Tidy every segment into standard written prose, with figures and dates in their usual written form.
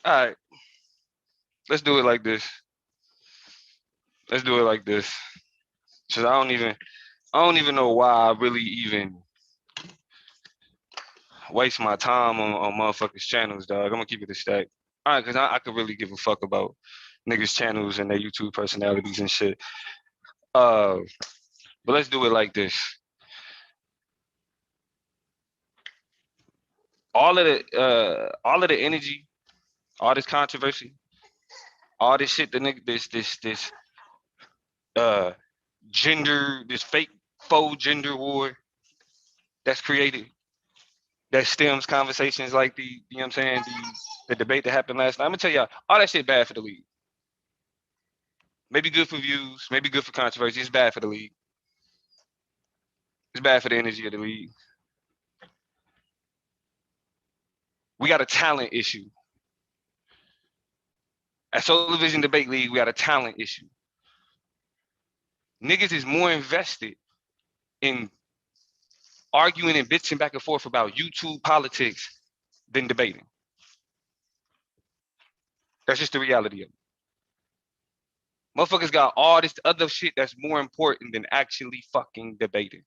All right, let's do it like this. Let's do it like this. Cause I don't even know why I really even waste my time on motherfuckers' channels, dog. I'm gonna keep it a stack. All right, cause I could really give a fuck about niggas' channels and their YouTube personalities and shit. Uh, but let's do it like this. All of the energy, all this controversy, all this shit, the nigga, this uh this fake faux gender war that's created, that stems conversations like you know what I'm saying, the debate that happened last night. I'm gonna tell y'all, all that shit bad for the league. Maybe good for views, maybe good for controversy. It's bad for the league. It's bad for the energy of the league. We got a talent issue. At Solar Vision Debate League, we got a talent issue. Niggas is more invested in arguing and bitching back and forth about YouTube politics than debating. That's just the reality of it. Motherfuckers got all this other shit that's more important than actually fucking debating.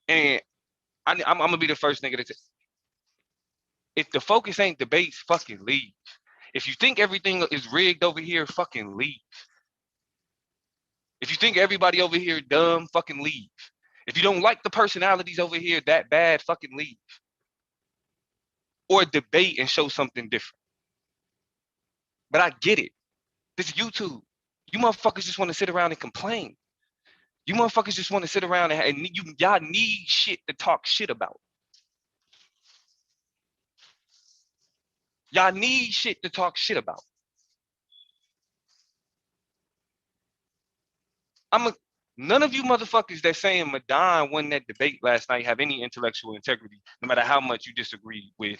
And I'm gonna be the first nigga to say, if the focus ain't debates, fucking leave. If you think everything is rigged over here, fucking leave. If you think everybody over here dumb, fucking leave. If you don't like the personalities over here that bad, fucking leave. Or debate and show something different. But I get it. This is YouTube. You motherfuckers just want to sit around and complain. You motherfuckers just want to sit around and y'all need shit to talk shit about. Y'all need shit to talk shit about. None of you motherfuckers that saying Madon won that debate last night have any intellectual integrity, no matter how much you disagree with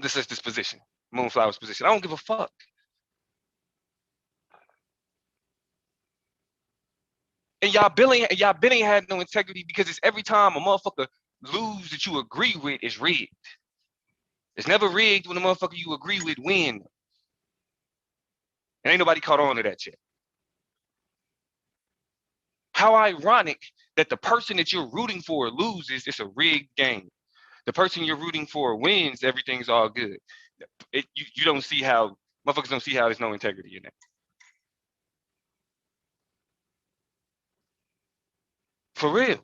this position, Moonflower's position. I don't give a fuck. And y'all ain't had no integrity because it's every time a motherfucker lose that you agree with is rigged. It's never rigged when the motherfucker you agree with win. And ain't nobody caught on to that shit. How ironic that the person that you're rooting for loses. It's a rigged game. The person you're rooting for wins. Everything's all good. You don't see how motherfuckers don't see how there's no integrity in that. For real.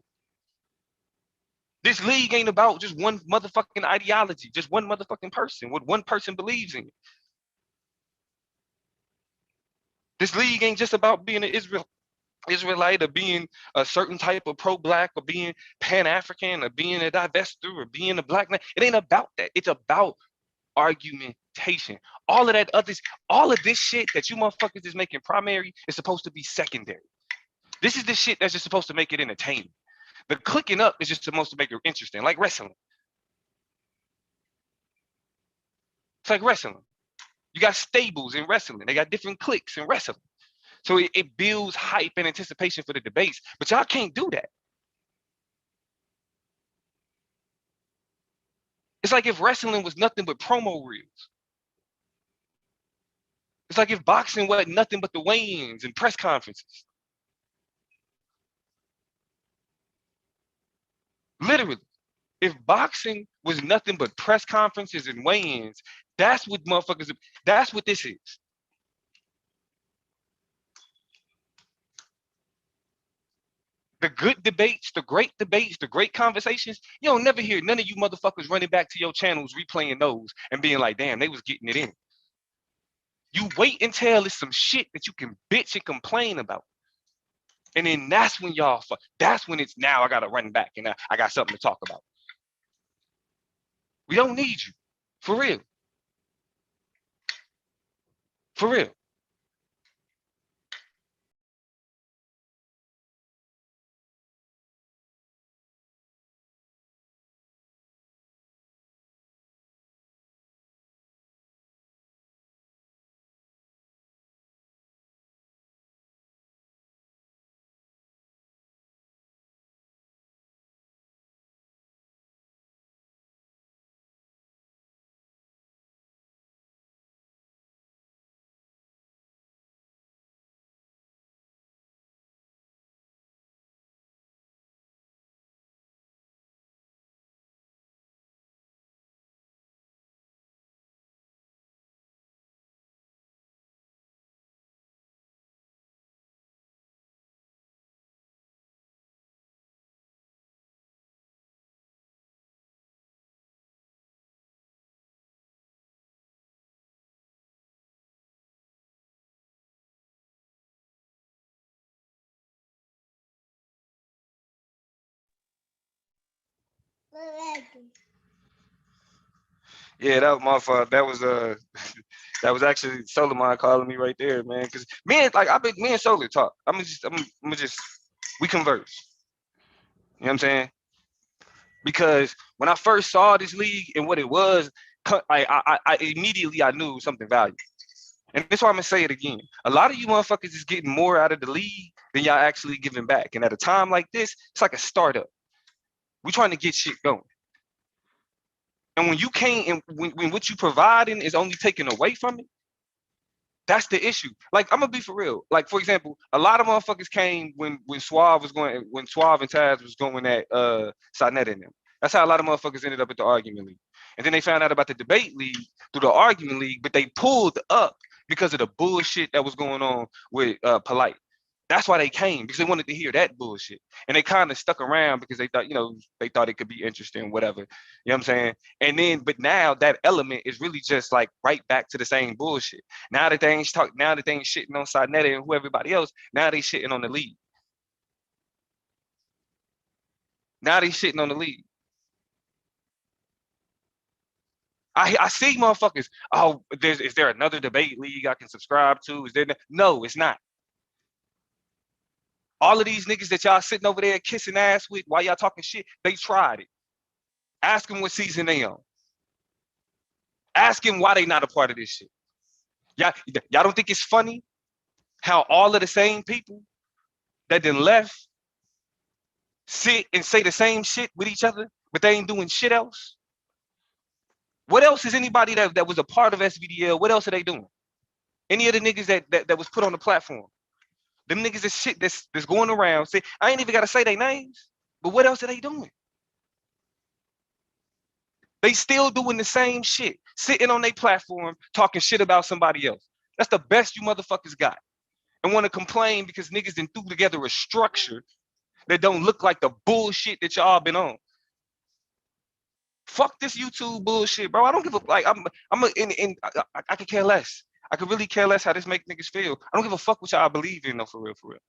This league ain't about just one motherfucking ideology, just one motherfucking person, what one person believes in. This league ain't just about being an Israelite or being a certain type of pro-black or being Pan-African or being a divester or being a black man. It ain't about that. It's about argumentation. All of this shit that you motherfuckers is making primary is supposed to be secondary. This is the shit that's just supposed to make it entertaining. The clicking up is just supposed to make it interesting, like wrestling. It's like wrestling. You got stables in wrestling. They got different cliques in wrestling. So it builds hype and anticipation for the debates. But y'all can't do that. It's like if wrestling was nothing but promo reels. It's like if boxing was nothing but the weigh-ins and press conferences. Literally. If boxing was nothing but press conferences and weigh-ins, that's what this is. The good debates, the great conversations, you don't never hear none of you motherfuckers running back to your channels, replaying those and being like, damn, they was getting it in. You wait until it's some shit that you can bitch and complain about. And then that's when that's when it's now I got to run back and I got something to talk about. We don't need you. For real. For real. Yeah, that motherfucker. That was actually Solomon calling me right there, man. Cause me and Solar talk. I'm just we converse. You know what I'm saying? Because when I first saw this league and what it was, I immediately I knew something valuable. And that's why I'm gonna say it again. A lot of you motherfuckers is getting more out of the league than y'all actually giving back. And at a time like this, it's like a startup. We trying to get shit going. And when you can't, and when what you providing is only taken away from it, that's the issue. Like I'm gonna be for real. Like for example, a lot of motherfuckers came when Suave and Taz was going at Sonetta and them. That's how a lot of motherfuckers ended up at the argument league. And then they found out about the debate league through the argument league, but they pulled up because of the bullshit that was going on with Polite. That's why they came, because they wanted to hear that bullshit. And they kind of stuck around because they thought, they thought it could be interesting, whatever. You know what I'm saying? And then, but now that element is really just like right back to the same bullshit. Now that they ain't shitting on Sarnetta and who everybody else, now they shitting on the league. Now they shitting on the league. I see motherfuckers. Oh, is there another debate league I can subscribe to? Is there? No, it's not. All of these niggas that y'all sitting over there kissing ass with while y'all talking shit, they tried it. Ask them what season they on. Ask them why they not a part of this shit. Y'all don't think it's funny how all of the same people that then left sit and say the same shit with each other, but they ain't doing shit else? What else is anybody that was a part of SVDL? What else are they doing? Any of the niggas that was put on the platform? Them niggas is shit that's going around. Say, I ain't even gotta say their names, but what else are they doing? They still doing the same shit, sitting on their platform, talking shit about somebody else. That's the best you motherfuckers got. And want to complain because niggas done threw together a structure that don't look like the bullshit that y'all been on. Fuck this YouTube bullshit, bro. I don't give a like. I could care less. I could really care less how this make niggas feel. I don't give a fuck what y'all believe in, though, for real, for real.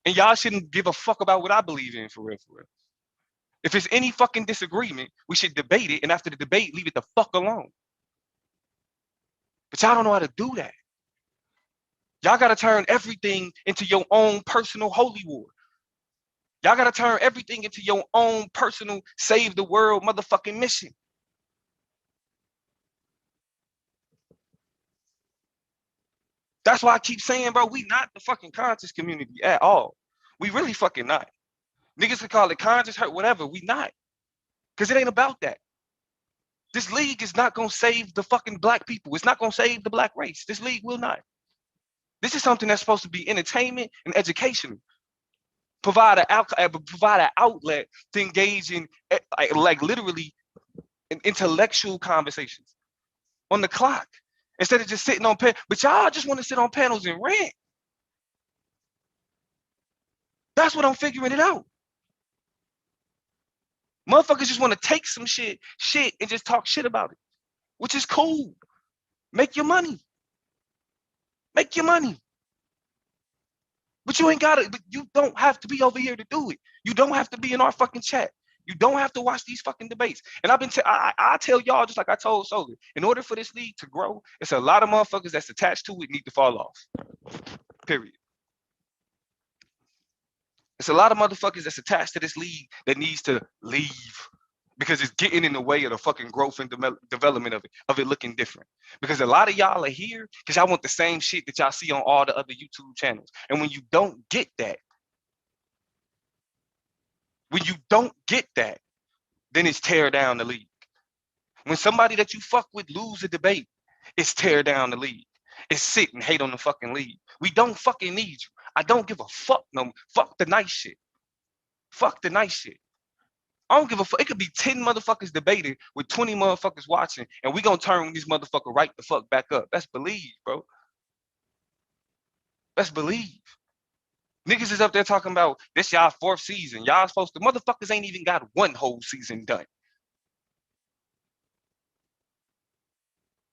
And y'all shouldn't give a fuck about what I believe in, for real, for real. If it's any fucking disagreement, we should debate it, and after the debate, leave it the fuck alone. But y'all don't know how to do that. Y'all gotta turn everything into your own personal holy war. Y'all gotta turn everything into your own personal save the world motherfucking mission. That's why I keep saying, bro, we not the fucking conscious community at all. We really fucking not. Niggas can call it conscious, hurt, whatever. We not. Because it ain't about that. This league is not gonna save the fucking black people. It's not gonna save the black race. This league will not. This is something that's supposed to be entertainment and education. Provide an outlet to engage in like literally in intellectual conversations on the clock instead of just sitting on but y'all just want to sit on panels and rant. That's what I'm figuring it out. Motherfuckers just want to take some shit and just talk shit about it, which is cool. Make your money. Make your money. But you ain't got it. But you don't have to be over here to do it. You don't have to be in our fucking chat. You don't have to watch these fucking debates. And I've been I tell y'all, just like I told Solar, in order for this league to grow, it's a lot of motherfuckers that's attached to it need to fall off. Period. It's a lot of motherfuckers that's attached to this league that needs to leave because it's getting in the way of the fucking growth and development of it looking different. Because a lot of y'all are here because y'all want the same shit that y'all see on all the other YouTube channels. And when you don't get that, then it's tear down the league. When somebody that you fuck with lose a debate, it's tear down the league. It's sit and hate on the fucking league. We don't fucking need you. I don't give a fuck no. Fuck the nice shit. Fuck the nice shit. I don't give a fuck. It could be 10 motherfuckers debating with 20 motherfuckers watching, and we gonna turn this motherfucker right the fuck back up. That's believe, bro. That's believe. Niggas is up there talking about this y'all fourth season. Y'all supposed to motherfuckers ain't even got one whole season done.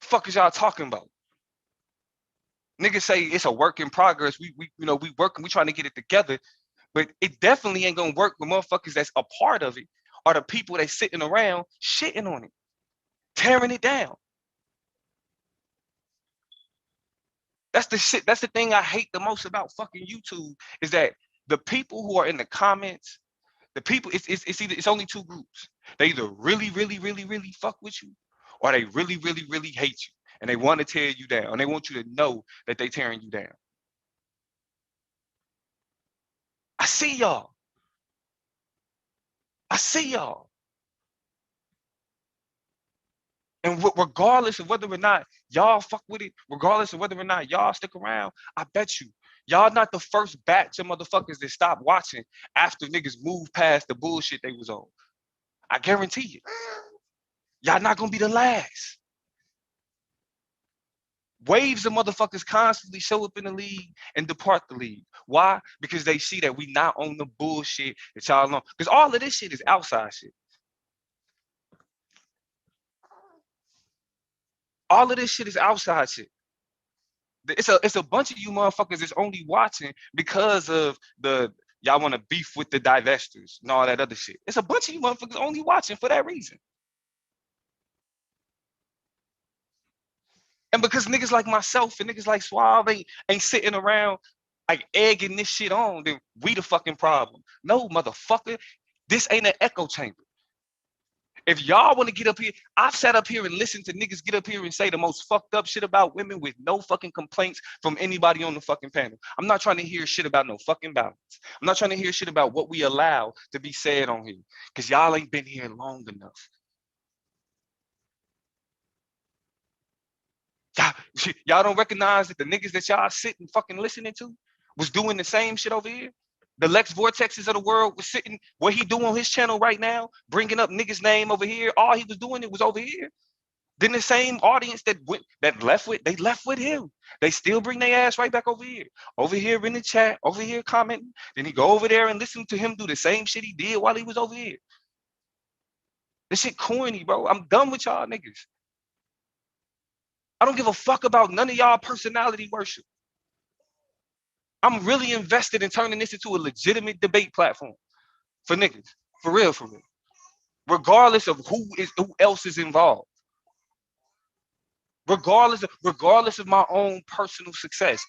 Fuck is y'all talking about? Niggas say it's a work in progress. We working, we trying to get it together. But it definitely ain't gonna work with motherfuckers that's a part of it, or the people that's sitting around shitting on it, tearing it down. That's the shit. That's the thing I hate the most about fucking YouTube is that the people who are in the comments, the people, it's only two groups. They either really, really, really, really fuck with you, or they really, really, really hate you. And they want to tear you down. And they want you to know that they tearing you down. I see y'all. I see y'all. And regardless of whether or not y'all fuck with it, regardless of whether or not y'all stick around, I bet you, y'all not the first batch of motherfuckers that stop watching after niggas move past the bullshit they was on. I guarantee you. Y'all not gonna be the last. Waves of motherfuckers constantly show up in the league and depart the league. Why? Because they see that we not on the bullshit that y'all on. Because all of this shit is outside shit. All of this shit is outside shit. It's a bunch of you motherfuckers that's only watching because of the y'all want to beef with the divestors and all that other shit. It's a bunch of you motherfuckers only watching for that reason. And because niggas like myself and niggas like Svdl ain't sitting around like egging this shit on, then we the fucking problem. No, motherfucker, this ain't an echo chamber. If y'all want to get up here, I've sat up here and listened to niggas get up here and say the most fucked up shit about women with no fucking complaints from anybody on the fucking panel. I'm not trying to hear shit about no fucking balance. I'm not trying to hear shit about what we allow to be said on here, because y'all ain't been here long enough. Y'all don't recognize that the niggas that y'all sitting fucking listening to was doing the same shit over here? The Lex Vortexes of the world was sitting what he do on his channel right now, bringing up niggas' name over here. All he was doing it was over here. Then the same audience that left with him. They still bring their ass right back over here in the chat, over here commenting. Then he go over there and listen to him do the same shit he did while he was over here. This shit corny, bro. I'm done with y'all niggas. I don't give a fuck about none of y'all personality worship. I'm really invested in turning this into a legitimate debate platform for niggas. For real, for real. Regardless of who else is involved. Regardless of my own personal success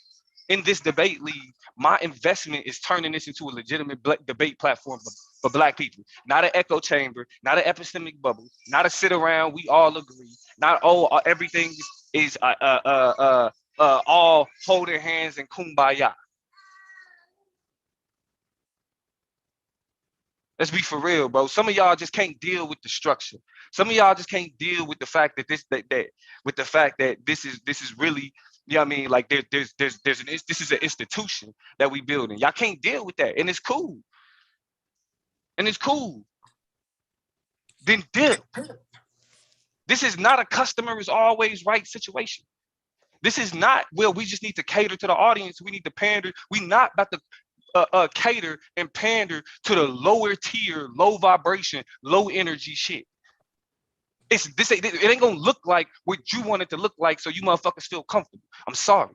in this debate league, my investment is turning this into a legitimate debate platform for black people. Not an echo chamber, not an epistemic bubble, not a sit around, we all agree. Not everything is all holding hands and kumbaya. Let's be for real, bro. Some of y'all just can't deal with the structure. Some of y'all just can't deal with the fact that this is really, you know what I mean? Like this is an institution that we building. Y'all can't deal with that, and it's cool. And it's cool. Then dip. This is not a customer is always right situation. This is not where we just need to cater to the audience. We need to pander. We not about to cater and pander to the lower tier, low vibration, low energy shit. It ain't gonna look like what you want it to look like, so you motherfuckers feel comfortable. I'm sorry.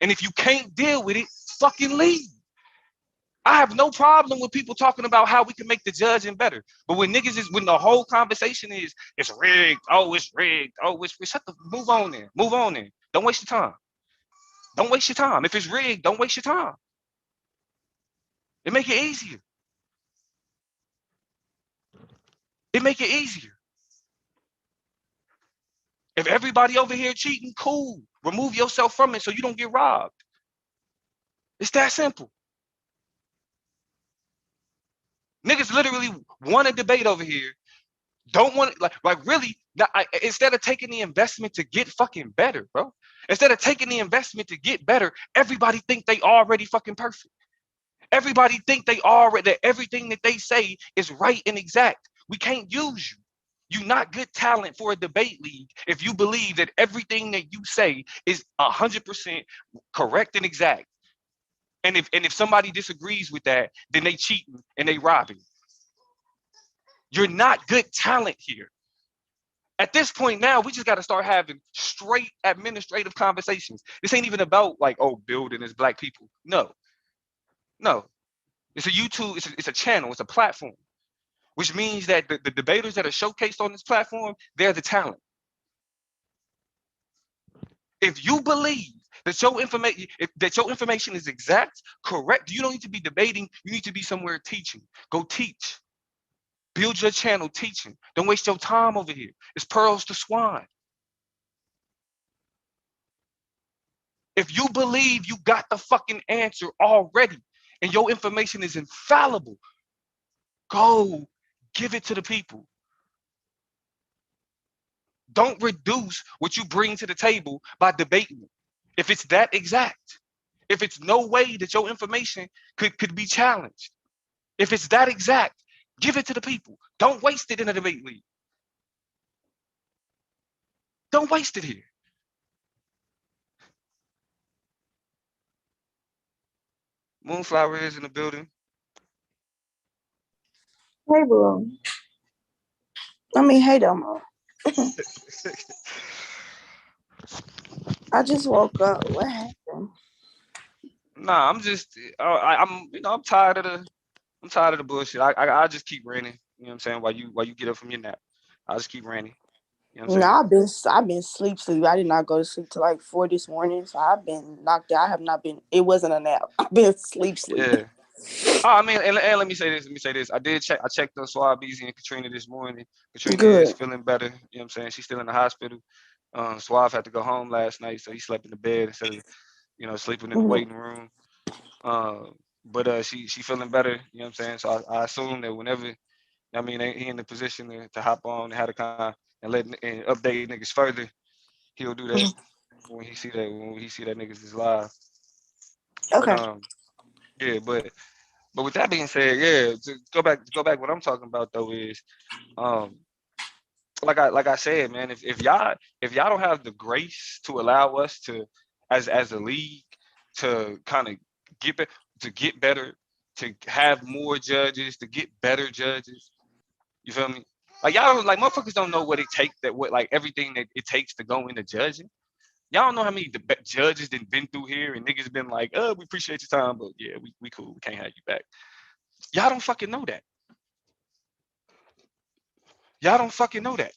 And if you can't deal with it, fucking leave. I have no problem with people talking about how we can make the judging better. But when the whole conversation is, it's rigged, oh, it's rigged, oh, it's move on then. Move on then. Don't waste your time. Don't waste your time. If it's rigged, don't waste your time. It make it easier. It make it easier. If everybody over here cheating, cool. Remove yourself from it so you don't get robbed. It's that simple. Niggas literally want to debate over here. Don't want it, like really, instead of taking the investment to get fucking better, bro. Instead of taking the investment to get better, everybody think they already fucking perfect. Everybody think that everything that they say is right and exact. We can't use you. You're not good talent for a debate league if you believe that everything that you say is 100% correct and exact. And if somebody disagrees with that, then they cheating and they robbing. You're not good talent here. At this point now, we just got to start having straight administrative conversations. This ain't even about like, oh, building as black people. No, no. It's a YouTube, it's a channel, it's a platform, which means that the debaters that are showcased on this platform, they're the talent. If you believe that your information is exact, correct, you don't need to be debating. You need to be somewhere teaching. Go teach. Build your channel teaching. Don't waste your time over here. It's pearls to swine. If you believe you got the fucking answer already and your information is infallible, go give it to the people. Don't reduce what you bring to the table by debating it. If it's that exact, if it's no way that your information could be challenged, if it's that exact, give it to the people. Don't waste it in a debate league. Don't waste it here. Moonflower is in the building. Hey, bro. I mean, hey, Domo. I just woke up. What happened? Nah, I'm tired of the bullshit. I just keep ranting. You know what I'm saying? While you get up from your nap, I just keep ranting. You know what I'm No, saying? I've been sleep. I did not go to sleep till like 4 this morning, so I've been knocked out. I have not been. It wasn't a nap. I've been sleep. Yeah. Oh, I mean, and let me say this. Let me say this. I checked on Swab, Easy, and Katrina this morning. Katrina is Good. feeling better. You know what I'm saying? She's still in the hospital. Suave had to go home last night, so he slept in the bed instead of sleeping in the Mhm. waiting room. But she feeling better. You know what I'm saying? So I assume that whenever he in the position to hop on and have a and update niggas further, he'll do that when he see that niggas is live. But Okay. yeah, but with that being said, yeah, to go back. What I'm talking about though is um like I said, man, if y'all don't have the grace to allow us to as a league to kind of get be- to get better, to have more judges, to get better judges, you feel me? Like y'all don't like motherfuckers don't know what it takes that what like everything that it takes to go into judging. Y'all don't know how many judges that been through here and niggas been like, oh, we appreciate your time, but yeah, we cool, we can't have you back. Y'all don't fucking know that. Y'all don't fucking know that.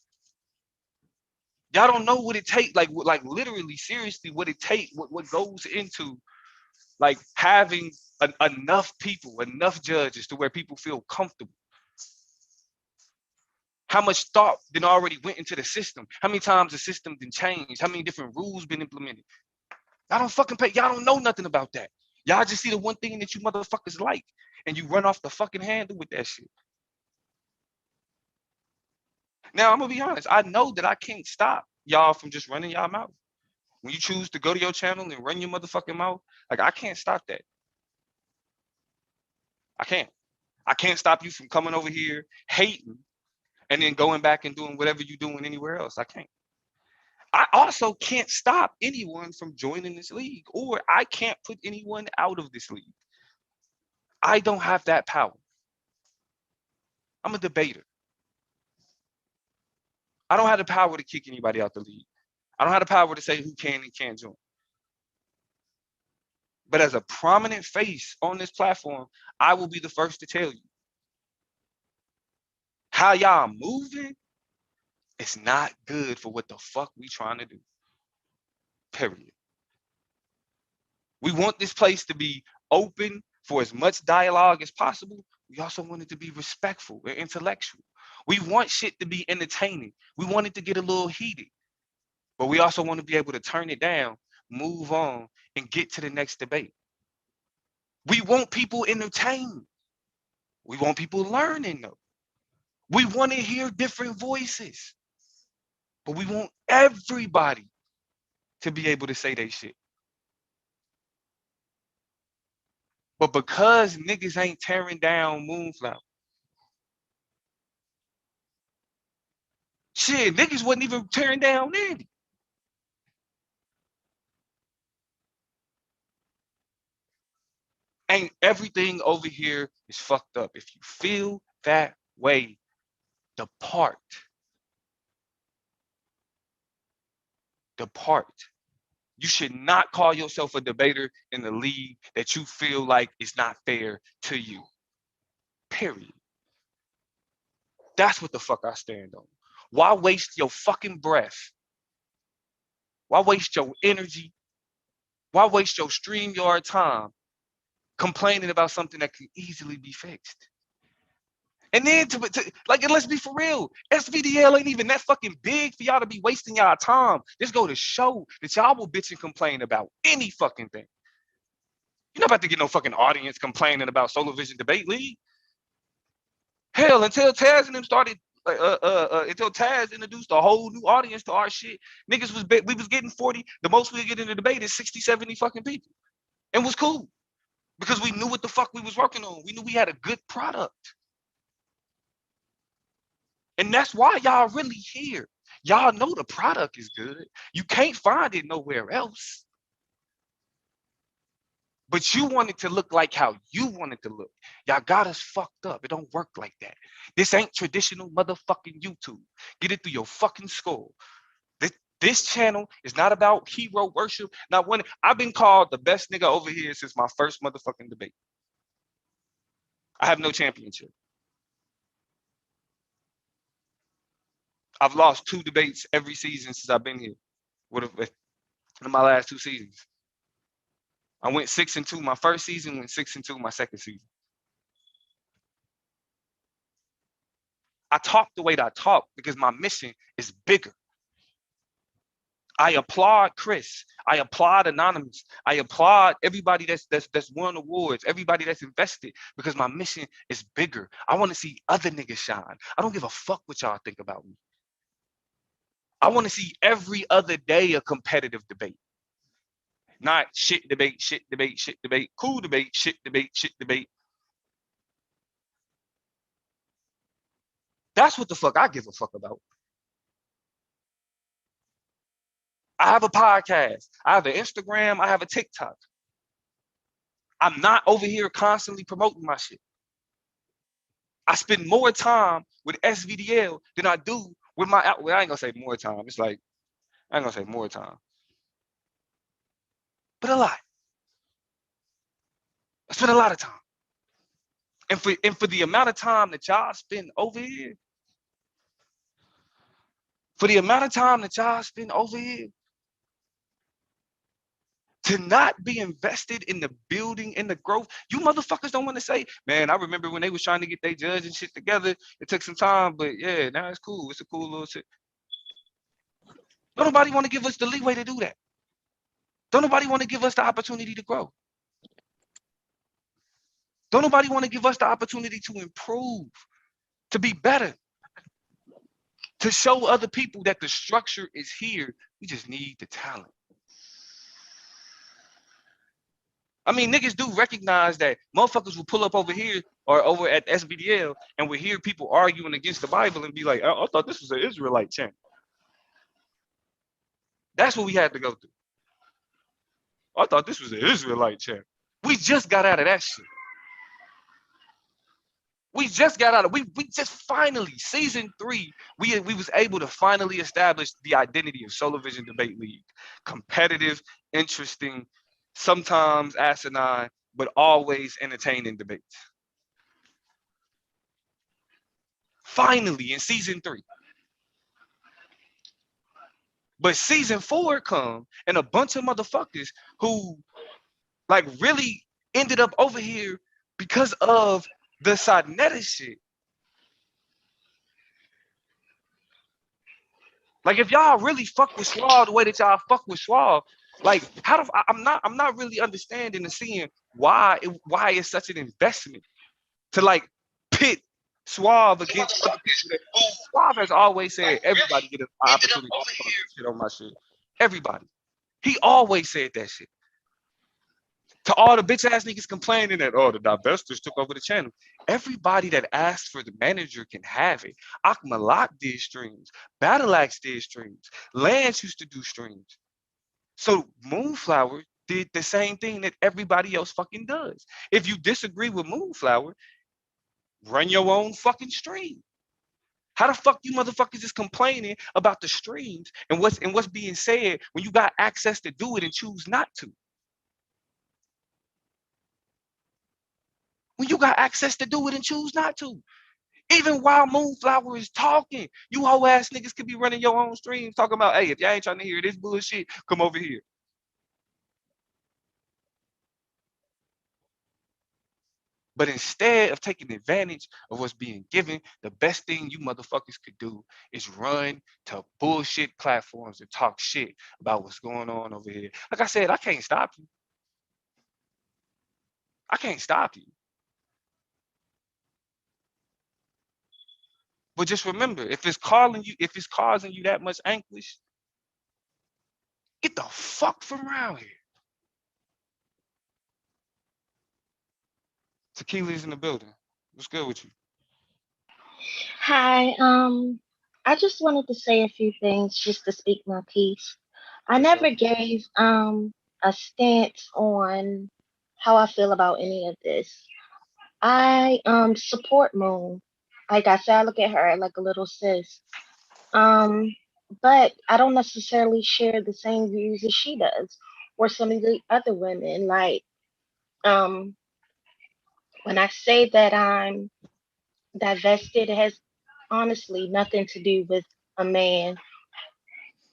Y'all don't know what it takes, like literally, seriously, what it takes, what goes into like having enough people, enough judges to where people feel comfortable. How much thought then already went into the system? How many times the system been changed? How many different rules been implemented? Y'all don't fucking pay. Y'all don't know nothing about that. Y'all just see the one thing that you motherfuckers like, and you run off the fucking handle with that shit. Now I'm gonna be honest. I know that I can't stop y'all from just running y'all mouth. When you choose to go to your channel and run your motherfucking mouth, like I can't stop that. I can't. I can't stop you from coming over here hating and then going back and doing whatever you're doing anywhere else. I can't. I also can't stop anyone from joining this league, or I can't put anyone out of this league. I don't have that power. I'm a debater. I don't have the power to kick anybody out the league. I don't have the power to say who can and can't join. But as a prominent face on this platform, I will be the first to tell you how y'all moving. It's not good for what the fuck we trying to do. Period. We want this place to be open for as much dialogue as possible. We also want it to be respectful and intellectual. We want shit to be entertaining. We want it to get a little heated, but we also want to be able to turn it down, move on, and get to the next debate. We want people entertained. We want people learning though. We want to hear different voices, but we want everybody to be able to say their shit. But because niggas ain't tearing down Moonflower, shit, niggas wasn't even tearing down Andy. Ain't everything over here is fucked up. If you feel that way, depart. Depart. You should not call yourself a debater in the league that you feel like is not fair to you. Period. That's what the fuck I stand on. Why waste your fucking breath? Why waste your energy? Why waste your StreamYard time complaining about something that can easily be fixed? And then like, and let's be for real, SVDL ain't even that fucking big for y'all to be wasting y'all time. Just go to show that y'all will bitch and complain about any fucking thing. You're not about to get no fucking audience complaining about Solar Vision Debate League. Hell, until Taz and them started, until Taz introduced a whole new audience to our shit, niggas we was getting 40. The most we get in the debate is 60, 70 fucking people, and was cool because we knew what the fuck we was working on. We knew we had a good product, and that's why y'all really here. Y'all know the product is good. You can't find it nowhere else. But you want it to look like how you want it to look. Y'all got us fucked up. It don't work like that. This ain't traditional motherfucking YouTube. Get it through your fucking skull. This channel is not about hero worship. Not one. I've been called the best nigga over here since my first motherfucking debate. I have no championship. I've lost 2 debates every season since I've been here. In my last 2 seasons. I went 6-2 my first season, went 6-2 my second season. I talk the way that I talk because my mission is bigger. I applaud Chris. I applaud Anonymous. I applaud everybody that's won awards, everybody that's invested, because my mission is bigger. I want to see other niggas shine. I don't give a fuck what y'all think about me. I want to see every other day a competitive debate. Not shit debate, shit debate, shit debate, cool debate, shit debate, shit debate. That's what the fuck I give a fuck about. I have a podcast. I have an Instagram. I have a TikTok. I'm not over here constantly promoting my shit. I spend more time with SVDL than I do with my, well, I ain't gonna say more time. It's like, I ain't gonna say more time, but a lot. I spend a lot of time. And for the amount of time that y'all spend over here, to not be invested in the building, in the growth, you motherfuckers don't want to say, man, I remember when they was trying to get their judge and shit together. It took some time, but yeah, now it's cool. It's a cool little shit. Don't nobody want to give us the leeway to do that. Don't nobody want to give us the opportunity to grow. Don't nobody want to give us the opportunity to improve, to be better, to show other people that the structure is here. We just need the talent. I mean, niggas do recognize that motherfuckers will pull up over here or over at SBDL and will hear people arguing against the Bible and be like, I thought this was an Israelite chant. That's what we had to go through. I thought this was an Israelite chant. We just got out of that shit. We just got out of, we just finally, season 3, we was able to finally establish the identity of Solar Vision Debate League. Competitive, interesting, sometimes asinine, but always entertaining debates. Finally, in season 3. But season 4 come, and a bunch of motherfuckers who like really ended up over here because of the Sadnetta shit. Like, if y'all really fuck with Swall the way that y'all fuck with Swall, like, I'm not really understanding and seeing why it's such an investment to like pit Suave against other people. That Suave has always said everybody get an opportunity to talk shit on my shit. Everybody. He always said that shit. To all the bitch ass niggas complaining that, oh, the divestors took over the channel. Everybody that asked for the manager can have it. Akmalak did streams. Battle Axe did streams. Lance used to do streams. So Moonflower did the same thing that everybody else fucking does. If you disagree with Moonflower, run your own fucking stream. How the fuck you motherfuckers is complaining about the streams and what's being said when you got access to do it and choose not to? When you got access to do it and choose not to. Even while Moonflower is talking, you whole ass niggas could be running your own streams talking about, hey, if y'all ain't trying to hear this bullshit, come over here. But instead of taking advantage of what's being given, the best thing you motherfuckers could do is run to bullshit platforms and talk shit about what's going on over here. Like I said, I can't stop you. I can't stop you. But just remember, if it's causing you that much anguish, get the fuck from around here. Tequila's in the building. What's good with you? Hi, I just wanted to say a few things just to speak my piece. I For sure. never gave a stance on how I feel about any of this. I support Moon. Like I said, I look at her like a little sis. Um, but I don't necessarily share the same views as she does, or some of the other women. Like um, when I say that I'm divested, it has honestly nothing to do with a man.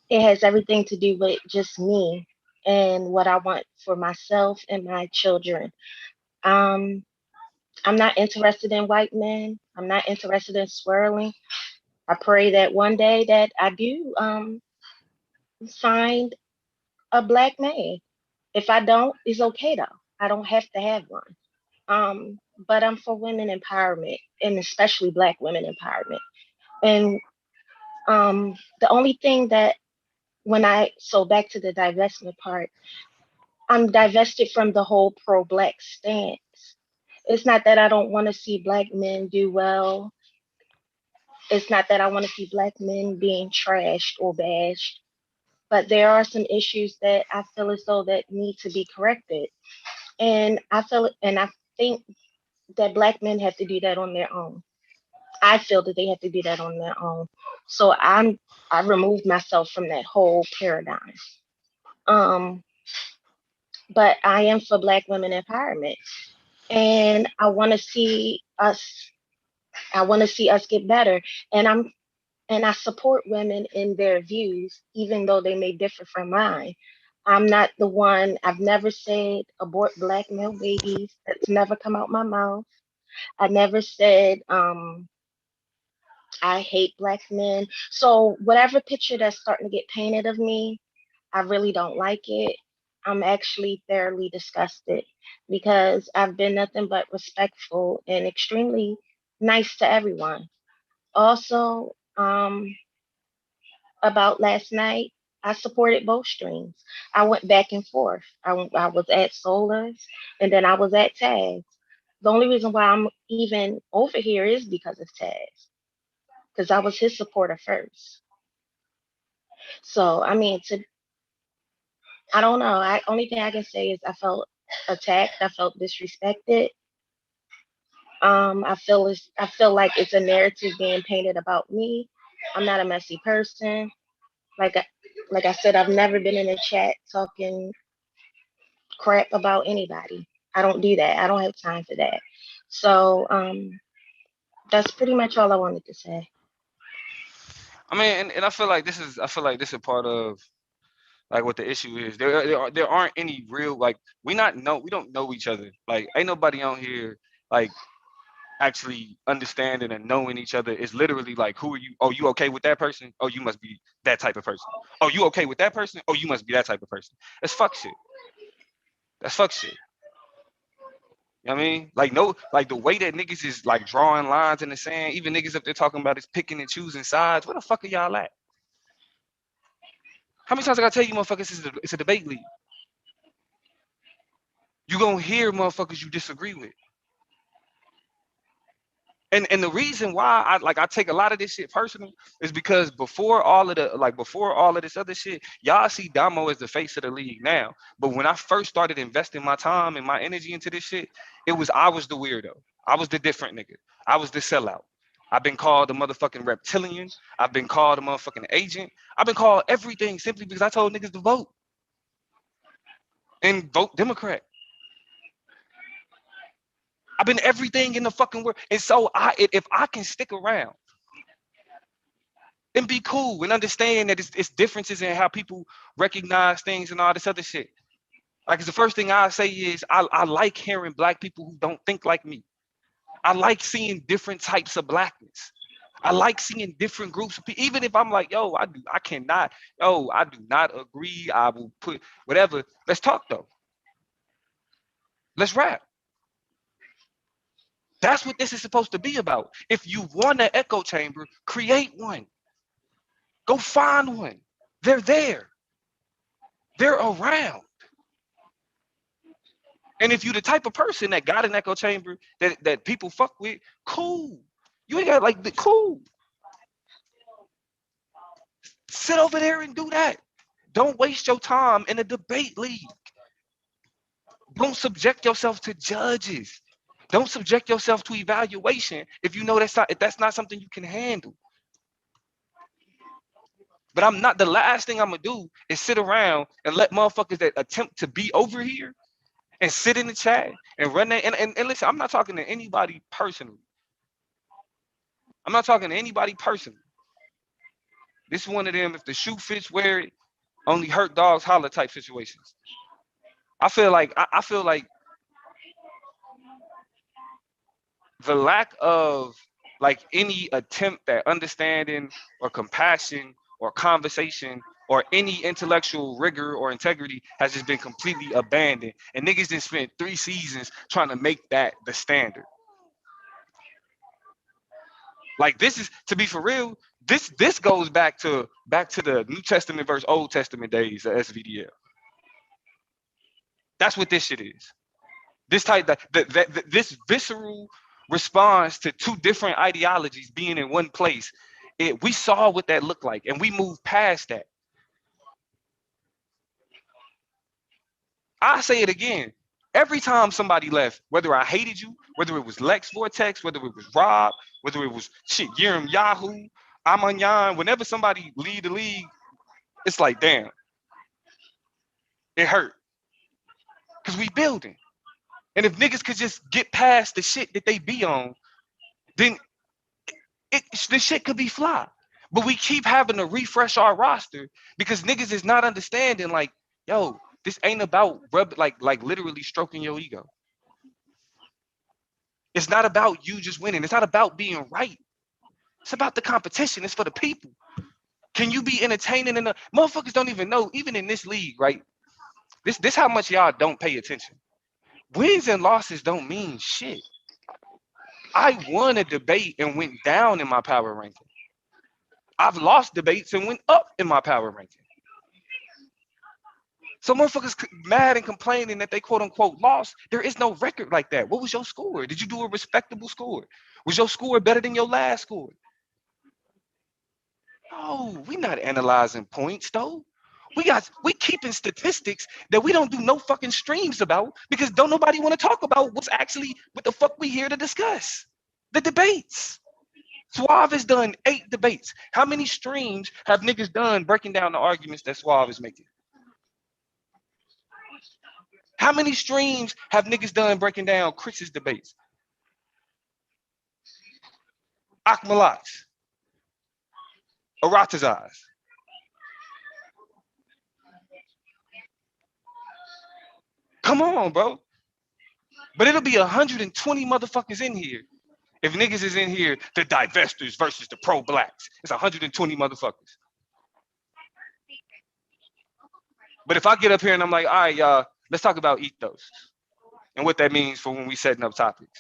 It has everything to do with just me and what I want for myself and my children. Um, I'm not interested in white men. I'm not interested in swirling. I pray that one day that I do find a black man. If I don't, it's okay though. I don't have to have one. But I'm for women empowerment and especially black women empowerment. And the only thing that so back to the divestment part, I'm divested from the whole pro black stance. It's not that I don't want to see black men do well. It's not that I want to see black men being trashed or bashed. But there are some issues that I feel as though that need to be corrected. And I think that black men have to do that on their own. I feel that they have to do that on their own. So I removed myself from that whole paradigm. Um, but I am for black women empowerment. And I want to see us get better. And I support women in their views even though they may differ from mine. I'm not the one. I've never said abort black male babies. That's never come out my mouth. I never said I hate black men. So whatever picture that's starting to get painted of me, I really don't like it. I'm actually thoroughly disgusted because I've been nothing but respectful and extremely nice to everyone. Also, about last night, I supported both streams. I went back and forth. I was at Solar's and then I was at Taz. The only reason why I'm even over here is because of Taz, because I was his supporter first. So I mean, I don't know. I only thing I can say is I felt attacked. I felt disrespected. I feel like it's a narrative being painted about me. I'm not a messy person. Like I, like I said, I've never been in a chat talking crap about anybody. I don't do that. I don't have time for that. So that's pretty much all I wanted to say. I mean, and I feel like this is a part of like what the issue is. There aren't any real like we don't know each other. Like ain't nobody on here like actually understanding and knowing each other. Is literally like, who are you? Oh, you okay with that person? Oh, you must be that type of person. Oh, you okay with that person? Oh, you must be that type of person. That's fuck shit. That's fuck shit. You know what I mean? Like no, like the way that niggas is like drawing lines in the sand, even niggas up there talking about is picking and choosing sides. Where the fuck are y'all at? How many times I gotta tell you motherfuckers it's a debate league? You gonna hear motherfuckers you disagree with. And the reason why I take a lot of this shit personal is because before all of this other shit, y'all see Damo as the face of the league now. But when I first started investing my time and my energy into this shit, I was the weirdo. I was the different nigga. I was the sellout. I've been called a motherfucking reptilian. I've been called a motherfucking agent. I've been called everything simply because I told niggas to vote and vote Democrat. I've been everything in the fucking world. And so if I can stick around and be cool and understand that it's differences in how people recognize things and all this other shit. Like, the first thing I say is I like hearing black people who don't think like me. I like seeing different types of blackness. I like seeing different groups of people. Even if I'm like, yo, I do not agree. I will put whatever. Let's talk though. Let's rap. That's what this is supposed to be about. If you want an echo chamber, create one. Go find one. They're there. They're around. And if you're the type of person that got an echo chamber that people fuck with, cool. You ain't got like the cool. Sit over there and do that. Don't waste your time in a debate league. Don't subject yourself to judges. Don't subject yourself to evaluation if you know that's not something you can handle. But I'm not. The last thing I'm gonna do is sit around and let motherfuckers that attempt to be over here and sit in the chat and run that. And listen, I'm not talking to anybody personally. I'm not talking to anybody personally. This is one of them, if the shoe fits, wear it. Only hurt dogs holler type situations. I feel like the lack of like any attempt at understanding or compassion or conversation or any intellectual rigor or integrity has just been completely abandoned. And niggas just spent 3 seasons trying to make that the standard. Like, this is, to be for real, this goes back to the New Testament versus Old Testament days of SVDL. That's what this shit is. This type this visceral response to 2 different ideologies being in one place. We saw what that looked like, and we moved past that. I say it again. Every time somebody left, whether I hated you, whether it was Lex Vortex, whether it was Rob, whether it was shit, Yerim Yahoo, Amanyan, whenever somebody leave the league, it's like, damn, it hurt. Because we building. And if niggas could just get past the shit that they be on, then the shit could be fly. But we keep having to refresh our roster because niggas is not understanding, like, yo, this ain't about like literally stroking your ego. It's not about you just winning. It's not about being right. It's about the competition. It's for the people. Can you be entertaining enough? Motherfuckers don't even know, even in this league, right? This how much y'all don't pay attention. Wins and losses don't mean shit. I won a debate and went down in my power ranking. I've lost debates and went up in my power ranking. So motherfuckers mad and complaining that they quote unquote lost. There is no record like that. What was your score? Did you do a respectable score? Was your score better than your last score? No, we not analyzing points though. We keeping statistics that we don't do no fucking streams about because don't nobody want to talk about what's actually what the fuck we here to discuss. The debates. Suave has done 8 debates. How many streams have niggas done breaking down the arguments that Suave is making? How many streams have niggas done breaking down Chris's debates? Akmalaks. Aratazaz. Come on, bro. But it'll be 120 motherfuckers in here. If niggas is in here, the divestors versus the pro-blacks. It's 120 motherfuckers. But if I get up here and I'm like, all right, y'all, let's talk about ethos and what that means for when we setting up topics.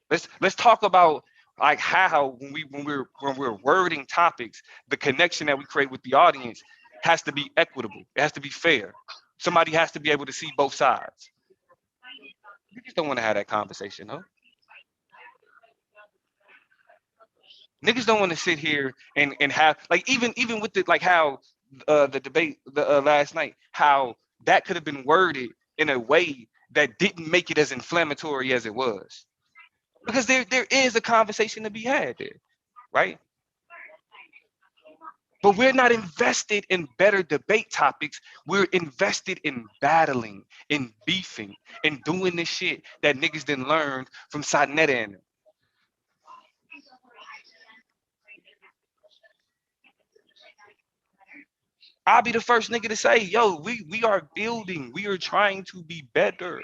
Let's talk about like how when we're wording topics, the connection that we create with the audience has to be equitable. It has to be fair. Somebody has to be able to see both sides. You just don't want to have that conversation, huh? Niggas don't want to sit here and have like even with the like how the debate last night, how that could have been worded in a way that didn't make it as inflammatory as it was. Because there is a conversation to be had there, right? But we're not invested in better debate topics. We're invested in battling, in beefing, in doing this shit that niggas didn't learn from Satnetta and them. I'll be the first nigga to say, yo, we are building. We are trying to be better.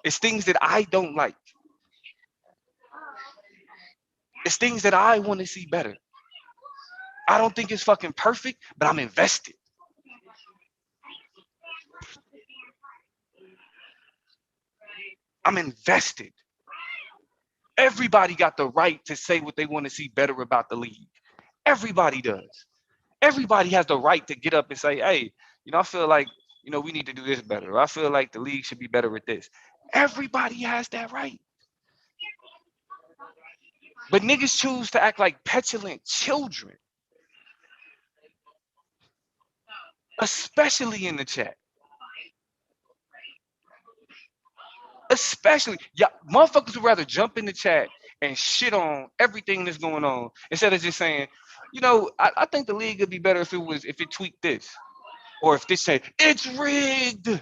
It's things that I don't like. It's things that I want to see better. I don't think it's fucking perfect, but I'm invested. I'm invested. Everybody got the right to say what they want to see better about the league. Everybody does. Everybody has the right to get up and say, hey, I feel like, we need to do this better. I feel like the league should be better with this. Everybody has that right. But niggas choose to act like petulant children, especially in the chat. Especially, yeah, motherfuckers would rather jump in the chat and shit on everything that's going on instead of just saying, I think the league would be better if it tweaked this, or if this said it's rigged.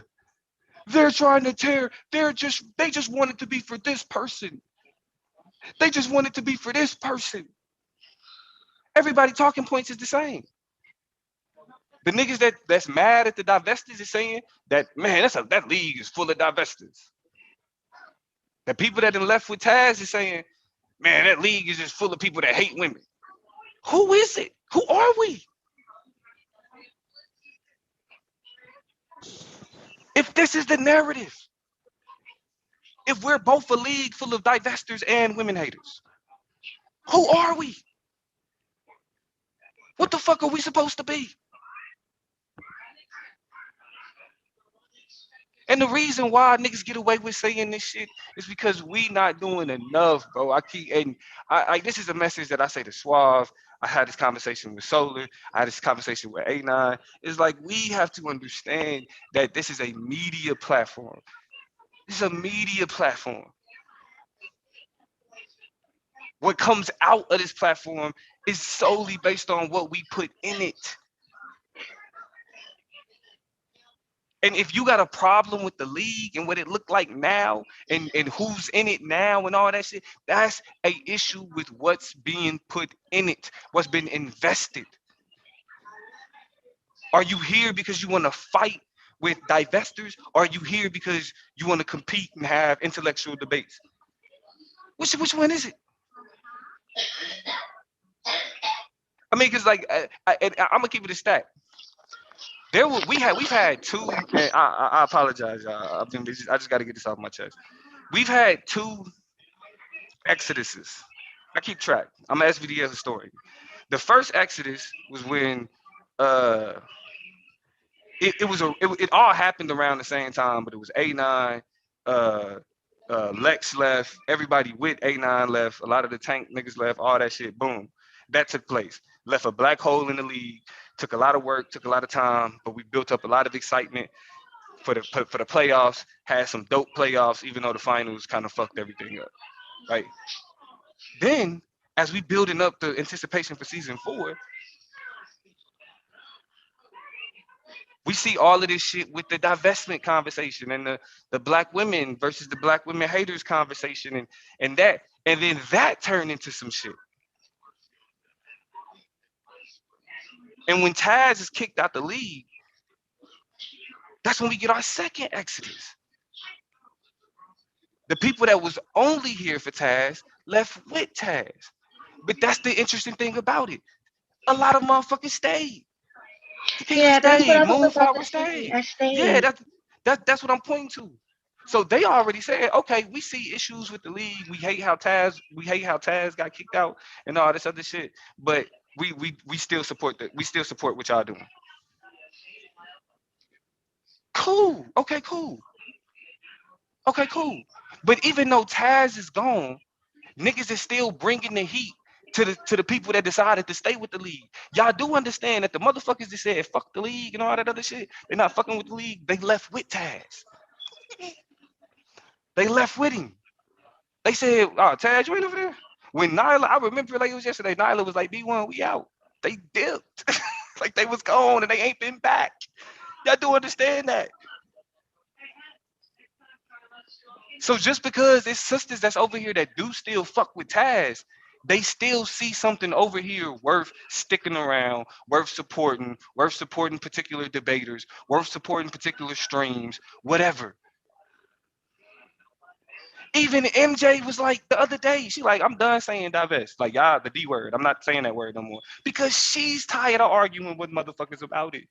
They're trying to tear. They just want it to be for this person. They just want it to be for this person. Everybody talking points is the same. The niggas that's mad at the divestors is saying that, man, that league is full of divestors. The people that are left with Taz is saying, man, that league is just full of people that hate women. Who is it? Who are we? If this is the narrative, if we're both a league full of divestors and women haters, who are we? What the fuck are we supposed to be? And the reason why niggas get away with saying this shit is because we not doing enough, bro. This is a message that I say to Suave. I had this conversation with Solar. I had this conversation with A9. It's like we have to understand that this is a media platform. This is a media platform. What comes out of this platform is solely based on what we put in it. And if you got a problem with the league and what it looked like now and who's in it now and all that shit, that's a issue with what's being put in it, what's been invested. Are you here because you want to fight with divestors? Or are you here because you want to compete and have intellectual debates? Which one is it? I mean, because like I'm gonna keep it a stat. We've had two, and I apologize, y'all. I just got to get this off my chest. We've had two exoduses. I keep track. I'm an SVDL historian. The first exodus was when uh it all happened around the same time, but it was A9, uh Lex left, everybody with A9 left, a lot of the tank niggas left, all that shit, boom. That took place. Left a black hole in the league, took a lot of work, took a lot of time, but we built up a lot of excitement for the playoffs, had some dope playoffs, even though the finals kind of fucked everything up. Right. Then as we building up the anticipation for season 4, we see all of this shit with the divestment conversation and the black women versus the black women haters conversation and then that turned into some shit. And when Taz is kicked out the league, that's when we get our second exodus. The people that was only here for Taz left with Taz. But that's the interesting thing about it. A lot of motherfuckers stayed. Yeah, that's what I was about Moonflower to say. stayed. I Yeah, stayed. that's what I'm pointing to. So they already said, okay, we see issues with the league. We hate how Taz got kicked out and all this other shit. But we still support that. We still support what y'all doing. Cool. Okay, cool. Okay, cool. But even though Taz is gone, niggas is still bringing the heat to the people that decided to stay with the league. Y'all do understand that the motherfuckers that said fuck the league and all that other shit, they're not fucking with the league. They left with Taz. They left with him. They said, "Oh, Taz, you ain't over there." When Nyla, I remember like it was yesterday. Nyla was like, "B1, we out." They dipped, like they was gone and they ain't been back. Y'all do understand that? So just because it's sisters that's over here that do still fuck with Taz, they still see something over here worth sticking around, worth supporting particular debaters, worth supporting particular streams, whatever. Even MJ was like the other day, she like, I'm done saying divest. Like, y'all, the D word. I'm not saying that word no more. Because she's tired of arguing with motherfuckers about it.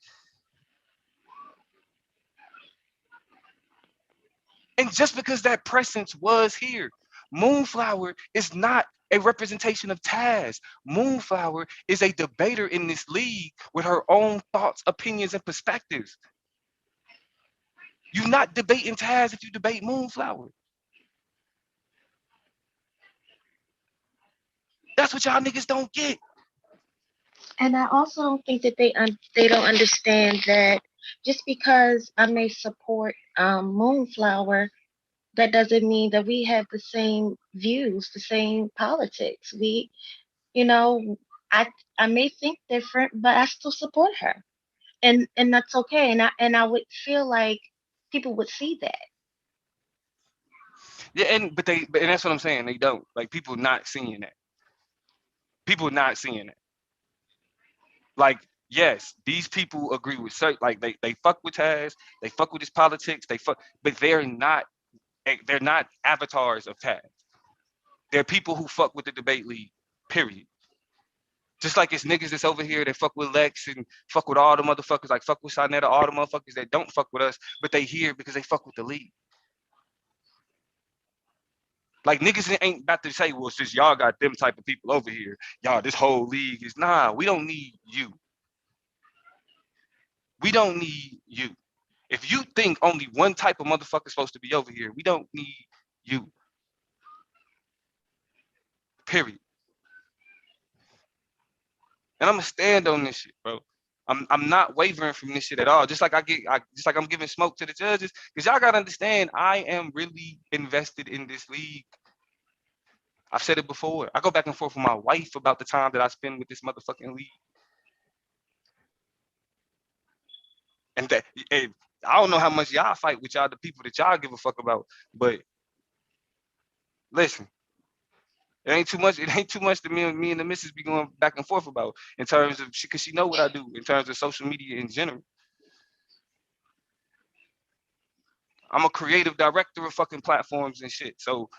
And just because that presence was here, Moonflower is not a representation of Taz. Moonflower is a debater in this league with her own thoughts, opinions, and perspectives. You're not debating Taz if you debate Moonflower. That's what y'all niggas don't get. And I also don't think that they don't understand that just because I may support Moonflower, that doesn't mean that we have the same views, the same politics. We, you know, I I may think different, but I still support her, and that's okay. And I would feel like people would see that. Yeah, and that's what I'm saying. They don't. Like people not seeing that. People not seeing that. Like, yes, these people agree with certain like they fuck with Taz, they fuck with his politics, they fuck, but they're not avatars of Taz. They're people who fuck with the debate league, period. Just like it's niggas that's over here that fuck with Lex and fuck with all the motherfuckers, like fuck with Sinetta, all the motherfuckers that don't fuck with us, but they here because they fuck with the league. Like niggas ain't about to say, well, since y'all got them type of people over here, y'all, this whole league is nah, we don't need you. We don't need you. If you think only one type of motherfucker is supposed to be over here, we don't need you. Period. And I'm gonna stand on this shit, bro. I'm not wavering from this shit at all. Just like I'm giving smoke to the judges, because y'all gotta understand, I am really invested in this league. I've said it before. I go back and forth with my wife about the time that I spend with this motherfucking league. And that and I don't know how much y'all fight with y'all, the people that y'all give a fuck about. But listen, it ain't too much. It ain't too much that me and the missus be going back and forth about in terms of because she know what I do in terms of social media in general. I'm a creative director of fucking platforms and shit. So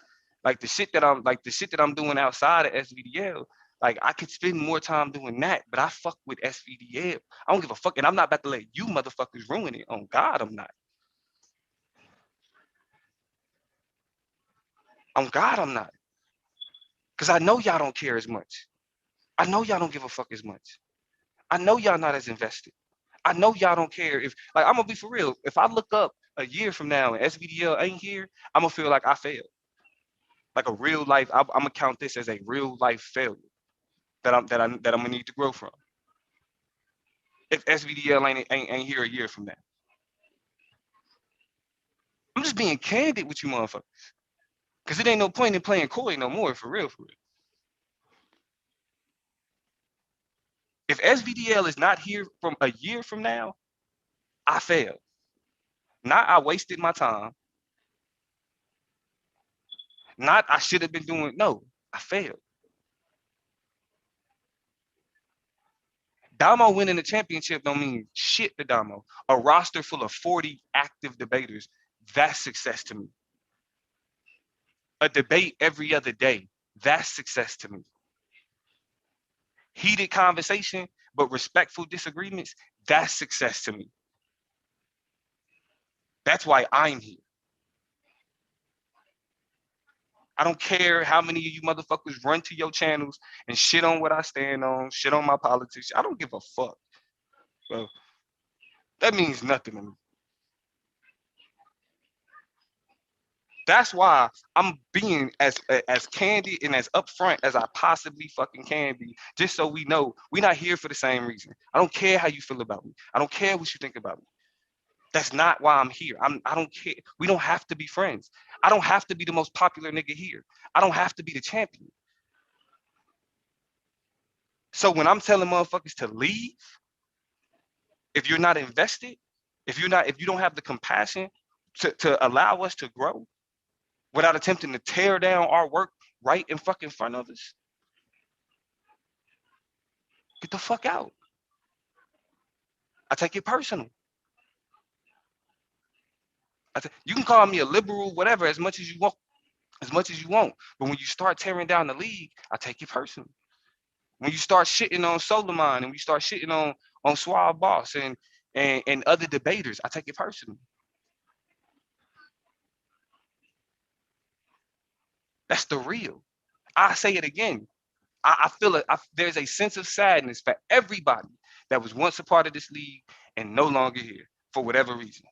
like the shit that I'm doing outside of SVDL, like I could spend more time doing that, but I fuck with SVDL. I don't give a fuck, and I'm not about to let you motherfuckers ruin it. On God, I'm not. On God, I'm not. Cause I know y'all don't care as much. I know y'all don't give a fuck as much. I know y'all not as invested. I know y'all don't care if like I'm gonna be for real. If I look up a year from now and SVDL ain't here, I'm gonna feel like I failed. Like a real life, I'm gonna count this as a real life failure that I'm gonna need to grow from. If SVDL ain't here a year from now, I'm just being candid with you, motherfucker. Cause it ain't no point in playing coy no more, for real, for real. If SVDL is not here from a year from now, I failed. Not I wasted my time. Not I should have been doing. No, I failed. Damo winning the championship don't mean shit to Damo. A roster full of 40 active debaters, that's success to me. A debate every other day, that's success to me. Heated conversation, but respectful disagreements, that's success to me. That's why I'm here. I don't care how many of you motherfuckers run to your channels and shit on what I stand on, shit on my politics. I don't give a fuck. Bro, that means nothing to me. That's why I'm being as candid and as upfront as I possibly fucking can be, just so we know we're not here for the same reason. I don't care how you feel about me. I don't care what you think about me. That's not why I'm here. I don't care. We don't have to be friends. I don't have to be the most popular nigga here. I don't have to be the champion. So when I'm telling motherfuckers to leave, if you're not invested, if you don't have the compassion to allow us to grow without attempting to tear down our work right in fucking front of us, get the fuck out. I take it personal. You can call me a liberal, whatever, as much as you want, as much as you want. But when you start tearing down the league, I take it personal. When you start shitting on Solomon and we start shitting on Swab Boss and other debaters, I take it personal. That's the real. I say it again. I feel it. There's a sense of sadness for everybody that was once a part of this league and no longer here for whatever reason.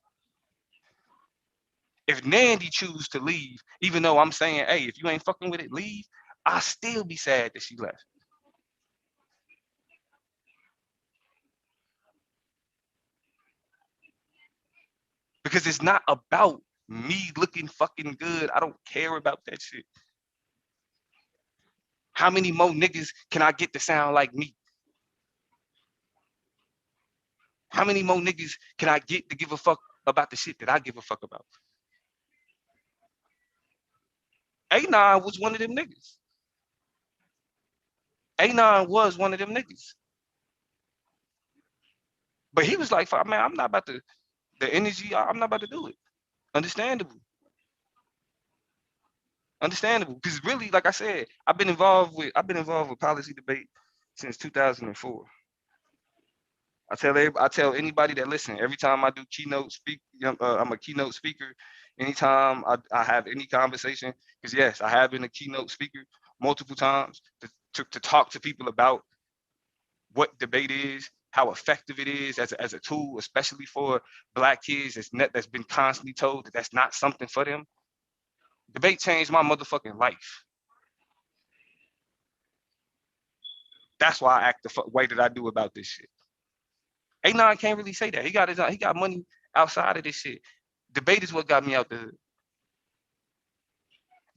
If Nandy choose to leave, even though I'm saying, hey, if you ain't fucking with it, leave, I still be sad that she left. Because it's not about me looking fucking good. I don't care about that shit. How many more niggas can I get to sound like me? How many more niggas can I get to give a fuck about the shit that I give a fuck about? A9 was one of them niggas. A9 was one of them niggas. But he was like, man, I'm not about to, the energy, I'm not about to do it. Understandable. Understandable. Because really, like I said, I've been involved with policy debate since 2004. I tell anybody that listen, every time I do keynote speak, I'm a keynote speaker. Anytime I have any conversation, because yes, I have been a keynote speaker multiple times to talk to people about what debate is, how effective it is as a tool, especially for Black kids that's been constantly told that that's not something for them. Debate changed my motherfucking life. That's why I act the way that I do about this shit. A9 can't really say that. He got money outside of this shit. Debate is what got me out the hood.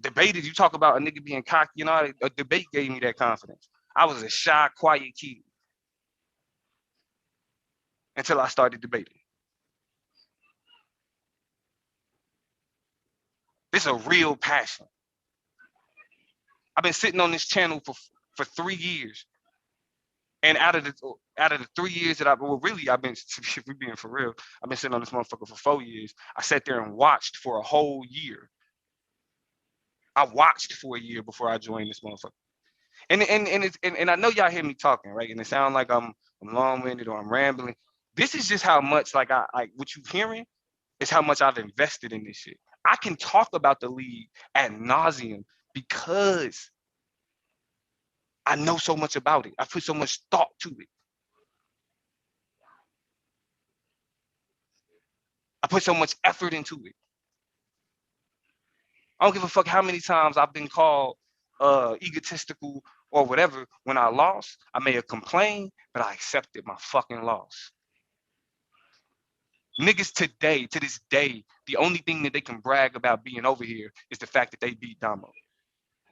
Debate is, you talk about a nigga being cocky, you know, a debate gave me that confidence. I was a shy, quiet kid until I started debating. This is a real passion. I've been sitting on this channel for 3 years. And out of the 3 years that I've been, if we being for real, I've been sitting on this motherfucker for 4 years. I sat there and watched for a whole year. I watched for a year before I joined this motherfucker. And I know y'all hear me talking, right? And it sounds like I'm long-winded or I'm rambling. This is just how much like what you hearing is how much I've invested in this shit. I can talk about the league ad nauseum because I know so much about it. I put so much thought to it. I put so much effort into it. I don't give a fuck how many times I've been called egotistical or whatever. When I lost, I may have complained, but I accepted my fucking loss. Niggas today, to this day, the only thing that they can brag about being over here is the fact that they beat Damo.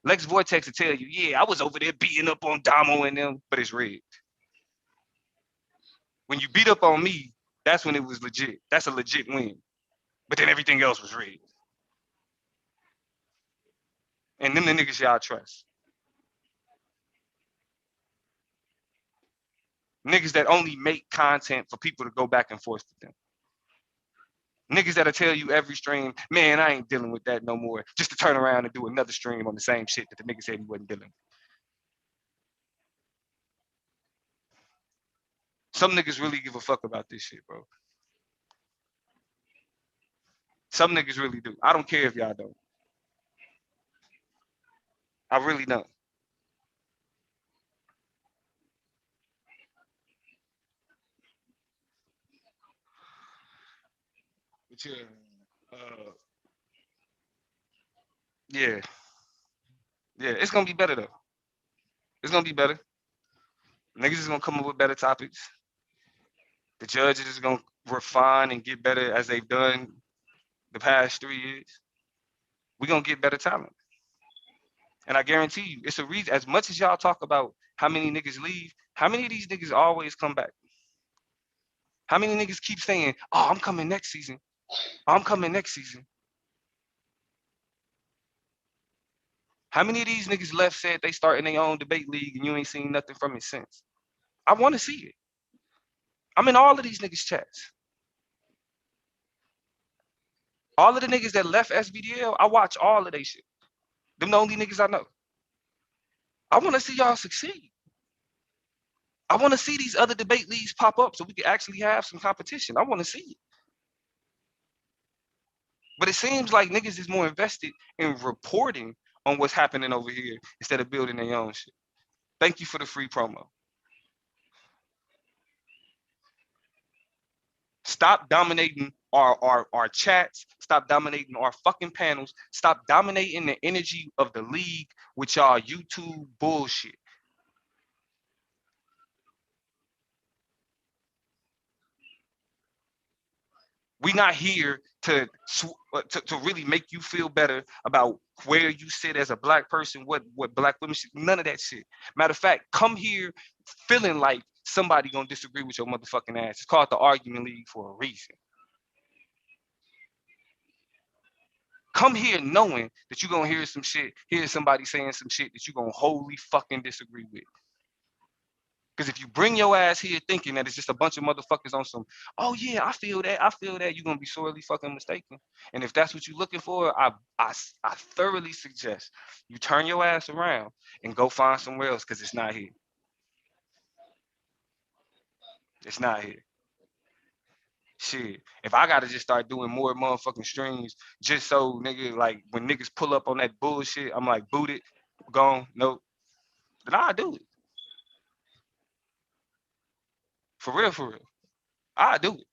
Lex Vortex will tell you, yeah, I was over there beating up on Damo and them, but it's rigged. When you beat up on me, that's when it was legit. That's a legit win. But then everything else was rigged. And them the niggas y'all trust. Niggas that only make content for people to go back and forth with them. Niggas that'll tell you every stream, man, I ain't dealing with that no more. Just to turn around and do another stream on the same shit that the nigga said he wasn't dealing with. Some niggas really give a fuck about this shit, bro. Some niggas really do. I don't care if y'all don't. I really don't. But yeah, yeah, yeah. It's gonna be better though. It's gonna be better. Niggas is gonna come up with better topics. The judges is gonna refine and get better as they've done the past 3 years. We're gonna get better talent. And I guarantee you, it's a reason. As much as y'all talk about how many niggas leave, how many of these niggas always come back? How many niggas keep saying, "Oh, I'm coming next season. Oh, I'm coming next season." How many of these niggas left said they starting their own debate league and you ain't seen nothing from it since? I want to see it. I'm in all of these niggas chats. All of the niggas that left SVDL, I watch all of they shit. Them the only niggas I know. I want to see y'all succeed. I want to see these other debate leagues pop up so we can actually have some competition. I want to see it. But it seems like niggas is more invested in reporting on what's happening over here instead of building their own shit. Thank you for the free promo. Stop dominating our chats. Stop dominating our fucking panels. Stop dominating the energy of the league with y'all YouTube bullshit. We not here to really make you feel better about where you sit as a black person, what black women should, none of that shit. Matter of fact, come here feeling like somebody gonna disagree with your motherfucking ass. It's called the argument league for a reason. Come here knowing that you're gonna hear some shit, hear somebody saying some shit that you're gonna wholly fucking disagree with. Because if you bring your ass here thinking that it's just a bunch of motherfuckers on some, oh yeah, I feel that, you're gonna be sorely fucking mistaken. And if that's what you're looking for, I thoroughly suggest you turn your ass around and go find somewhere else because it's not here. It's not here. Shit. If I gotta just start doing more motherfucking streams just so nigga like when niggas pull up on that bullshit, I'm like booted, gone, nope. Then I do it. For real, for real. I do it.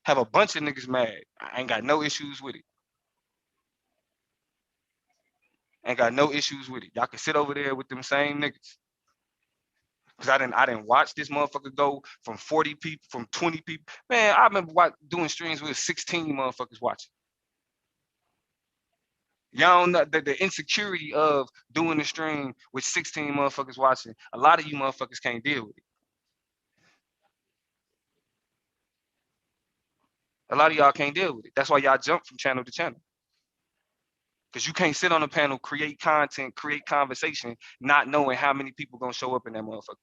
Have a bunch of niggas mad. I ain't got no issues with it. Ain't got no issues with it. Y'all can sit over there with them same niggas. Cause I didn't watch this motherfucker go from 40 people, from 20 people. Man, I remember doing streams with 16 motherfuckers watching. Y'all know the insecurity of doing the stream with 16 motherfuckers watching. A lot of you motherfuckers can't deal with it. A lot of y'all can't deal with it. That's why y'all jump from channel to channel. Because you can't sit on a panel, create content, create conversation, not knowing how many people gonna show up in that motherfucker.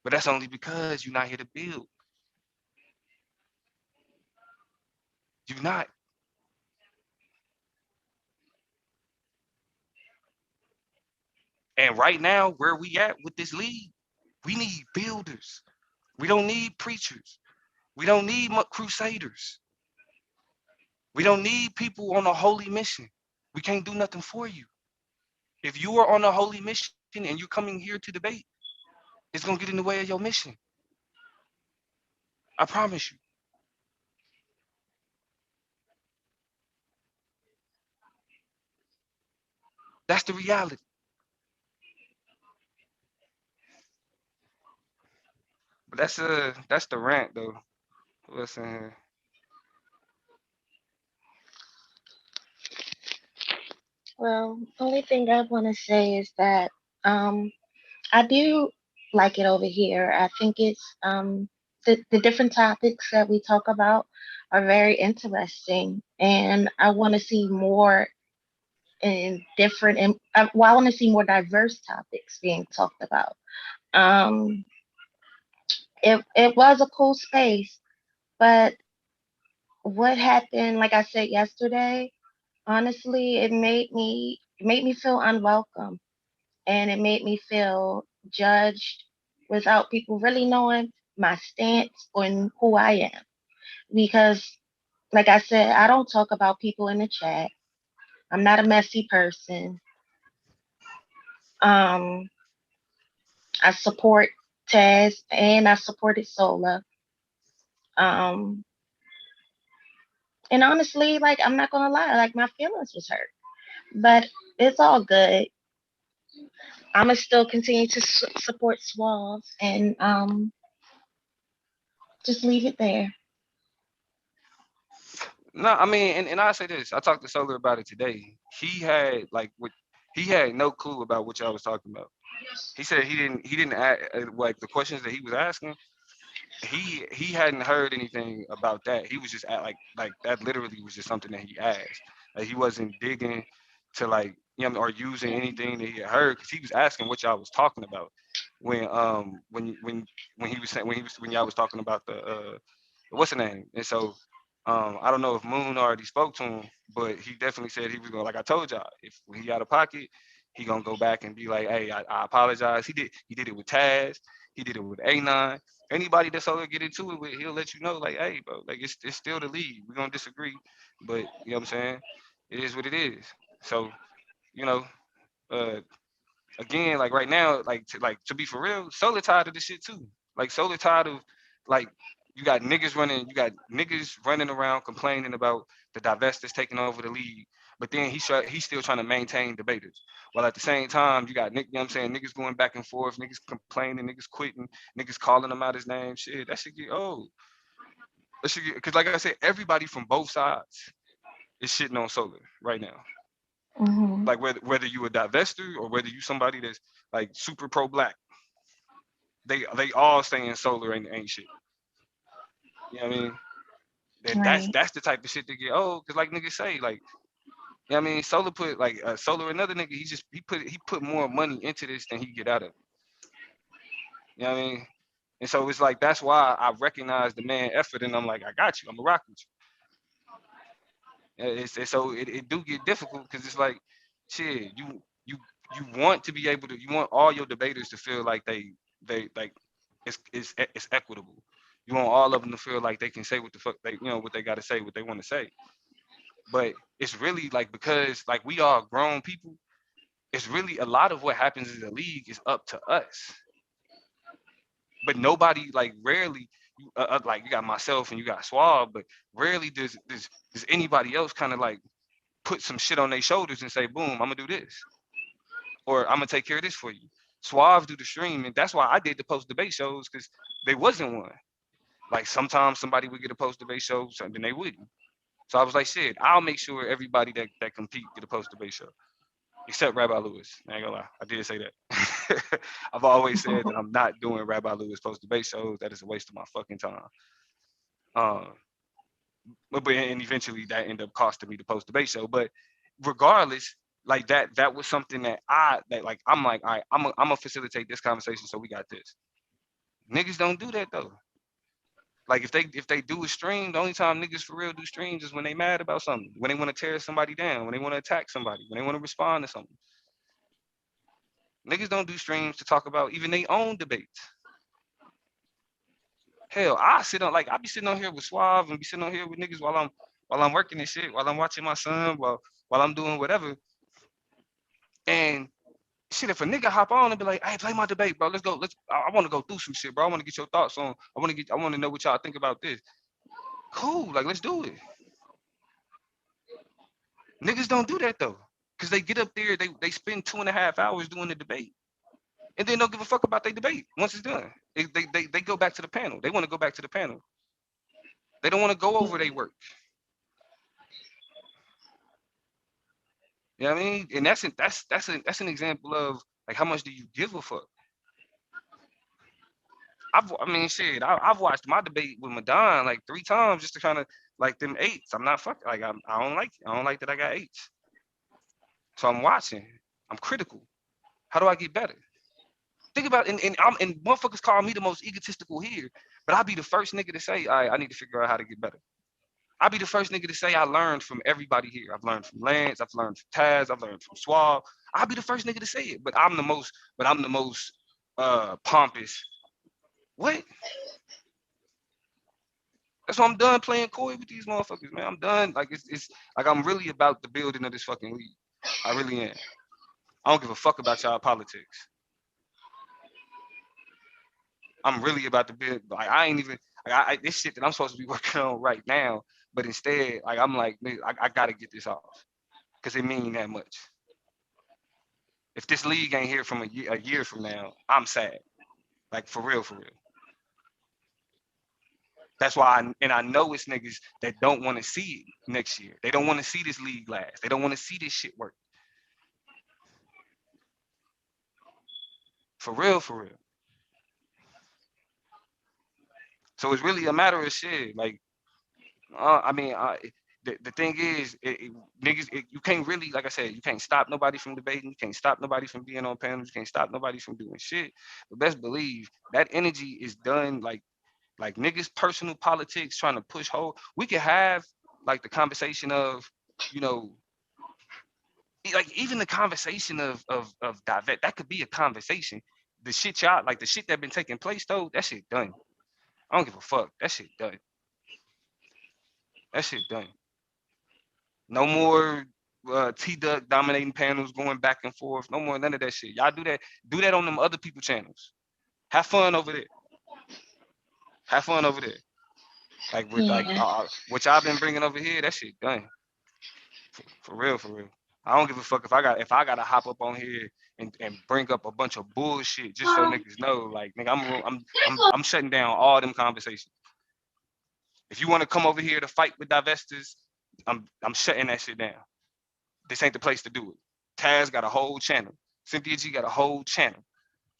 But that's only because you're not here to build. You're not. And right now, where we at with this league, we need builders. We don't need preachers. We don't need crusaders. We don't need people on a holy mission. We can't do nothing for you. If you are on a holy mission and you're coming here to debate, it's gonna get in the way of your mission. I promise you. That's the reality. But that's the rant though. Listen, Well, only thing I want to say is that um, I do like it over here. I think it's the different topics that we talk about are very interesting, and I want to see more in different. And well, I want to see more diverse topics being talked about. Um, it was a cool space, but what happened? Like I said yesterday, honestly, it made me feel unwelcome, and it made me feel judged without people really knowing my stance on who I am. Because, like I said, I don't talk about people in the chat. I'm not a messy person. Um, I support Taz and I supported Sola. Um, and honestly, like I'm not gonna lie, like my feelings was hurt, but it's all good. I'ma still continue to support Swalls and just leave it there. No, I mean, and I say this. I talked to Solar about it today. He had like what he had no clue about what y'all was talking about. He said he didn't like the questions that he was asking. He hadn't heard anything about that. He was just like that literally was just something that he asked. Like he wasn't digging to like or using anything that he had heard because he was asking what y'all was talking about when he was saying when y'all was talking about the what's the name. And so I don't know if Moon already spoke to him, but he definitely said he was going, like I told y'all, if when he out of pocket, he gonna go back and be like, hey, I apologize. He did it with Taz, he did it with A9. Anybody that's all get into it with, he'll let you know, like, hey, bro, like it's still the league. We're gonna disagree, but you know what I'm saying? It is what it is. So, you know, uh again, like right now, like to be for real, Solar tired of this shit too. Like Solar tired of like you got niggas running around complaining about the divestors taking over the league, but then he's still trying to maintain debaters. While at the same time, you got you know what I'm saying, niggas going back and forth, niggas complaining, niggas quitting, niggas calling him out his name. Shit, that should get old. That should get because like I said, everybody from both sides is shitting on Solar right now. Hmm. Like whether you a divester or whether you somebody that's like super pro black, they all saying Solar ain't shit. You know what I mean? And that's Right. that's the type of shit that get old. Cause like niggas say, like, you know what I mean, Solar put like Solar another nigga, he put more money into this than he get out of it. You know what I mean? And so it's like that's why I recognize the man effort and I'm like, I got you, I'm a rock with you. So it do get difficult because it's like, shit, you want to be able to, you want all your debaters to feel like they like it's equitable. You want all of them to feel like they can say what the fuck they what they got to say, what they want to say. But it's really like because like we are grown people, it's really a lot of what happens in the league is up to us. But nobody like rarely like you got myself and you got Swab, but rarely does anybody else kind of like put some shit on their shoulders and say, boom, I'm gonna do this, or I'm gonna take care of this for you. Suave do the stream, and that's why I did the post debate shows because there wasn't one. Like sometimes somebody would get a post debate show, then they wouldn't. So I was like, shit, I'll make sure everybody that compete get a post debate show, except Rabbi Lewis. I ain't gonna lie, I did say that. I've always said that I'm not doing Rabbi Lewis post debate shows. That is a waste of my fucking time. Um, but and eventually that ended up costing me the post debate show. But regardless, like that was something that like I'm like, all right, I'm gonna facilitate this conversation, so we got this. Niggas don't do that though. Like if they do a stream, the only time niggas for real do streams is when they mad about something, when they want to tear somebody down, when they want to attack somebody, when they want to respond to something. Niggas don't do streams to talk about even their own debates. Hell, I be sitting on here with Suave and be sitting on here with niggas while I'm working and shit, while I'm watching my son, while I'm doing whatever. And shit, if a nigga hop on and be like, "Hey, play my debate, bro. Let's go. I want to go through some shit, bro. I want to get your thoughts on. I want to know what y'all think about this." Cool, like let's do it. Niggas don't do that though, cause they get up there, they spend 2.5 hours doing the debate, and then don't give a fuck about their debate once it's done. They go back to the panel. They want to go back to the panel. They don't want to go over their work. You know what I mean? And that's an example of like how much do you give a fuck? I mean, shit. I've watched my debate with Madon like 3 times just to kind of like them eights. I'm not fucking like I don't like it. I don't like that I got eights. So I'm watching. I'm critical. How do I get better? Think about and motherfuckers call me the most egotistical here, but I'll be the first nigga to say, all right, I need to figure out how to get better. I'll be the first nigga to say I learned from everybody here. I've learned from Lance, I've learned from Taz, I've learned from Swab. I'll be the first nigga to say it, but I'm the most pompous. What? That's why I'm done playing coy with these motherfuckers, man. I'm done. Like it's like I'm really about the building of this fucking league. I really am. I don't give a fuck about y'all politics. I'm really about to build. Like I ain't even this shit that I'm supposed to be working on right now. But instead, like I'm like, I gotta get this off because it mean that much. If this league ain't here from a year from now, I'm sad. Like for real, for real. That's why, I know it's niggas that don't want to see it next year. They don't want to see this league last. They don't want to see this shit work. For real, for real. So it's really a matter of shit. Like, I mean, the thing is, niggas, you can't really, like I said, you can't stop nobody from debating. You can't stop nobody from being on panels. You can't stop nobody from doing shit. But best believe that energy is done like niggas personal politics trying to push hole. We could have like the conversation of, you know, like even the conversation of divert, that could be a conversation. The shit y'all like the shit that been taking place though, that shit done. I don't give a fuck. That shit done. That shit done. No more T Duck dominating panels going back and forth. No more none of that shit. Y'all do that. Do that on them other people channels. Have fun over there. Have fun over there. Like with Yeah. what y'all been bringing over here. That shit done. For real, for real. I don't give a fuck if I gotta hop up on here and bring up a bunch of bullshit just so niggas know. Like nigga, I'm shutting down all them conversations. If you want to come over here to fight with divestors, I'm shutting that shit down. This ain't the place to do it. Taz got a whole channel. Cynthia G got a whole channel.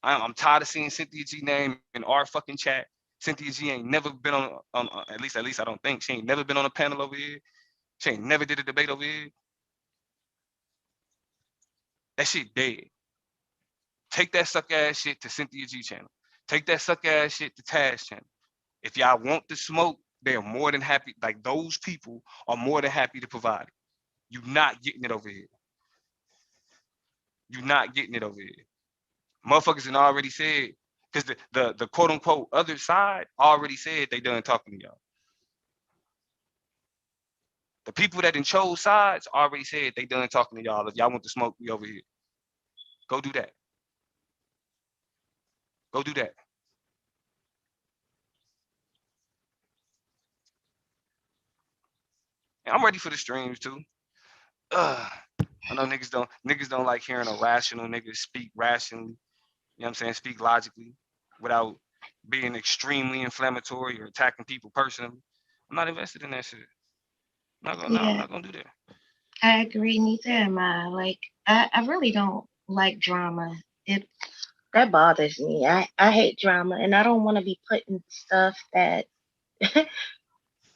I'm tired of seeing Cynthia G name in our fucking chat. Cynthia G ain't never been on at least I don't think she ain't never been on a panel over here. She ain't never did a debate over here. That shit dead. Take that suck ass shit to Cynthia G channel. Take that suck ass shit to Taz channel. If y'all want the smoke, they're more than happy. Like those people are more than happy to provide it. You're not getting it over here. You're not getting it over here. Motherfuckers had already said, because the quote unquote other side already said they done talking to y'all. The people that done chose sides already said they done talking to y'all. If y'all want the smoke, we over here. Go do that. Go do that. And I'm ready for the streams too. I know niggas don't like hearing a rational nigga speak rationally. You know what I'm saying? Speak logically without being extremely inflammatory or attacking people personally. I'm not invested in that shit. I'm Yeah, not gonna do that. I agree. Neither am I. Like, I really don't like drama. It That bothers me. I hate drama, and I don't want to be putting stuff that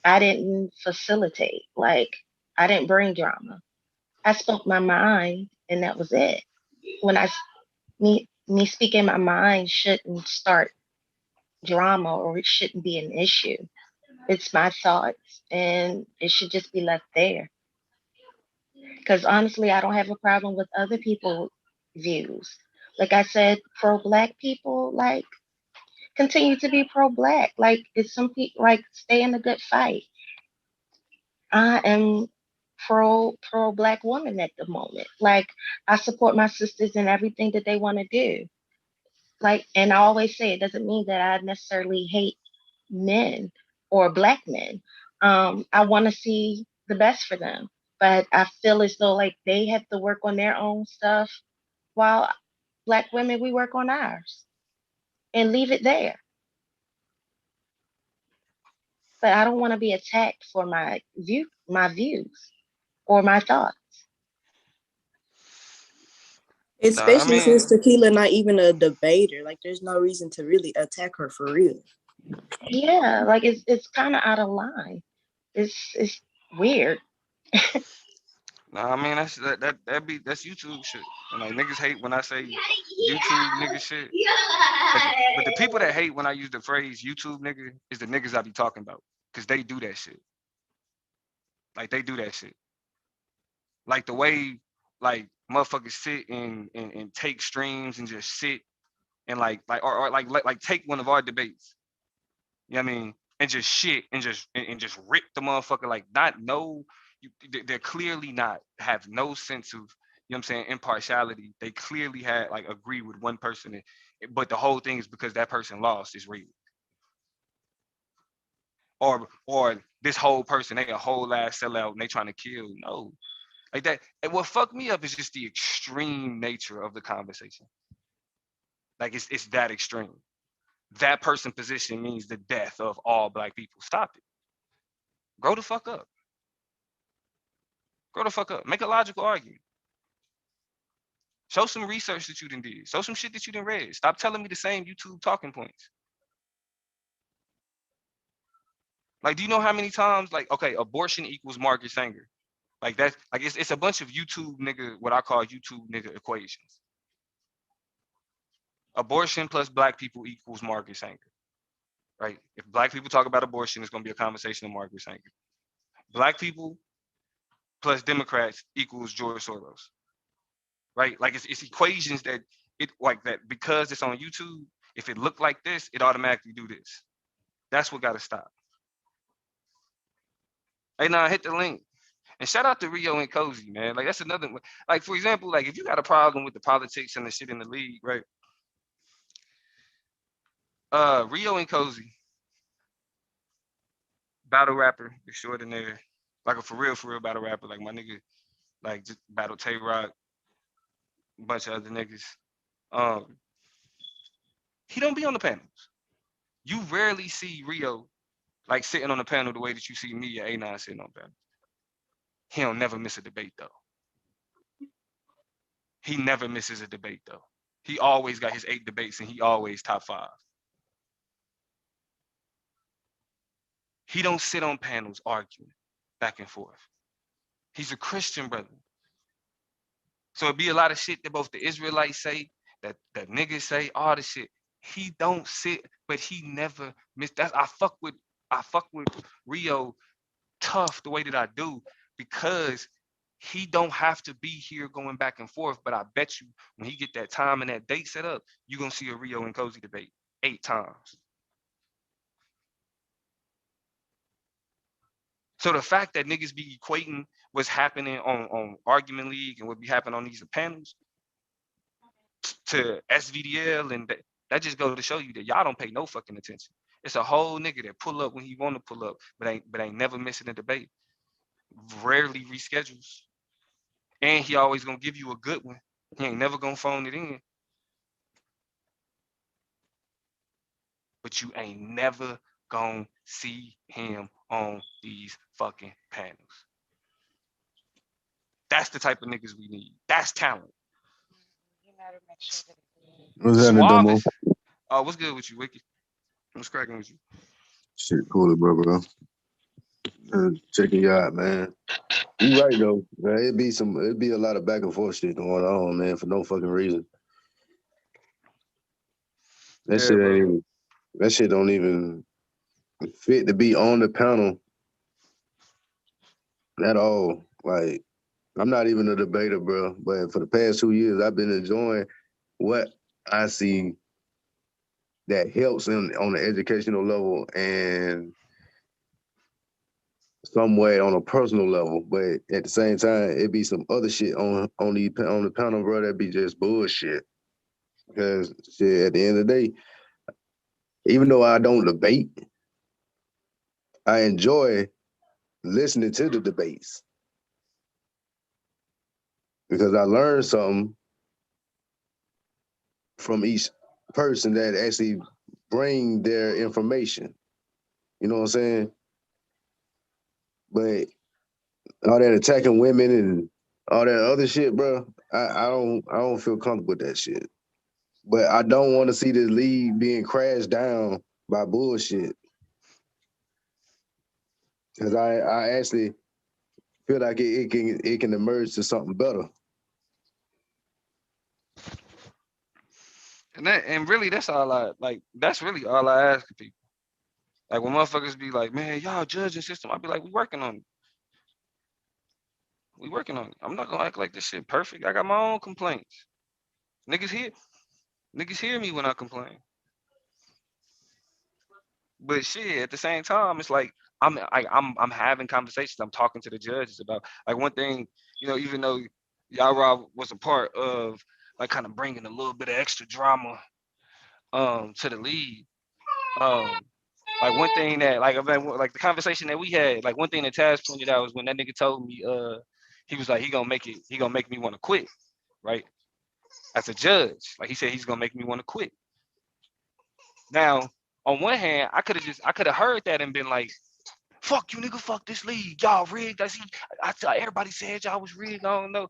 I didn't facilitate. Like, I didn't bring drama. I spoke my mind, and that was it. When me speaking my mind shouldn't start drama, or it shouldn't be an issue. It's my thoughts, and it should just be left there. Because honestly, I don't have a problem with other people's views. Like I said, pro black people, like, continue to be pro black. Like, it's some people, like, stay in a good fight. I am pro black woman at the moment. Like, I support my sisters in everything that they want to do. Like, and I always say it doesn't mean that I necessarily hate men or black men. I want to see the best for them, but I feel as though like they have to work on their own stuff, while black women we work on ours and leave it there. But I don't want to be attacked for my views, or my thoughts. Nah, I Especially since mean, Tequila not even a debater. Like, there's no reason to really attack her for real. Yeah, like it's kind of out of line. It's weird. nah, I mean that's YouTube shit. And like niggas hate when I say YouTube nigga shit. But the people that hate when I use the phrase YouTube nigga is the niggas I be talking about. Cause they do that shit. Like they do that shit. Like the way like motherfuckers sit and take streams and just sit and or like take one of our debates. You know what I mean? And just shit and just rip the motherfucker like not no they're clearly not have no sense of, you know what I'm saying, impartiality. They clearly had like agree with one person, but the whole thing is because that person lost is real. Or this whole person, they a whole ass sellout and they trying to kill. No. Like that. And what fucked me up is just the extreme nature of the conversation. Like it's that extreme. That person position means the death of all black people. Stop it. Grow the fuck up. Grow the fuck up. Make a logical argument. Show some research that you done did. Show some shit that you done read. Stop telling me the same YouTube talking points. Like, do you know how many times, like, okay, abortion equals Margaret Sanger? Like that's like it's a bunch of YouTube nigga, what I call YouTube nigga equations. Abortion plus black people equals Margaret Sanger. Right? If black people talk about abortion, it's gonna be a conversation of Margaret Sanger. Black people plus Democrats equals George Soros. Right? Like it's equations that it like that because it's on YouTube. If it looked like this, it automatically do this. That's what gotta stop. Hey, now hit the link. And shout out to Rio and Cozy, man. Like that's another one. Like, for example, like if you got a problem with the politics and the shit in the league, right? Rio and Cozy, battle rapper extraordinaire. Like a for real battle rapper. Like my nigga, like just battle Tay Rock, a bunch of other niggas. Um, he don't be on the panels. You rarely see Rio like sitting on the panel the way that you see me at A9 sitting on the panel. He don't never miss a debate though. He never misses a debate though. He always got his 8 debates and he always top 5. He don't sit on panels arguing back and forth. He's a Christian brother. So it'd be a lot of shit that both the Israelites say, that niggas say, all the shit. He don't sit, but he never miss that. I fuck with Rio tough the way that I do because he don't have to be here going back and forth. But I bet you when he get that time and that date set up, you're gonna see a Rio and Cozy debate 8 times. So the fact that niggas be equating what's happening on Argument League and what be happening on these panels to SVDL and that just go to show you that y'all don't pay no fucking attention. It's a whole nigga that pull up when he want to pull up, but ain't never missing a debate. Rarely reschedules, and he always gonna give you a good one. He ain't never gonna phone it in, but you ain't never gonna see him on these fucking panels. That's the type of niggas we need. That's talent. What's happening, Suave. Domo? Oh, what's good with you, Wiki? What's cracking with you? Shit, cool, bro. Checking you out, man. You right though. Man, it'd be a lot of back and forth shit going on, man, for no fucking reason. That Yeah, shit bro. ain't even. That shit don't even fit to be on the panel at all. Like, I'm not even a debater, bro. But for the past 2 years, I've been enjoying what I see that helps on the educational level and some way on a personal level, but at the same time, it be some other shit on the panel, bro. That be just bullshit. Because shit, at the end of the day, even though I don't debate, I enjoy listening to the debates because I learn something from each person that actually bring their information. You know what I'm saying? But all that attacking women and all that other shit, bro, I don't feel comfortable with that shit. But I don't want to see this league being crashed down by bullshit. Cause I actually feel like it can emerge to something better. And really that's all I like. That's really all I ask of people. Like when motherfuckers be like, man, y'all judging system, I be like, we working on it. We working on it. I'm not gonna act like this shit perfect. I got my own complaints. Niggas hear niggas hear me when I complain. But shit, at the same time, it's like I'm having conversations. I'm talking to the judges about like one thing, even though Yara was a part of like kind of bringing a little bit of extra drama to the league. Um, like one thing that like the conversation that we had, like one thing that Taz pointed out was when that nigga told me He was like, he gonna make me want to quit, right? As a judge. Like he said he's gonna make me want to quit. Now, on one hand, I could have heard that and been like, fuck you nigga, fuck this league. Y'all rigged. Everybody said y'all was rigged. I don't know.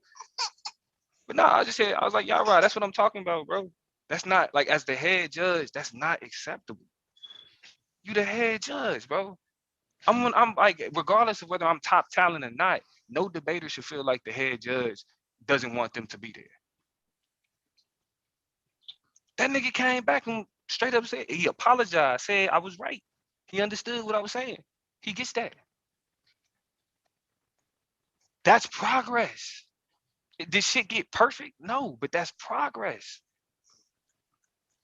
But no, I was like, y'all right, that's what I'm talking about, bro. That's not like as the head judge, that's not acceptable. You the head judge, bro. I'm like, regardless of whether I'm top talent or not, no debater should feel like the head judge doesn't want them to be there. That nigga came back and straight up said, he apologized, said I was right. He understood what I was saying. He gets that. That's progress. Did shit get perfect? No, but that's progress.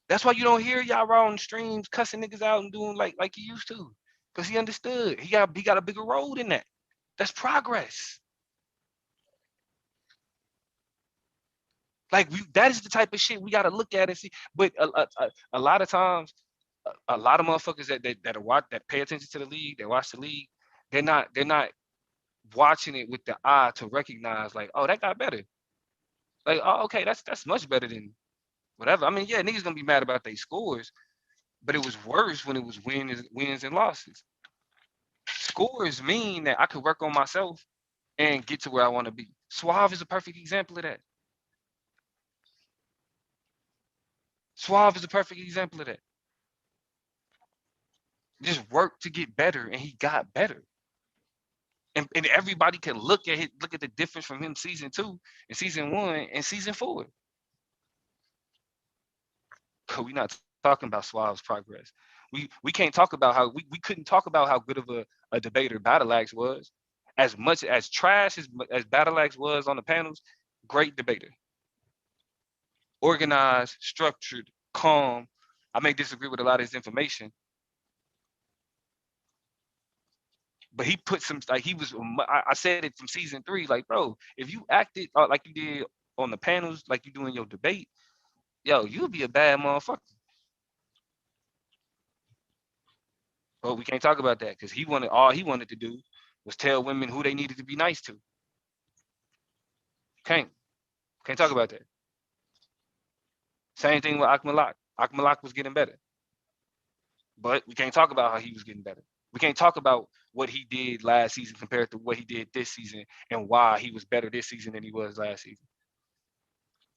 That's why you don't hear y'all on streams cussing niggas out and doing like he used to. Because he understood. He got a bigger role than that. That's progress. Like that is the type of shit we gotta look at and see. But a lot of times, a lot of motherfuckers that pay attention to the league, that watch the league, they're not watching it with the eye to recognize like, oh, that got better. Like, oh, okay, that's much better than whatever. I mean, yeah, niggas gonna be mad about their scores, but it was worse when it was wins and losses. Scores mean that I could work on myself and get to where I want to be. Suave is a perfect example of that. Suave is a perfect example of that. Just work to get better, and he got better. And everybody can look at the difference from him season 2 and season 1 and season 4. We're not talking about Suave's progress. We can't talk about how we couldn't talk about how good of a debater Battle Axe was. As much as trash as Battle Axe was on the panels, great debater. Organized, structured, calm. I may disagree with a lot of his information, but he put some like he was. I said it from season 3, like, bro, if you acted like you did on the panels, like you do in your debate, yo, you'll be a bad motherfucker. But we can't talk about that because all he wanted to do was tell women who they needed to be nice to. Can't talk about that. Same thing with Akmalak. Akmalak was getting better, but we can't talk about how he was getting better. We can't talk about what he did last season compared to what he did this season and why he was better this season than he was last season.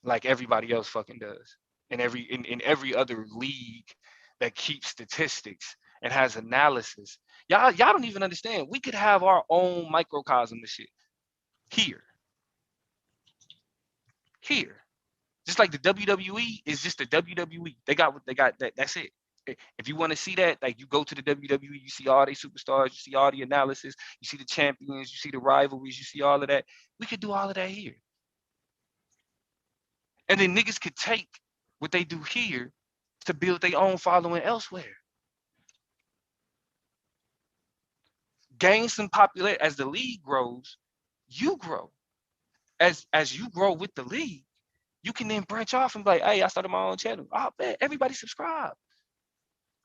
Like everybody else fucking does. In every other league that keeps statistics and has analysis. Y'all don't even understand. We could have our own microcosm of shit here. Here. Just like the WWE is just the WWE. They got what they got. That's it. If you want to see that, like you go to the WWE, you see all these superstars, you see all the analysis, you see the champions, you see the rivalries, you see all of that. We could do all of that here. And then niggas could take what they do here to build their own following elsewhere. Gain some popularity as the league grows, you grow. As you grow with the league, you can then branch off and be like, hey, I started my own channel. I bet everybody subscribe.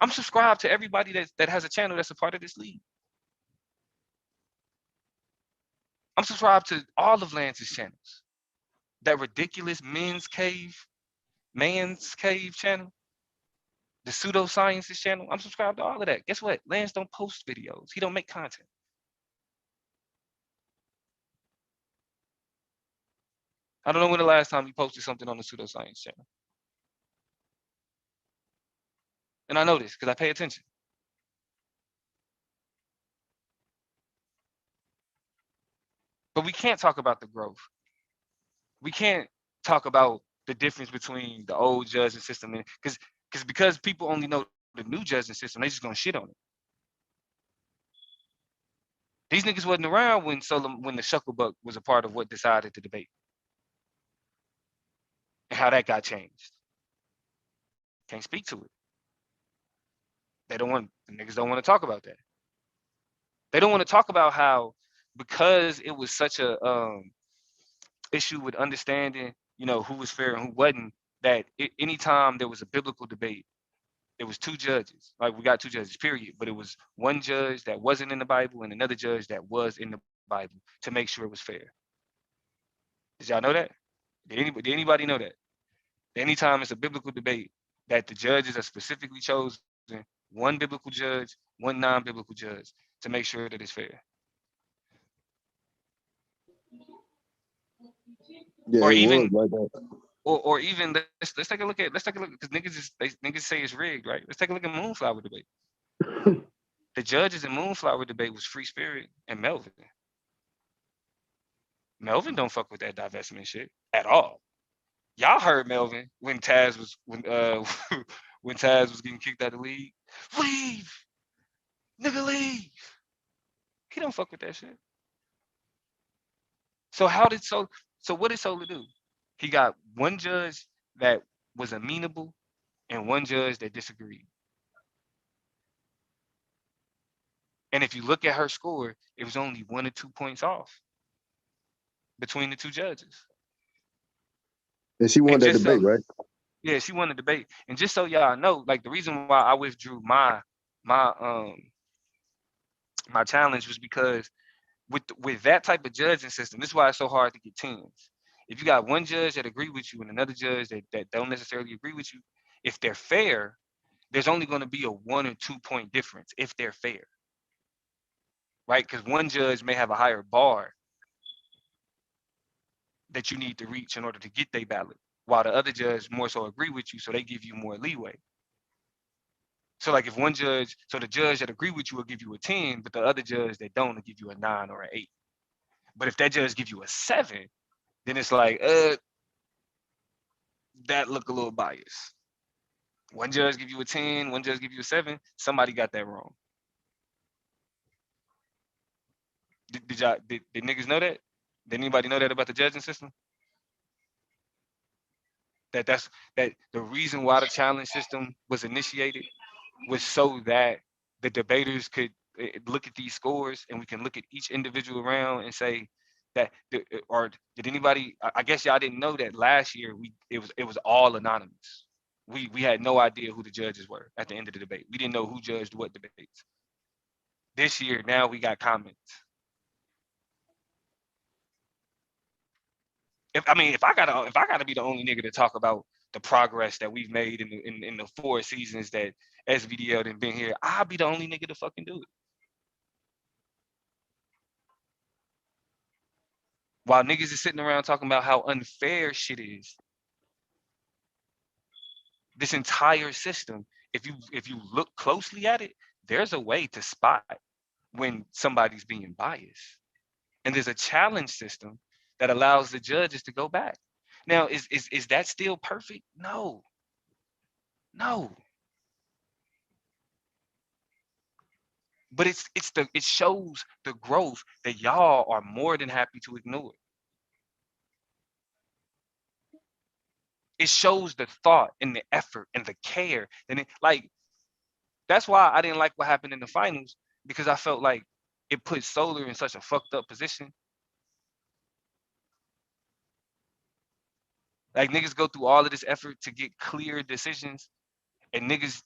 I'm subscribed to everybody that has a channel that's a part of this league. I'm subscribed to all of Lance's channels. That ridiculous man's cave channel, the pseudosciences channel. I'm subscribed to all of that. Guess what? Lance don't post videos. He don't make content. I don't know when the last time he posted something on the pseudoscience channel. And I know this because I pay attention. But we can't talk about the growth. We can't talk about the difference between the old judging system and because people only know the new judging system, they just gonna shit on it. These niggas wasn't around when the Shucklebuck was a part of what decided the debate. And how that got changed. Can't speak to it. The niggas don't want to talk about that. They don't want to talk about how because it was such a issue with understanding, who was fair and who wasn't, that anytime there was a biblical debate, it was two judges. Like we got two judges, period. But it was one judge that wasn't in the Bible and another judge that was in the Bible to make sure it was fair. Did y'all know that? Did anybody know that? Anytime it's a biblical debate, that the judges are specifically chosen one biblical judge, one non-biblical judge to make sure that it's fair. Yeah, Or it was even like that. or even let's take a look at let's take a look because niggas say it's rigged, right? Let's take a look at Moonflower debate. The judges in Moonflower debate was Free Spirit and Melvin. Melvin don't fuck with that divestment shit at all. Y'all heard Melvin when Taz was when Taz was getting kicked out of the league. Leave, nigga, leave. He don't fuck with that shit. So so what did Solar do? He got one judge that was amenable and one judge that disagreed. And if you look at her score, it was only 1 or 2 points off between the two judges. And she won And that just debate, so right? yeah, she won the debate. And just so y'all know, like the reason why I withdrew my my challenge was because with that type of judging system, this is why it's so hard to get tens. If you got one judge that agree with you and another judge that don't necessarily agree with you, if they're fair, there's only going to be a 1 or 2 point difference if they're fair, right? Because one judge may have a higher bar that you need to reach in order to get their ballot, while the other judge more so agree with you, so they give you more leeway. So like if one judge, so the judge that agree with you will give you a 10, but the other judge that don't will give you a 9 or an 8. But if that judge gives you a 7, then it's like, that look a little biased. One judge give you a 10, one judge give you a 7, somebody got that wrong. Did niggas know that? Did anybody know that about the judging system? That the reason why the challenge system was initiated was so that the debaters could look at these scores and we can look at each individual round and say that or did anybody I guess y'all didn't know that last year it was all anonymous. We had no idea who the judges were at the end of the debate. We didn't know who judged what debates. This year now we got comments. If I gotta be the only nigga to talk about the progress that we've made in the 4 seasons that SVDL done been here, I'll be the only nigga to fucking do it. While niggas is sitting around talking about how unfair shit is, this entire system, if you look closely at it, there's a way to spot when somebody's being biased. And there's a challenge system that allows the judges to go back. Now, is that still perfect? No. No. But it shows the growth that y'all are more than happy to ignore. It shows the thought and the effort and the care. And like that's why I didn't like what happened in the finals, because I felt like it put Solar in such a fucked up position. Like niggas go through all of this effort to get clear decisions, and niggas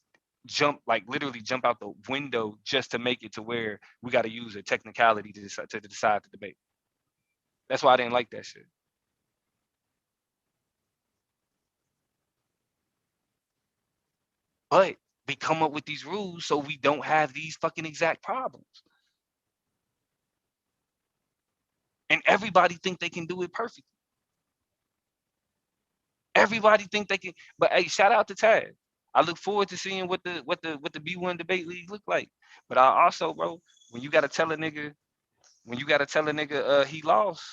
literally jump out the window just to make it to where we got to use a technicality to decide the debate. That's why I didn't like that shit. But we come up with these rules so we don't have these fucking exact problems. And everybody think they can do it perfectly. Everybody think they can. But hey, shout out to Taz. I look forward to seeing what the B1 debate league look like. But I also, bro, when you gotta tell a nigga, he lost,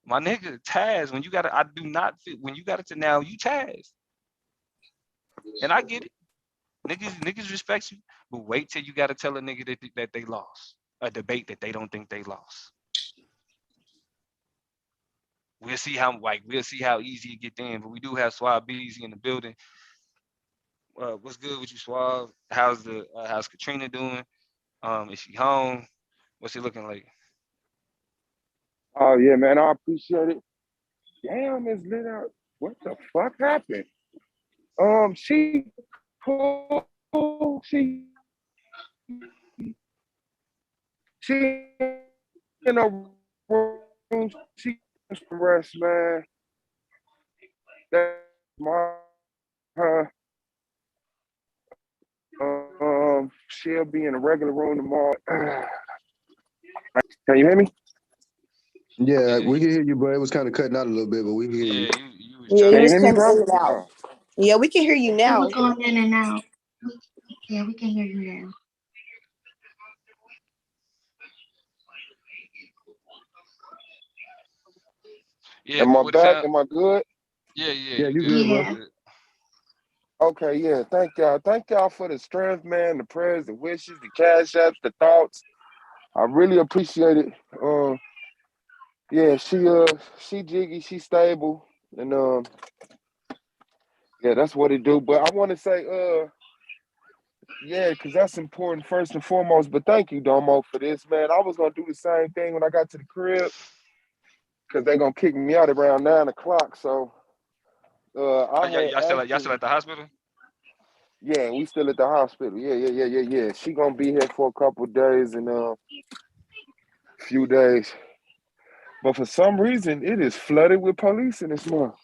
my nigga Taz, when you gotta, I do not fit when you gotta now you Taz. And I get it. Niggas respect you, but wait till you gotta tell a nigga that they lost. A debate that they don't think they lost. We'll see how easy it get then. But we do have Swab Beezy in the building. What's good with you, Swab? How's Katrina doing? Is she home? What's it looking like? Oh yeah, man, I appreciate it. Damn, it's lit out. What the fuck happened? She cool. She in a room. She gets some rest, man. That's my her. She'll be in a regular room tomorrow. Can you hear me? Yeah, Yeah, we can hear you, but it was kind of cutting out a little bit, but we can hear you. yeah, you was Yeah, Can you you chopping. was hear me, coming bro? in and out. Oh, Yeah, we can hear you It was now. going in and out. Yeah, we can hear you now. Yeah, am I what it back? sound? Am I good? Yeah, yeah, Yeah, you you good, good, you bro. Yeah. good. Okay, yeah. Thank y'all. Thank y'all for the strength, man, the prayers, the wishes, the cash apps, the thoughts. I really appreciate it. Yeah, she jiggy, she stable, and yeah, that's what it do. But I want to say, yeah, because that's important first and foremost. But thank you, Domo, for this, man. I was gonna do the same thing when I got to the crib, because they gonna kick me out around 9 o'clock. So, Oh, I had y'all still actually, at the hospital? yeah, we still at the hospital. Yeah. She gonna be here for a couple days and few days. But for some reason, it is flooded with police in this month.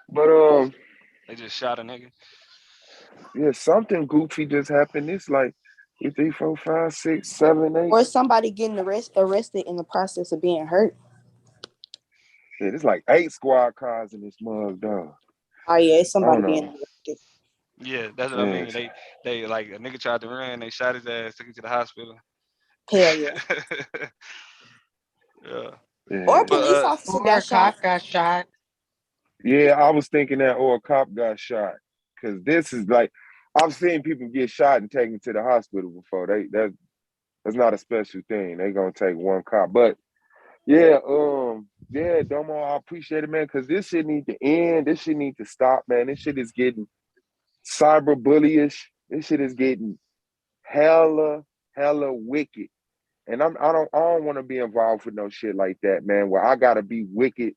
But They just shot a nigga. yeah, something goofy just happened. It's like 3, 4, 5, 6, 7, 8. Or somebody getting arrested in the process of being hurt. Shit, it's like 8 squad cars in this mug, dog. Oh yeah, it's I somebody don't being know. arrested. Yeah, that's what I mean. Yes. They like a nigga tried to run, they shot his ass, took him to the hospital. Hell yeah. Yeah. Or a Yeah. But police officer Or got a shot. cop got shot. Yeah, I was thinking that or a cop got shot. Cause this is like I've seen people get shot and taken to the hospital before. That's not a special thing. They gonna take one cop. But yeah, yeah, Domo, I appreciate it, man, because this shit need to end. This shit need to stop, man. This shit is getting cyberbullish. This shit is getting hella, hella wicked. And I don't want to be involved with no shit like that, man, where I gotta be wicked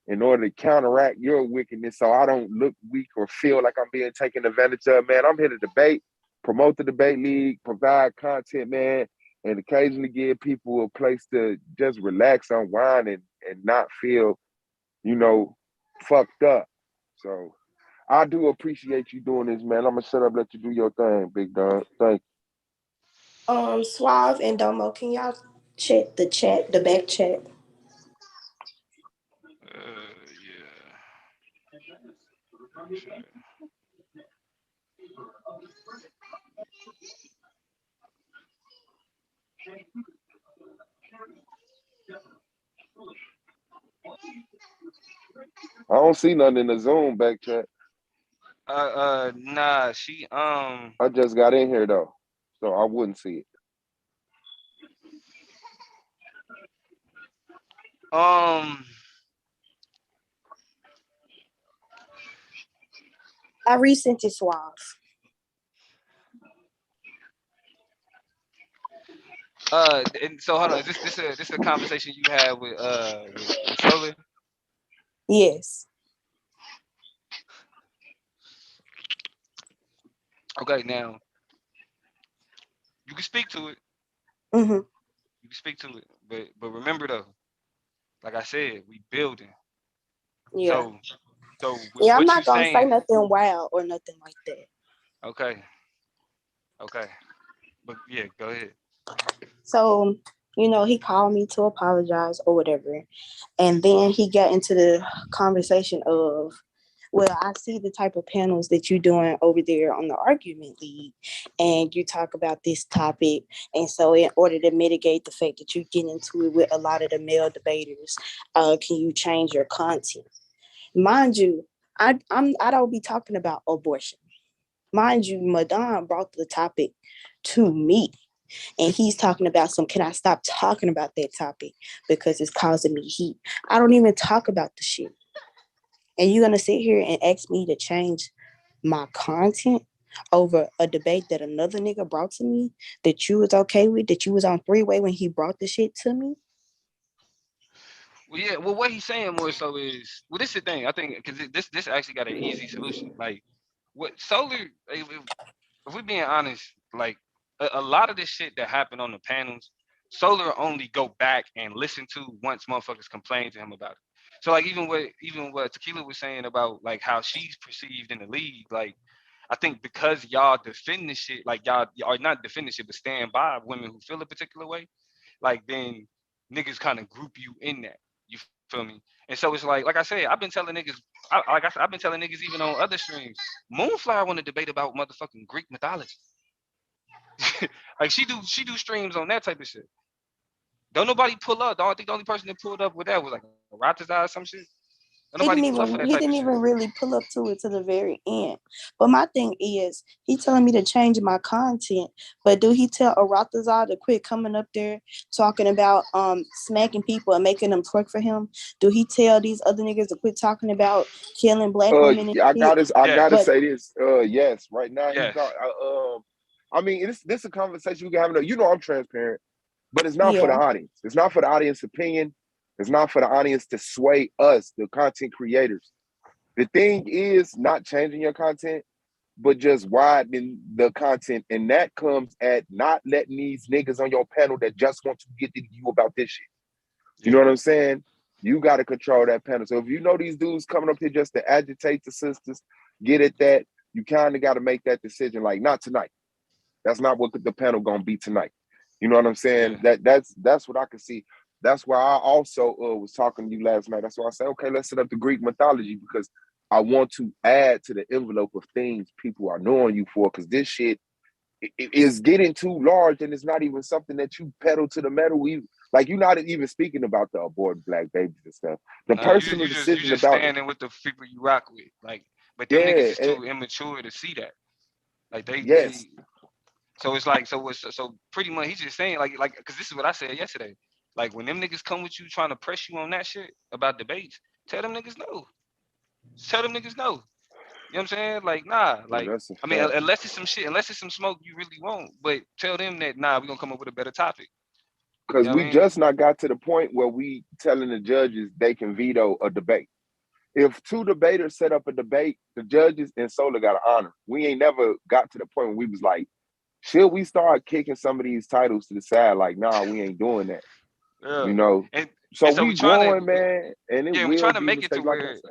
in order to counteract your wickedness so I don't look weak or feel like I'm being taken advantage of. Man, I'm here to debate, promote the debate league, provide content, man, and occasionally give people a place to just relax, unwind, and not feel, you know, fucked up. So I do appreciate you doing this, man. I'm gonna shut up, let you do your thing, big dog. Thank Suave and Domo, can y'all check the chat, the back chat? yeah. Sure. you. I don't see nothing in the Zoom back chat. Nah, she I just got in here though, so I wouldn't see it. um I resent it, Suave. and so hold on, is this a conversation you had with Solar? Yes. Okay, now you can speak to it. Mm-hmm. You can speak to it. But remember though, like I said, we building. Yeah. So with Yeah, I'm what you not gonna say saying, nothing wild or nothing like that. okay, okay. But yeah, go ahead. So, he called me to apologize or whatever. And then he got into the conversation of, well, I see the type of panels that you're doing over there on the argument league, and you talk about this topic. And so, in order to mitigate the fact that you get into it with a lot of the male debaters, can you change your content? Mind you, I don't be talking about abortion. Mind you, Madon brought the topic to me, and he's talking about can I stop talking about that topic because it's causing me heat. I don't even talk about the shit. And you're gonna sit here and ask me to change my content over a debate that another nigga brought to me that you was okay with, that you was on three-way when he brought the shit to me? Well, yeah. Well, what he's saying more so is, well, this is the thing. I think because this actually got an easy solution. Like what Solar, if we're being honest, like a lot of this shit that happened on the panels, Solar only go back and listen to once motherfuckers complain to him about it. So like even what Tequila was saying about like how she's perceived in the league, like I think because y'all defend this shit, like y'all are not defend this shit, but stand by women who feel a particular way, like then niggas kind of group you in that. You feel me? And so it's like I said, I've been telling niggas, I've been telling niggas even on other streams, Moonflower want to debate about motherfucking Greek mythology. Like she do streams on that type of shit. Don't nobody pull up. I think the only person that pulled up with that was like a Ratazar or some shit. Don't He nobody didn't pull up for even that he type of didn't shit. even really pull up to it to the very end. But my thing is, he telling me to change my content. But do he tell Aratazar to quit coming up there talking about smacking people and making them twerk for him? Do he tell these other niggas to quit talking about killing black women and I shit? Yes. gotta But say this. Yes, right now he Yes. got. I mean, this a conversation we can have. You know, I'm transparent, but it's not for the yeah, audience. It's not for the audience opinion. It's not for the audience to sway us, the content creators. The thing is not changing your content, but just widening the content, and that comes at not letting these niggas on your panel that just want to get to you about this shit. You know Yeah. what I'm saying? You got to control that panel. So if you know these dudes coming up here just to agitate the sisters, get at that, you kind of got to make that decision. Like, not tonight. That's not what the panel gonna be tonight. You know what I'm saying? Yeah. That's what I can see. That's why I also was talking to you last night. That's why I said, okay, let's set up the Greek mythology because I want to add to the envelope of things people are knowing you for. Because this shit is getting too large, and it's not even something that you pedal to the metal. Like you're not even speaking about the aborted black babies and stuff. The No, personal you decision just about standing with the people you rock with. Like, but them niggas yeah, is too immature to see that. Like yes, they so it's like so pretty much he's just saying like because this is what I said yesterday. Like when them niggas come with you trying to press you on that shit about debates, tell them niggas no. Tell them niggas no. You know what I'm saying? Like, nah, yeah, like, that's a I mean, fact. unless it's some smoke you really want, but tell them that, nah, we're gonna come up with a better topic. You Because know what we I mean? just not got to the point where we telling the judges they can veto a debate. If two debaters set up a debate, the judges and Solar got to honor. We ain't never got to the point where we was like, should we start kicking some of these titles to the side? Like, nah, we ain't doing that. Yeah. You know. And So and so we we trying to, growing, man, and it yeah, we will trying to be make it to mistakes, like I where, said.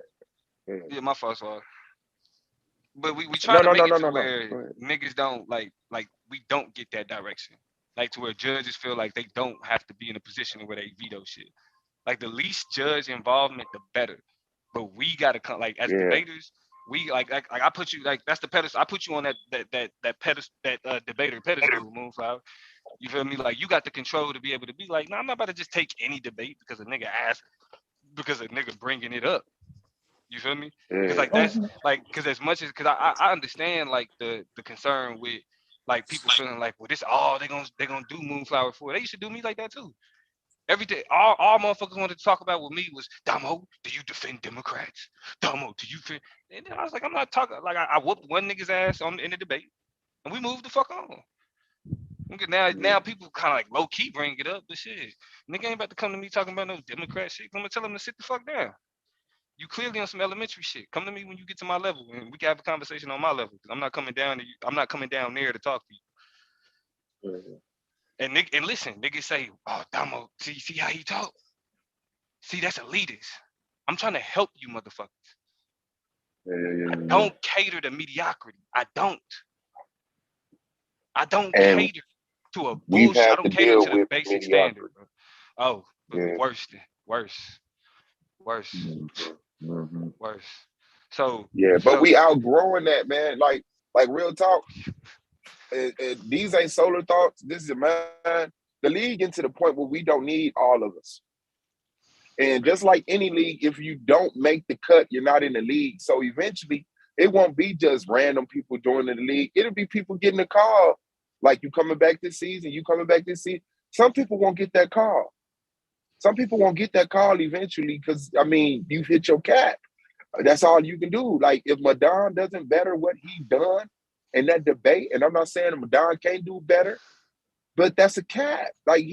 Yeah. yeah, my fault, sorry. But we No, trying to no, make no, it no, to no, no. where Go ahead. niggas don't like we don't get that direction. Like to where judges feel like they don't have to be in a position where they veto shit. Like the least judge involvement, the better. But we gotta come like as Yeah. debaters, we like I put you like that's the pedestal. I put you on that pedestal that debater pedestal, Moonflower. You feel me? Like you got the control to be able to be like, no, I'm not about to just take any debate because a nigga asked because a nigga bringing it up. You feel me? Because Yeah. like that's like because as much as because I understand like the concern with like people feeling like well this all they gonna do Moonflower for. They used to do me like that too. Every day, all motherfuckers wanted to talk about with me was Damo. Do you defend Democrats? Damo, do you? And then I was like, I'm not talking. Like I whooped one nigga's ass on in the debate, and we moved the fuck on. Okay, now people kind of like low key bring it up, but shit, nigga ain't about to come to me talking about no Democrat shit. I'm gonna tell him to sit the fuck down. You clearly on some elementary shit. Come to me when you get to my level, and we can have a conversation on my level. Cause I'm not coming down to you. I'm not coming down there to talk to you. Yeah. And listen, niggas say, oh, Damo, see how he talk? See, that's elitist. I'm trying to help you, motherfuckers. I Yeah. don't cater to mediocrity. I don't. I don't And cater to a we've bullshit. I had don't to cater deal to the with basic standard, mediocrity. bro. Oh, but Yeah. worse, Mm-hmm. worse. So, Yeah, but so we outgrowing that, man. Like real talk. These ain't solar thoughts. This is mine. The league into the point where we don't need all of us. And just like any league, if you don't make the cut, you're not in the league. So eventually, it won't be just random people joining the league. It'll be people getting a call, like you coming back this season, you coming back this season. Some people won't get that call. Some people won't get that call eventually because, I mean, you've hit your cap. That's all you can do. Like if Madon doesn't better what he done in that debate, and I'm not saying Madon can't do better, but that's a cap. Like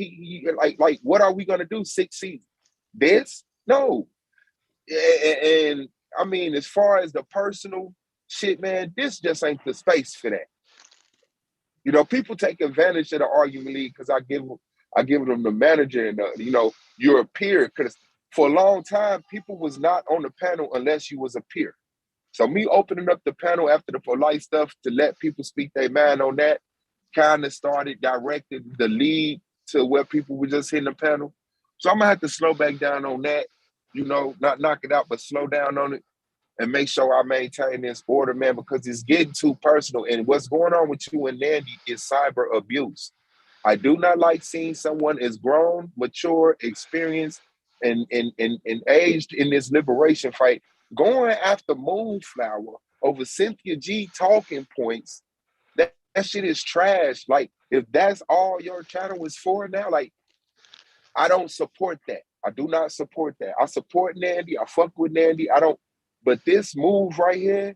like what are we gonna do? 6 seasons? This? No. And I mean, as far as the personal shit, man, this just ain't the space for that. You know, people take advantage of the argument league because I give them the manager and you're a peer. Because for a long time, people was not on the panel unless you was a peer. So me opening up the panel after the polite stuff to let people speak their mind on that kind of started directed the lead to where people were just hitting the panel. So I'm gonna have to slow back down on that, not knock it out, but slow down on it and make sure I maintain this order, man, because it's getting too personal. And what's going on with you and Nandy is cyber abuse. I do not like seeing someone is grown, mature, experienced, and aged in this liberation fight going after Moonflower over Cynthia G talking points. That shit is trash. Like, if that's all your channel is for now, like, I don't support that. I do not support that. I support Nandy. I fuck with Nandy. I don't. But this move right here,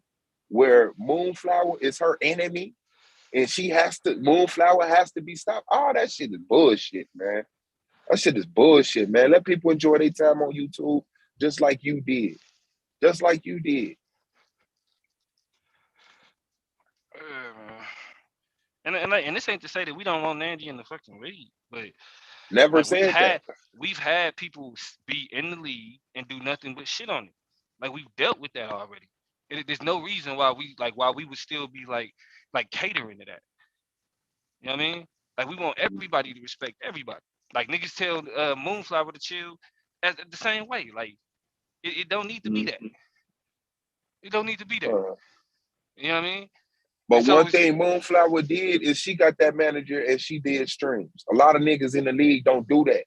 where Moonflower is her enemy, and Moonflower has to be stopped. Oh, that shit is bullshit, man. That shit is bullshit, man. Let people enjoy their time on YouTube just like you did. Just like you did. Uh, and this ain't to say that we don't want Nandy in the fucking league, but Never like said that. we've had people be in the league and do nothing but shit on it. Like we've dealt with that already. There's no reason why we would still be like catering to that. You know what I mean? Like we want everybody to respect everybody. Like niggas tell Moonflower to chill the same way. Like it don't need to be that. Mhm. It don't need to be that. Uh, You know what I mean? And but so one it's thing Moonflower did is she got that manager and she did streams. A lot of niggas in the league don't do that.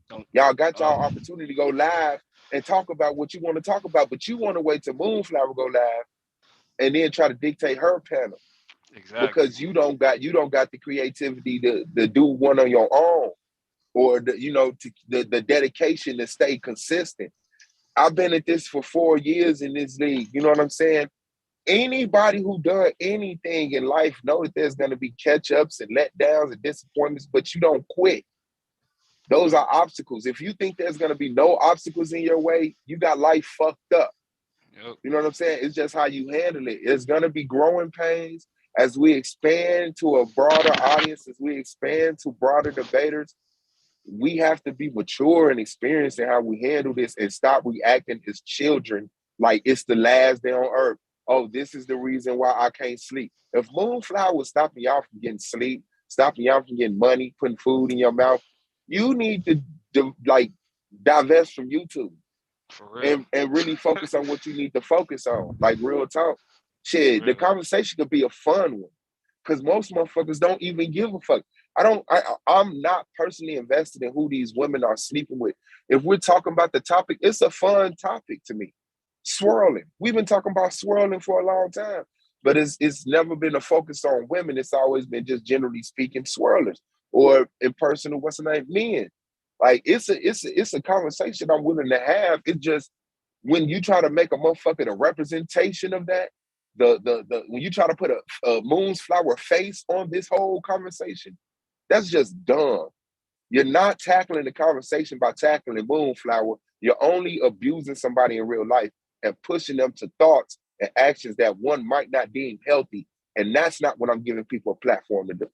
don't Y'all got oh y'all opportunity to go live and talk about what you want to talk about, but you want to wait till Moonflower go live and then try to dictate her panel exactly. because you don't got the creativity to do one on your own or the dedication to stay consistent. I've been at this for 4 years in this league. You know what I'm saying? Anybody who done anything in life know that there's going to be catch ups and letdowns and disappointments, but you don't quit. Those are obstacles. If you think there's going to be no obstacles in your way, you got life fucked up. Yep. You know what I'm saying? It's just how you handle it. It's going to be growing pains as we expand to a broader audience, as we expand to broader debaters. We have to be mature and experienced in how we handle this and stop reacting as children like it's the last day on earth. Oh, this is the reason why I can't sleep. If Moonflower was stopping y'all from getting sleep, stopping y'all from getting money, putting food in your mouth, you need to like divest from YouTube For real. and really focus on what you need to focus on. Like real talk. For Shit, the real. conversation could be a fun one. Cause most motherfuckers don't even give a fuck. I'm not personally invested in who these women are sleeping with. If we're talking about the topic, it's a fun topic to me. Swirling. We've been talking about swirling for a long time. But it's never been a focus on women. It's always been just generally speaking swirlers or in personal, what's the name, men. Like it's a conversation I'm willing to have. It's just when you try to make a motherfucker the representation of that, the when you try to put a Moonflower face on this whole conversation, that's just dumb. You're not tackling the conversation by tackling Moonflower. You're only abusing somebody in real life and pushing them to thoughts and actions that one might not deem healthy. And that's not what I'm giving people a platform to do.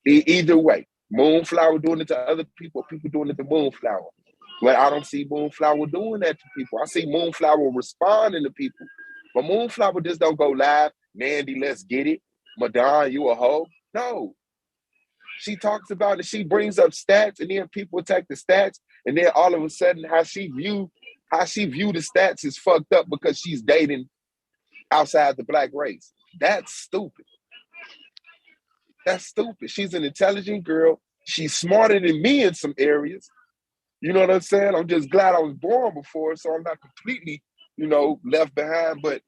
Either way, Moonflower doing it to other people, people doing it to Moonflower. But I don't see Moonflower doing that to people. I see Moonflower responding to people. But Moonflower just don't go live. Nandy, let's get it. Madon, you a hoe? No. She talks about it. She brings up stats, and then people attack the stats, and then all of a sudden, how she view the stats is fucked up because she's dating outside the black race. That's stupid. That's stupid. She's an intelligent girl. She's smarter than me in some areas. You know what I'm saying? I'm just glad I was born before, so I'm not completely, left behind. But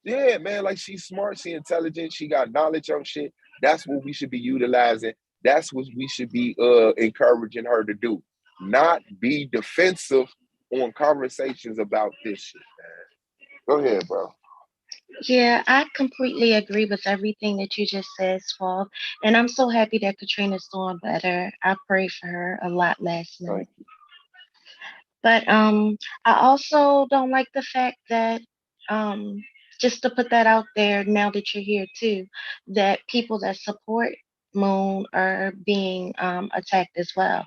yeah, man, like she's smart, she's intelligent, she got knowledge on shit. That's what we should be utilizing. That's what we should be encouraging her to do. Not be defensive on conversations about this shit, man. Go ahead, bro. Yeah, I completely agree with everything that you just said, Swab. And I'm so happy that Katrina's doing better. I prayed for her a lot last night. Like, But I also don't like the fact that um just to put that out there now that you're here too, that people that support Moon are being attacked as well.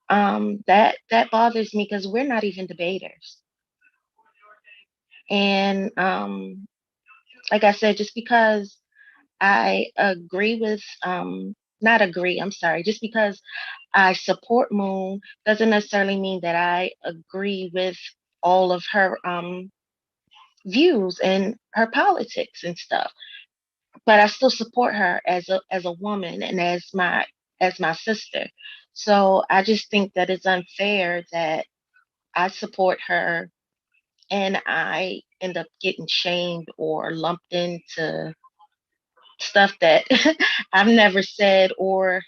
That bothers me because we're not even debaters. And like I said, just because I agree with not agree, I'm sorry, just because I support Moon doesn't necessarily mean that I agree with all of her views and her politics and stuff. But I still support her as a woman and as my sister. So I just think that it's unfair that I support her and I end up getting shamed or lumped into stuff that I've never said or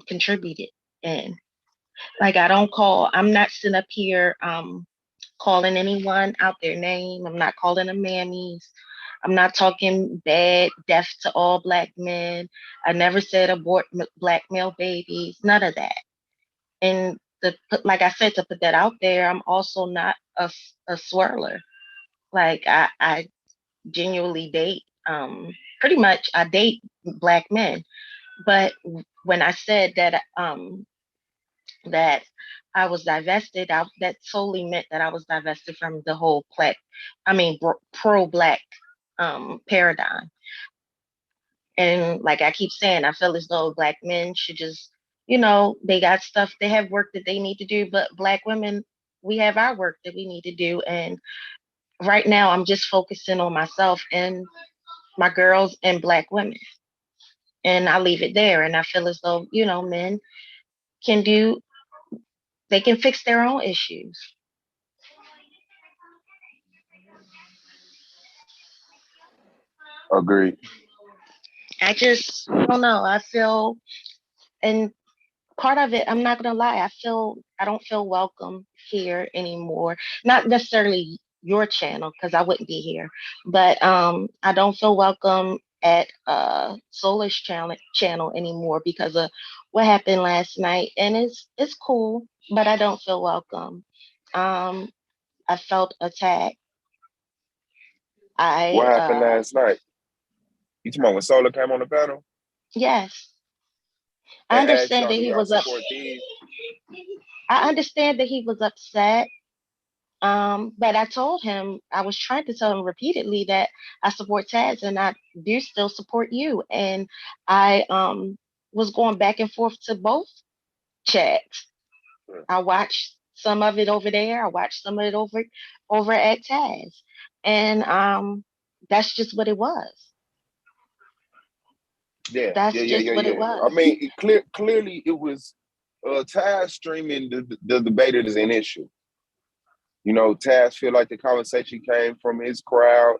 contributed in. Like I'm not sitting up here calling anyone out their name. I'm not calling them mammies. I'm not talking bad, death to all black men. I never said abort black male babies, none of that. And like I said, to put that out there, I'm also not a swirler. Like I genuinely date, pretty much I date black men. But when I said that I was divested, that solely meant that I was divested from the whole pro black paradigm. And like I keep saying, I feel as though black men should just, they got stuff, they have work that they need to do, but black women, we have our work that we need to do. And right now, I'm just focusing on myself and my girls and black women. And I leave it there. And I feel as though, men can do, they can fix their own issues. Agreed. I don't know. I feel, and part of it, I'm not gonna lie, I don't feel welcome here anymore. Not necessarily your channel, because I wouldn't be here, but I don't feel welcome at Solar's channel anymore because of what happened last night. And it's cool, but I don't feel welcome. Um, I felt attacked. What I happened last night? You talking about when Solar came on the panel Yes, I and asked understand y'all, that do he y'all was up. support these? I understand that he was upset. But I told him, I was trying to tell him repeatedly that I support Taz and I do still support you. And I was going back and forth to both chats. I watched some of it over there. I watched some of it over at Taz. And that's just what it was. Yeah, That's yeah, yeah, just yeah, what it yeah. I was. mean, clearly it was Taz streaming the debate is an issue. Taz feel like the conversation came from his crowd.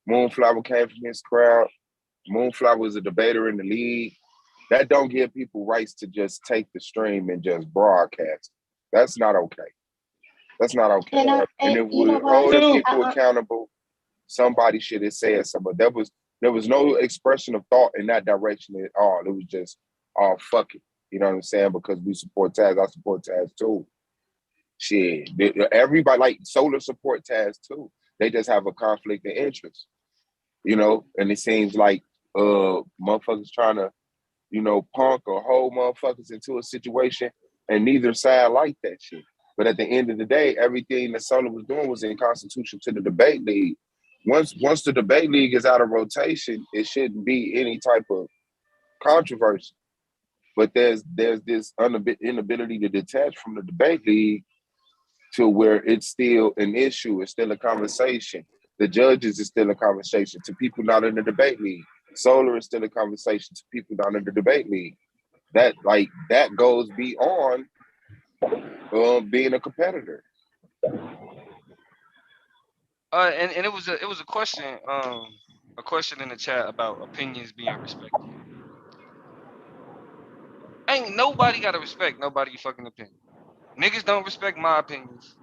Moonflower came from his crowd. Moonflower was a debater in the league. That don't give people rights to just take the stream and just broadcast. That's not okay. That's not okay. And And if you know we're what? holding people accountable, somebody should have said something. But there was no expression of thought in that direction at all. It was just, oh, fuck it. You know what I'm saying? Because we support Taz. I support Taz too. Shit. Everybody, like Solar support Taz too. They just have a conflict of interest. And it seems like motherfuckers trying to, punk or hold motherfuckers into a situation, and neither side like that shit. But at the end of the day, everything that Solar was doing was in constitution to the debate league. Once the debate league is out of rotation, it shouldn't be any type of controversy. But there's this inability to detach from the debate league to where it's still an issue, it's still a conversation. The judges is still a conversation to people not in the debate league. Solar is still a conversation to people not in the debate league. That goes beyond being a competitor. And it was a question in the chat about opinions being respected. Ain't nobody gotta respect nobody fucking opinion. Niggas don't respect my opinions.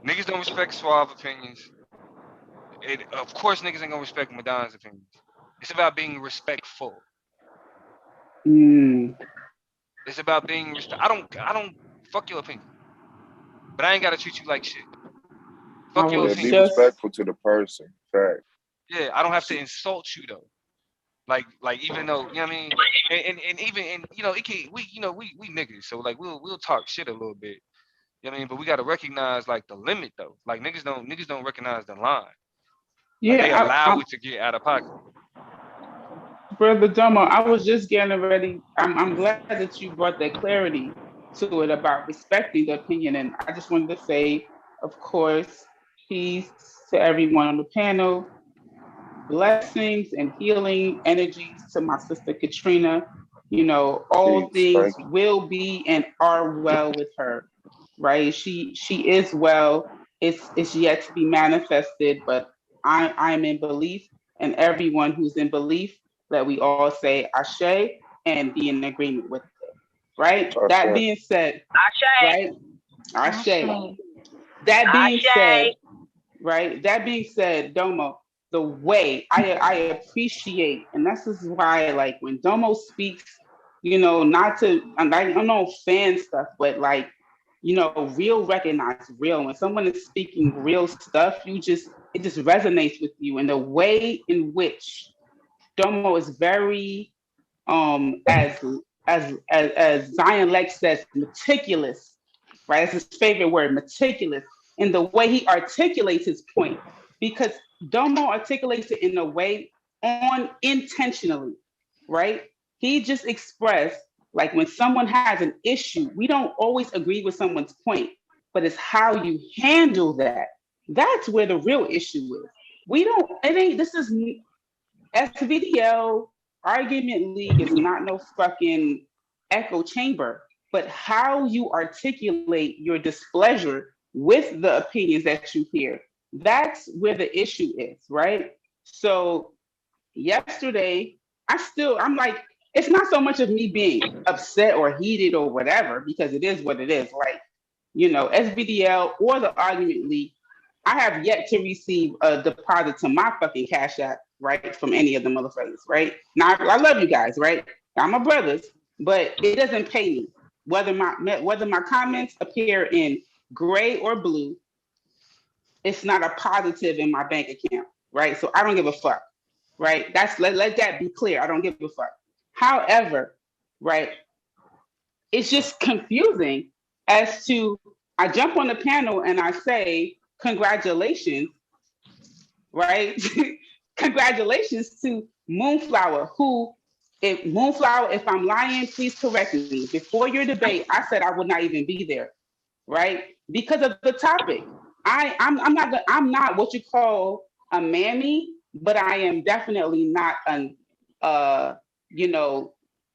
Niggas don't respect Suave opinions. Of course, niggas ain't gonna respect Madonna's opinions. It's about being respectful. It's about being respect. I don't fuck your opinion, but I ain't gotta treat you like shit. Fuck your Yeah, be opinion. respectful to the person. Fact. Yeah, I don't have to insult you though. Like even though, you know what I mean, and even and it can we niggas, so like we'll talk shit a little bit. You know what I mean? But we gotta recognize like the limit though. Like niggas don't recognize the line. Like they Yeah, allow it to get out of pocket. Brother Domo, I was just getting ready. I'm glad that you brought that clarity to it about respecting the opinion. And I just wanted to say, of course, peace to everyone on the panel, blessings and healing energies to my sister Katrina. All Peace. things Thank you. will be and are well with her, right? She is well. It's yet to be manifested, but I'm in belief, and everyone who's in belief, that we all say ashe and be in agreement with it, right? That Okay. being said, Ashe. right? Ashe. Ashe. That being said, Ashe. right? That being said, Domo, the way I appreciate, and this is why, like, when Domo speaks, not to, I don't know, fan stuff, but like, real recognize real. When someone is speaking real stuff, it just resonates with you. And the way in which Domo is very, as Zion Lex says, meticulous, right? That's his favorite word, meticulous, in the way he articulates his point. Because Domo articulates it in a way intentionally, right? He just expressed, like, when someone has an issue, we don't always agree with someone's point, but it's how you handle that. That's where the real issue is. This is SVDL argument league is not no fucking echo chamber, but how you articulate your displeasure with the opinions that you hear. That's where the issue is, right? So yesterday, I'm like, it's not so much of me being upset or heated or whatever, because it is what it is. Like, SVDL or the argument league, I have yet to receive a deposit to my fucking Cash App, right, from any of the motherfuckers, right? Now, I love you guys, right? I'm my brothers, but it doesn't pay me. Whether my comments appear in gray or blue, it's not a positive in my bank account, right? So I don't give a fuck, right? Let that be clear. I don't give a fuck. However, right, it's just confusing as to, I jump on the panel and I say, congratulations, right? Congratulations to Moonflower, if I'm lying, please correct me. Before your debate, I said I would not even be there, right? Because of the topic. I'm not what you call a mammy, but I am definitely not an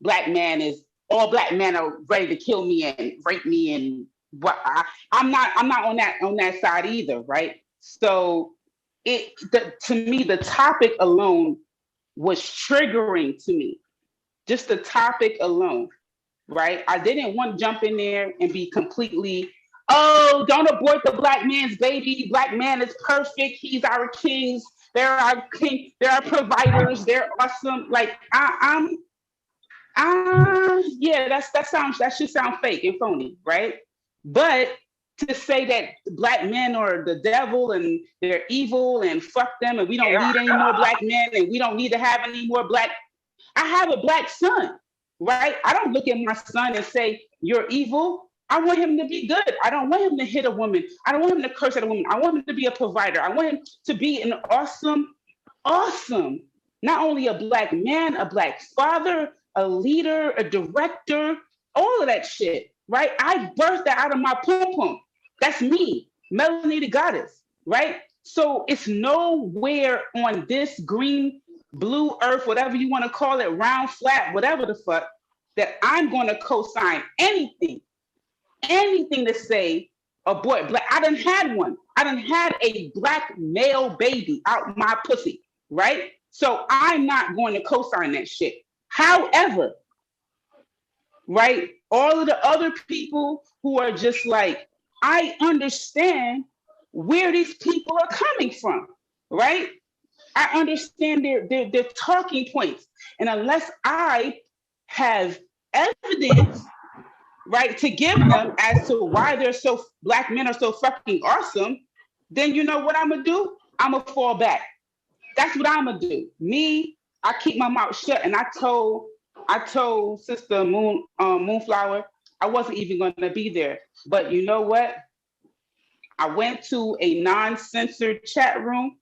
black man is all black men are ready to kill me and rape me and I'm not on that side either, right? So to me, the topic alone was triggering to me. Just the topic alone, right? I didn't want to jump in there and be completely, oh, don't abort the black man's baby. Black man is perfect. He's our kings. They're our king. They're our providers. They're awesome. Like yeah, that should sound fake and phony, right? But to say that black men are the devil and they're evil and fuck them and we don't need any more black men and we don't need to have any more black. I have a black son, right? I don't look at my son and say, you're evil. I want him to be good. I don't want him to hit a woman. I don't want him to curse at a woman. I want him to be a provider. I want him to be an awesome, not only a black man, a black father, a leader, a director, all of that shit, right? I birthed that out of my pum-pum. That's me, Melanie the goddess, right? So it's nowhere on this green, blue earth, whatever you want to call it, round, flat, whatever the fuck, that I'm going to co-sign anything to say abort black. I done had one. I done had a black male baby out my pussy, right? So I'm not going to co-sign that shit. However, right, all of the other people who are just like, I understand where these people are coming from, right? I understand their talking points. And unless I have evidence, right, to give them as to why black men are so fucking awesome, then you know what I'm gonna do? I'm gonna fall back. That's what I'm gonna do. Me, I keep my mouth shut, and I told Sister Moonflower I wasn't even going to be there. But you know what? I went to a non-censored chat room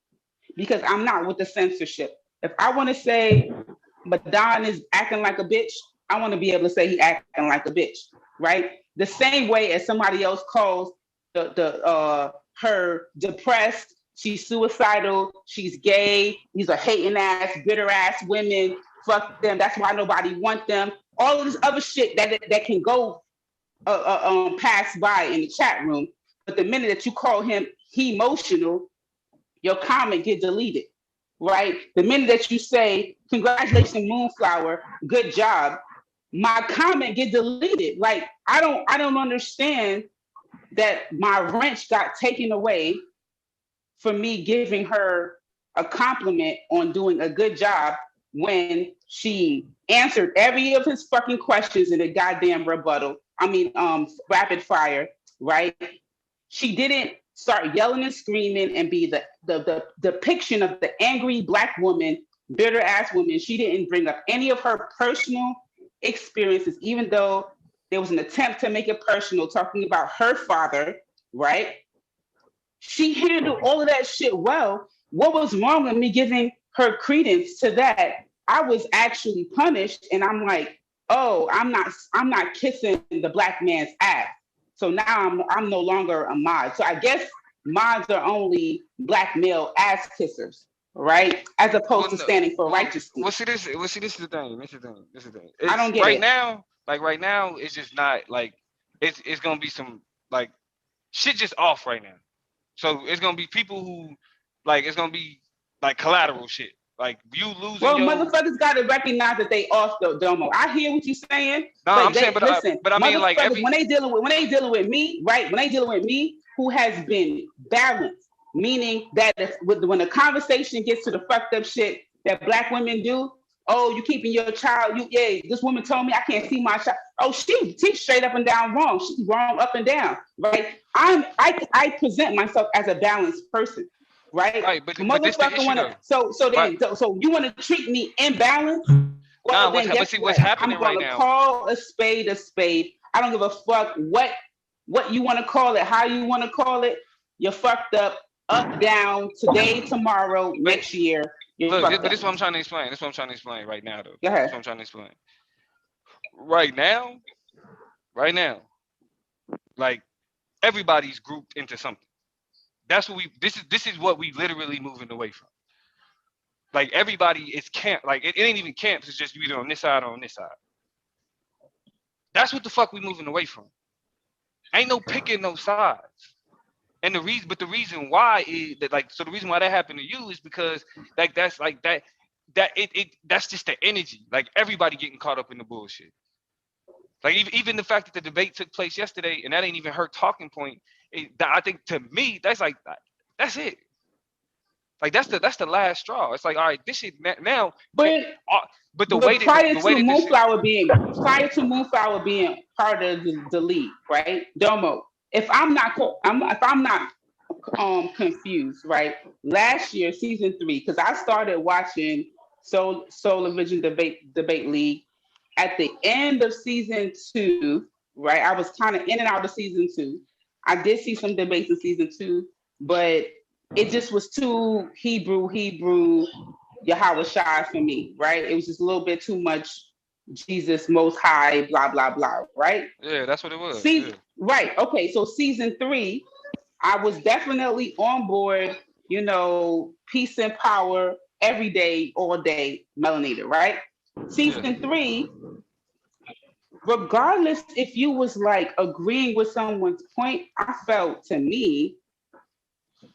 because I'm not with the censorship. If I want to say Madon is acting like a bitch, I want to be able to say he acting like a bitch, right? The same way as somebody else calls the her depressed, she's suicidal, she's gay, these are hating ass, bitter ass women, fuck them, that's why nobody want them. All of this other shit that can go pass by in the chat room. But the minute that you call him he emotional, your comment get deleted, right? The minute that you say, congratulations, Moonflower, good job, my comment get deleted. Like, I don't understand that my wrench got taken away for me giving her a compliment on doing a good job when she answered every of his fucking questions in a goddamn rebuttal. Rapid fire, right? She didn't start yelling and screaming and be the depiction of the angry Black woman, bitter ass woman. She didn't bring up any of her personal experiences, even though there was an attempt to make it personal, talking about her father, right? She handled all of that shit well. What was wrong with me giving her credence to that? I was actually punished, and I'm like, oh, I'm not kissing the Black man's ass. So now I'm no longer a mod. So I guess mods are only Black male ass kissers, right? As opposed to standing for righteousness. This is the thing. This is the thing. I don't get right it. now. Like right now, it's just not like it's gonna be some like shit just off right now. So it's gonna be people who like it's gonna be like collateral shit. Like you losing Well, your motherfuckers got to recognize that they off the domo. I hear what you're saying, No, but I'm saying, listen, but I mean, like motherfuckers, when they dealing with me, right? When they dealing with me, who has been balanced, meaning that when the conversation gets to the fucked up shit that Black women do, oh, you keeping your child, this woman told me I can't see my child. Oh, she's straight up and down wrong. She's wrong up and down, right? I present myself as a balanced person. Right, but this the motherfucker issue wanna though. so you wanna treat me imbalanced? Well, then guess what? What's happening I'm right gonna now? call a spade a spade. I don't give a fuck what you want to call it, how you want to call it. You're fucked up, down, today, tomorrow, next year. Look, but this is what I'm trying to explain. This is what I'm trying to explain right now, though. Go ahead. That's what I'm trying to explain. Right now, like everybody's grouped into something. That's what this is what we literally moving away from. Like everybody is camp. Like it ain't even camps. It's just you either on this side or on this side. That's what the fuck we moving away from. Ain't no picking no sides. And the reason why is that the reason why that happened to you is because that's just the energy. Like everybody getting caught up in the bullshit. Like even the fact that the debate took place yesterday and that ain't even her talking point. I think to me that's it. Like that's the last straw. It's like, all right, this shit now. But prior to Moonflower being part of the league, right? Domo. If I'm not confused, right? Last year, season 3, because I started watching Solar Vision Debate League at the end of season 2, right? I was kind of in and out of season 2. I did see some debates in season 2, but it just was too Hebrew, Yahweh Shai for me, right? It was just a little bit too much Jesus Most High, blah, blah, blah, right? Yeah, that's what it was. Right. Okay. So season 3, I was definitely on board, peace and power every day, all day, Melanita, right? Season 3, regardless if you was like agreeing with someone's point, I felt to me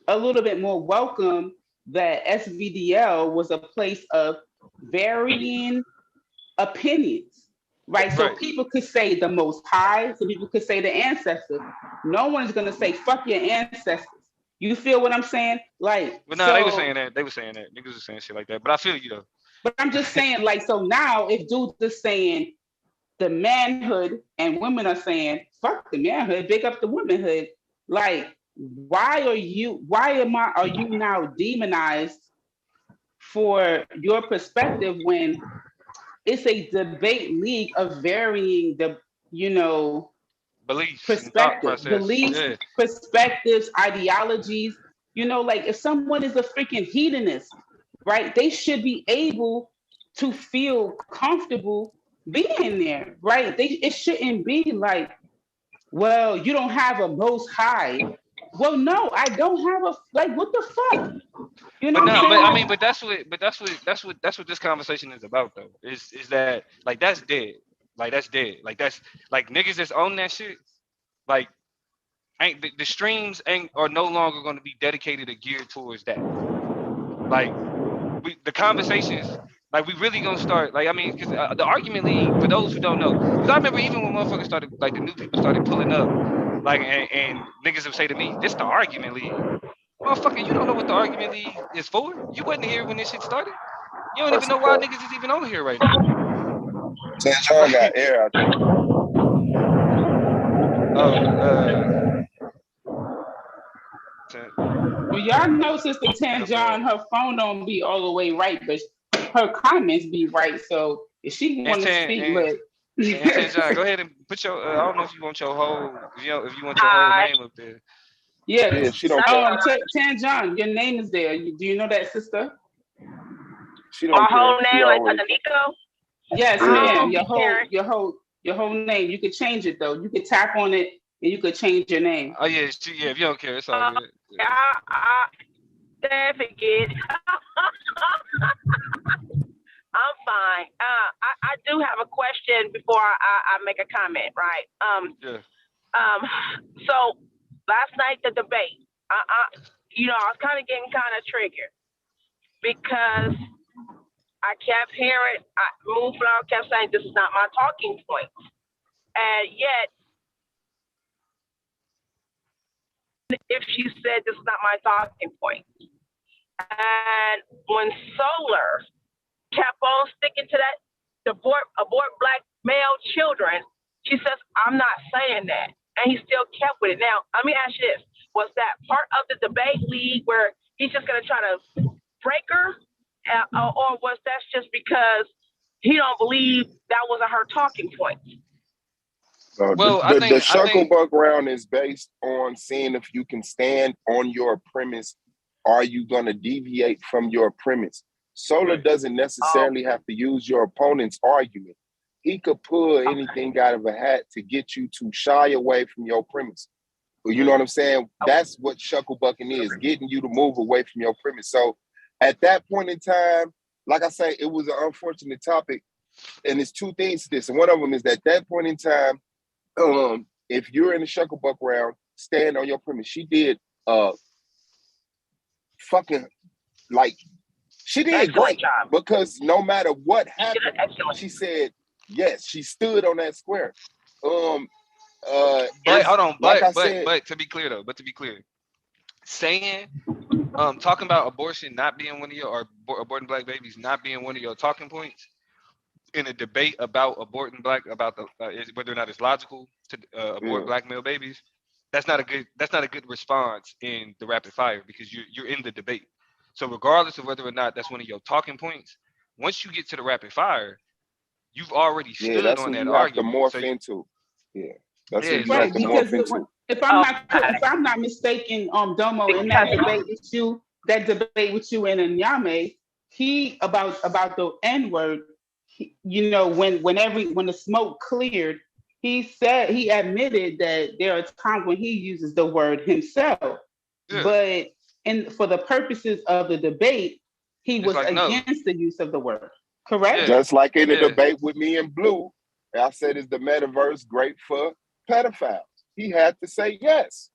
a little bit more welcome that SVDL was a place of varying opinions, right? So people could say the Most High, so people could say the ancestors. No one's gonna say fuck your ancestors. You feel what I'm saying? Like, but no, they were saying that. Niggas were saying shit like that. But I feel you though. But I'm just saying, like, so now if dudes are saying the manhood and women are saying fuck the manhood, big up the womanhood, like, are you now demonized for your perspective when it's a debate league of varying Beliefs and thought perspectives, process. beliefs, Yeah. perspectives, ideologies. Like if someone is a freaking hedonist, right? They should be able to feel comfortable being there, right? It shouldn't be like, well, you don't have a most high. Well, no, I don't have a like. What the fuck? You know But what I'm no, but saying? I Like, mean, that's what this conversation is about though. Is that like that's dead. Like that's dead. Like that's like niggas that's on that shit. Like ain't the streams ain't are no longer going to be dedicated or geared towards that. Like the conversations, like we really gonna start. Like I mean, because the argument league for those who don't know, because I remember even when motherfuckers started, like the new people started pulling up, like and niggas would say to me, "This the argument league." Motherfucker, you don't know what the argument league is for. You wasn't here when this shit started. You don't even That's a know why fact. niggas is even on here right now. San John got Like, air, I think. oh, well, y'all know Sister Tan John, her phone don't be all the way right, but her comments be right. So if she and want to ten speak, look. and ten John, go ahead and put your. I don't know if you want your whole, if you want your whole Hi. name up there. Yeah, Yeah, she don't care. Tan John, your name is there. Do you know that, sister? She My don't whole care. She name, like always. Nico. Yes, Yeah. ma'am. Karen. Your whole name. You could change it though. You could tap on it and you could change your name. Oh yeah, yeah. If you don't care, it's all good. Yeah. Don't forget. I'm fine. I do have a question before I make a comment, right? Yeah. So last night the debate, I was kind of getting kind of triggered because I kept hearing, Moonflower kept saying, "This is not my talking point," and yet, if she said this is not my talking point, and when Solar kept on sticking to that abort black male children, she says, "I'm not saying that," and he still kept with it. Now, let me ask you this: was that part of the debate league where he's just going to try to break her, or was that just because he don't believe that wasn't her talking point? Well, The Shuckle Buck round is based on seeing if you can stand on your premise. Are you going to deviate from your premise? Solar doesn't necessarily have to use your opponent's argument. He could pull anything out of a hat to get you to shy away from your premise. You know what I'm saying? That's what Shucklebucking is, getting you to move away from your premise. So at that point in time, like I say, it was an unfortunate topic. And there's two things to this. And one of them is that at that point in time, if you're in the Shucklebuck round, stand on your premise. She did fucking like she did great job. Because no matter what happened, she said yes, she stood on that square. But hold on, but to be clear though, saying talking about abortion not being one of your, or aborting black babies not being one of your talking points in a debate about aborting black, about the whether or not it's logical to abort black male babies, that's not a good response in the rapid fire, because you're in the debate. So regardless of whether or not that's one of your talking points, once you get to the rapid fire, you've already stood on that argument. That's what you have to morph into. Yeah, that's what you have to morph into. If I'm not mistaken, Domo, in that debate with you and Nyame, he about the N-word, when the smoke cleared, he said, he admitted that there are times when he uses the word himself, but for the purposes of the debate, he was like, against the use of the word. Correct? Just like in the debate with me and Blue, I said, is the metaverse great for pedophiles? He had to say yes.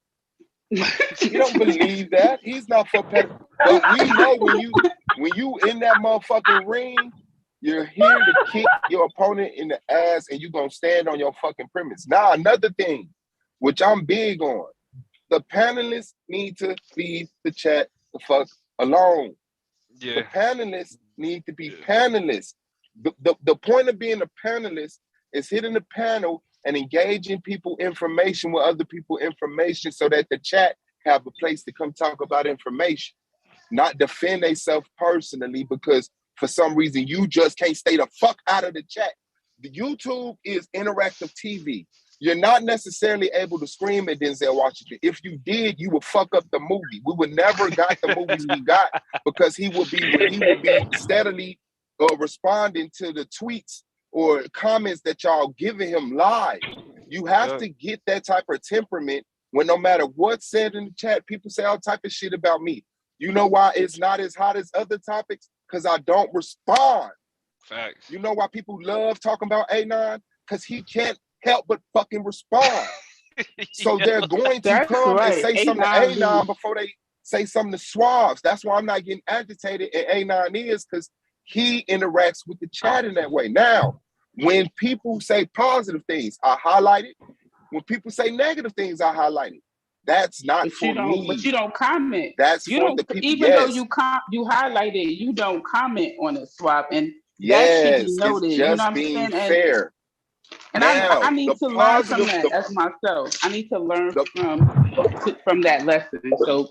He don't believe that. He's not for pedophiles. But we know when you in that motherfucking ring, you're here to kick your opponent in the ass, and you're going to stand on your fucking premise. Now, another thing, which I'm big on, the panelists need to leave the chat the fuck alone. Yeah. The panelists need to be panelists. The point of being a panelist is hitting the panel and engaging people information with other people information so that the chat have a place to come talk about information. not defend themselves personally because for some reason you just can't stay the fuck out of the chat. The YouTube is interactive TV. You're not necessarily able to scream at Denzel Washington. If you did, you would fuck up the movie. We would never got the movies we got because he would be steadily responding to the tweets or comments that y'all giving him live. You have to get that type of temperament when no matter what's said in the chat, people say all type of shit about me. You know why it's not as hot as other topics? Because I don't respond. Facts. You know why people love talking about A9? Because he can't help but fucking respond. So they're going to come and say something to A9 before they say something to Swabs. That's why I'm not getting agitated at A9 is because he interacts with the chat in that way. Now, when people say positive things, I highlight it. When people say negative things, I highlight it. That's not for me. But you don't comment. That's you for don't, the people. Even though you highlight it, you don't comment on it, Swap. And that should be noted. It's just you know what I'm being saying? fair. And now, I need to learn from that as myself. I need to learn from that lesson. So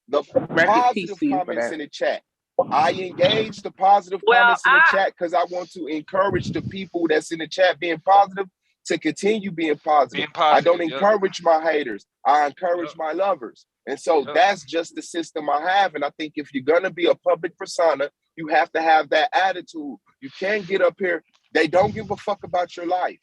the positive comments in the chat. I engage the positive comments in the chat because I want to encourage the people that's in the chat being positive to continue being positive. I don't encourage my haters. I encourage my lovers. And so that's just the system I have. And I think if you're going to be a public persona, you have to have that attitude. You can't get up here. They don't give a fuck about your life.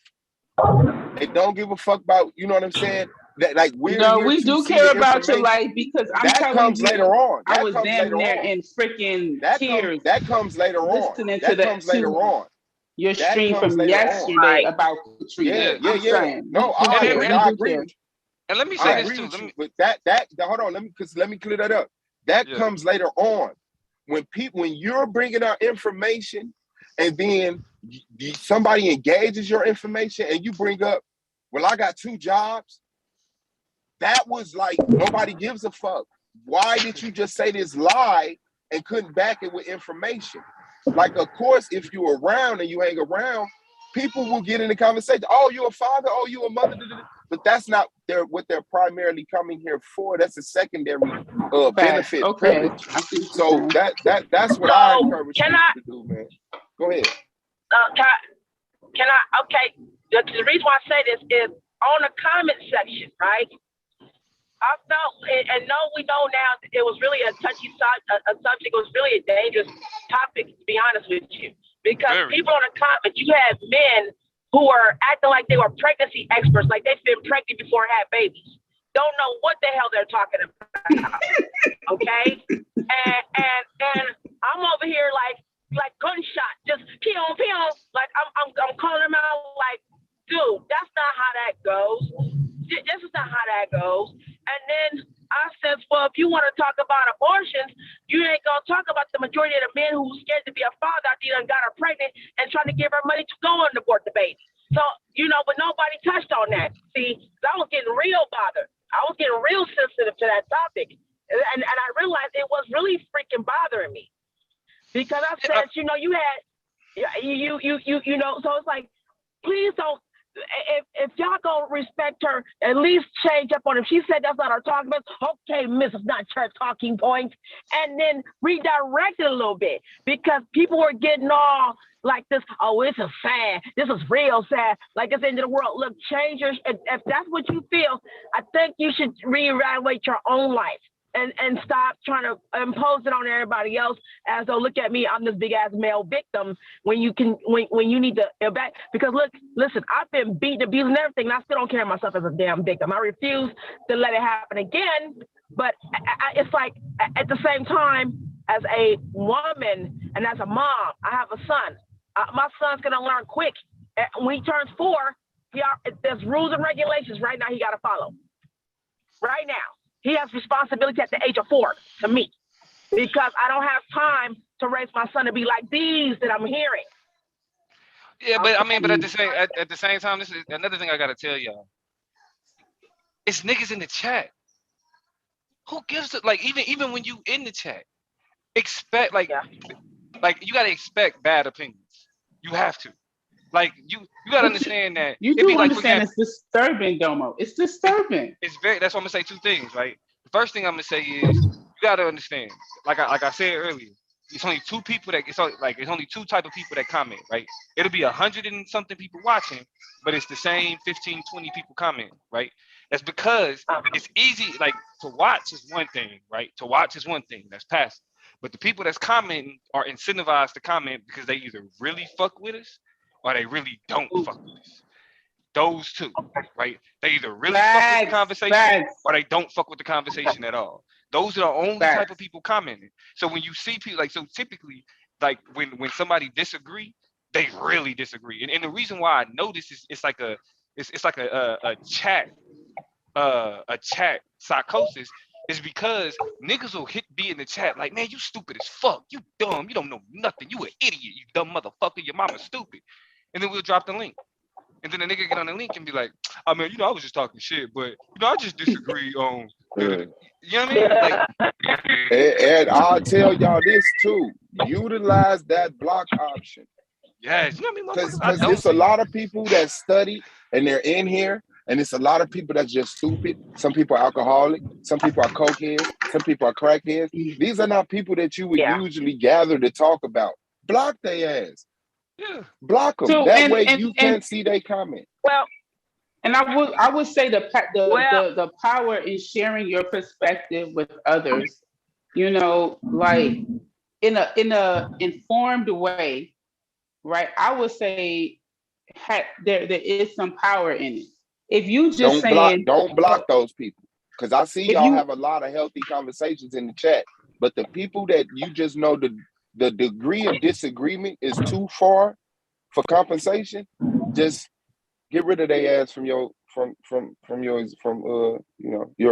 They don't give a fuck about, you know what I'm saying? That like we do care about your life because that comes later on. I was damn near in freaking tears. That comes later on. Listening to that comes later on. Your stream from yesterday about Katrina. Yeah. No, I agree with you. And let me say this too. But hold on. Let me clear that up. That comes later on. When you're bringing out information, and then somebody engages your information, and you bring up, well, I got 2 jobs. That was like nobody gives a fuck. Why did you just say this lie and couldn't back it with information? Like, of course, if you're around and you hang around, people will get in the conversation. Oh, you a father? Oh, you a mother? But that's not what they're primarily coming here for. That's a secondary benefit. Okay. So that's what I encourage people to do, man. Go ahead. Can I? Okay. The reason why I say this is on the comment section, right? I felt, and we know now it was really a touchy subject. It was really a dangerous topic, to be honest with you, because people on the comments, you had men who were acting like they were pregnancy experts, like they've been pregnant before and had babies. Don't know what the hell they're talking about. Okay, and I'm over here like gunshot, just pew pew, like I'm calling them out like, dude, that's not how that goes. This is not how that goes. And then I said, well, if you want to talk about abortions, you ain't going to talk about the majority of the men who scared to be a father after you done got her pregnant and trying to give her money to go and abort the baby. So, but nobody touched on that. See, I was getting real bothered. I was getting real sensitive to that topic. And I realized it was really freaking bothering me. Because I said, you had, so it's like, please don't, if y'all gonna respect her, at least change up on it. If she said that's not her talking points, okay, miss, it's not her talking points. And then redirect it a little bit because people were getting all like this, oh, this is sad. This is real sad. Like it's the end of the world. Look, change your, if that's what you feel, I think you should reevaluate your own life. And stop trying to impose it on everybody else as though, look at me, I'm this big ass male victim when you need to back. Because listen, I've been beaten, abused, and everything, and I still don't carry myself as a damn victim. I refuse to let it happen again. But it's like at the same time, as a woman and as a mom, I have a son. My son's gonna learn quick. When he turns 4, there's rules and regulations right now he got to follow. Right now. He has responsibility at the age of 4 to me because I don't have time to raise my son to be like these that I'm hearing. Yeah, but I mean, but at the same time, this is another thing I gotta tell y'all. It's niggas in the chat. Who gives it? Like even when you in the chat, expect like you gotta expect bad opinions. You have to. Like you gotta understand that. You do understand it's disturbing, Domo. It's disturbing. It's very. That's why I'm gonna say 2 things, right? The first thing I'm gonna say is you gotta understand. Like I said earlier, it's only two people that it's only two type of people that comment, right? It'll be 100 and something people watching, but it's the same 15, 20 people commenting, right? That's because it's easy. Like to watch is one thing, right? To watch is one thing. That's passive. But the people that's commenting are incentivized to comment because they either really fuck with us or they really don't fuck with us. Those two, right? They either really fuck with the conversation or they don't fuck with the conversation at all. Those are the only type of people commenting. So when you see people so typically when somebody disagree, they really disagree. And the reason why I know this is it's like a chat psychosis is because niggas will be in the chat like, man, you stupid as fuck, you dumb, you don't know nothing, you an idiot, you dumb motherfucker, your mama's stupid, and then we'll drop the link. And then the nigga get on the link and be like, I mean, I was just talking shit, but I just disagree on you know what I mean? Like, and I'll tell y'all this too. Utilize that block option. Yes, you know what I mean? Because it's a lot of people that study and they're in here, and it's a lot of people that's just stupid. Some people are alcoholic, some people are cokeheads, some people are crackheads. These are not people that you would usually gather to talk about. Block their ass. Yeah. Block them. So, that way you can't see they comment. Well, and I would say the power in sharing your perspective with others, like in a informed way, right? I would say there is some power in it. If you just don't block those people, because I see y'all have a lot of healthy conversations in the chat, but the people that you just know the degree of disagreement is too far for compensation, just get rid of their ass from your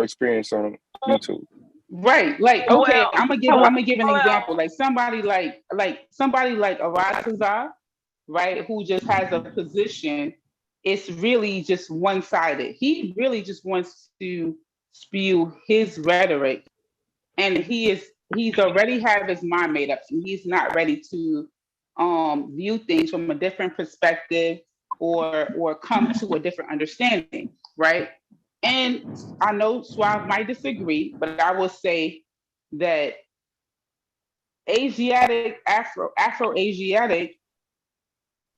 experience on YouTube. Right. Like, okay, I'm gonna give an example. Like somebody like Aratazar, right, who just has a position. It's really just one-sided. He really just wants to spew his rhetoric, and he's already have his mind made up, and he's not ready to view things from a different perspective or come to a different understanding, right? And I know Suave might disagree, but I will say that Afro-Asiatic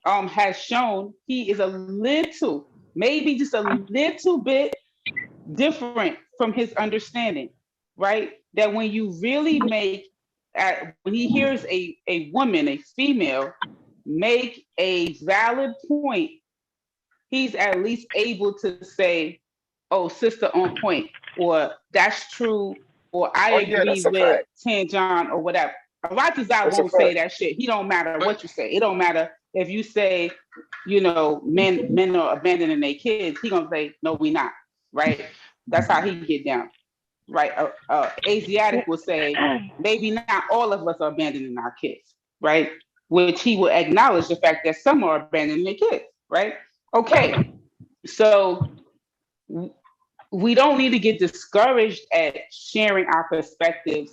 has shown he is a little, maybe just a little bit different from his understanding, right? That when you really when he hears a woman, a female, make a valid point, he's at least able to say, oh, sister on point, or that's true, or I agree with Tanjon or whatever. Aratazar won't say that shit. He don't matter what you say. It don't matter if you say, men are abandoning their kids. He gonna say, no, we not, right? That's how he get down, right? Asiatic will say, maybe not all of us are abandoning our kids, right? Which he will acknowledge the fact that some are abandoning their kids, right? Okay, so we don't need to get discouraged at sharing our perspectives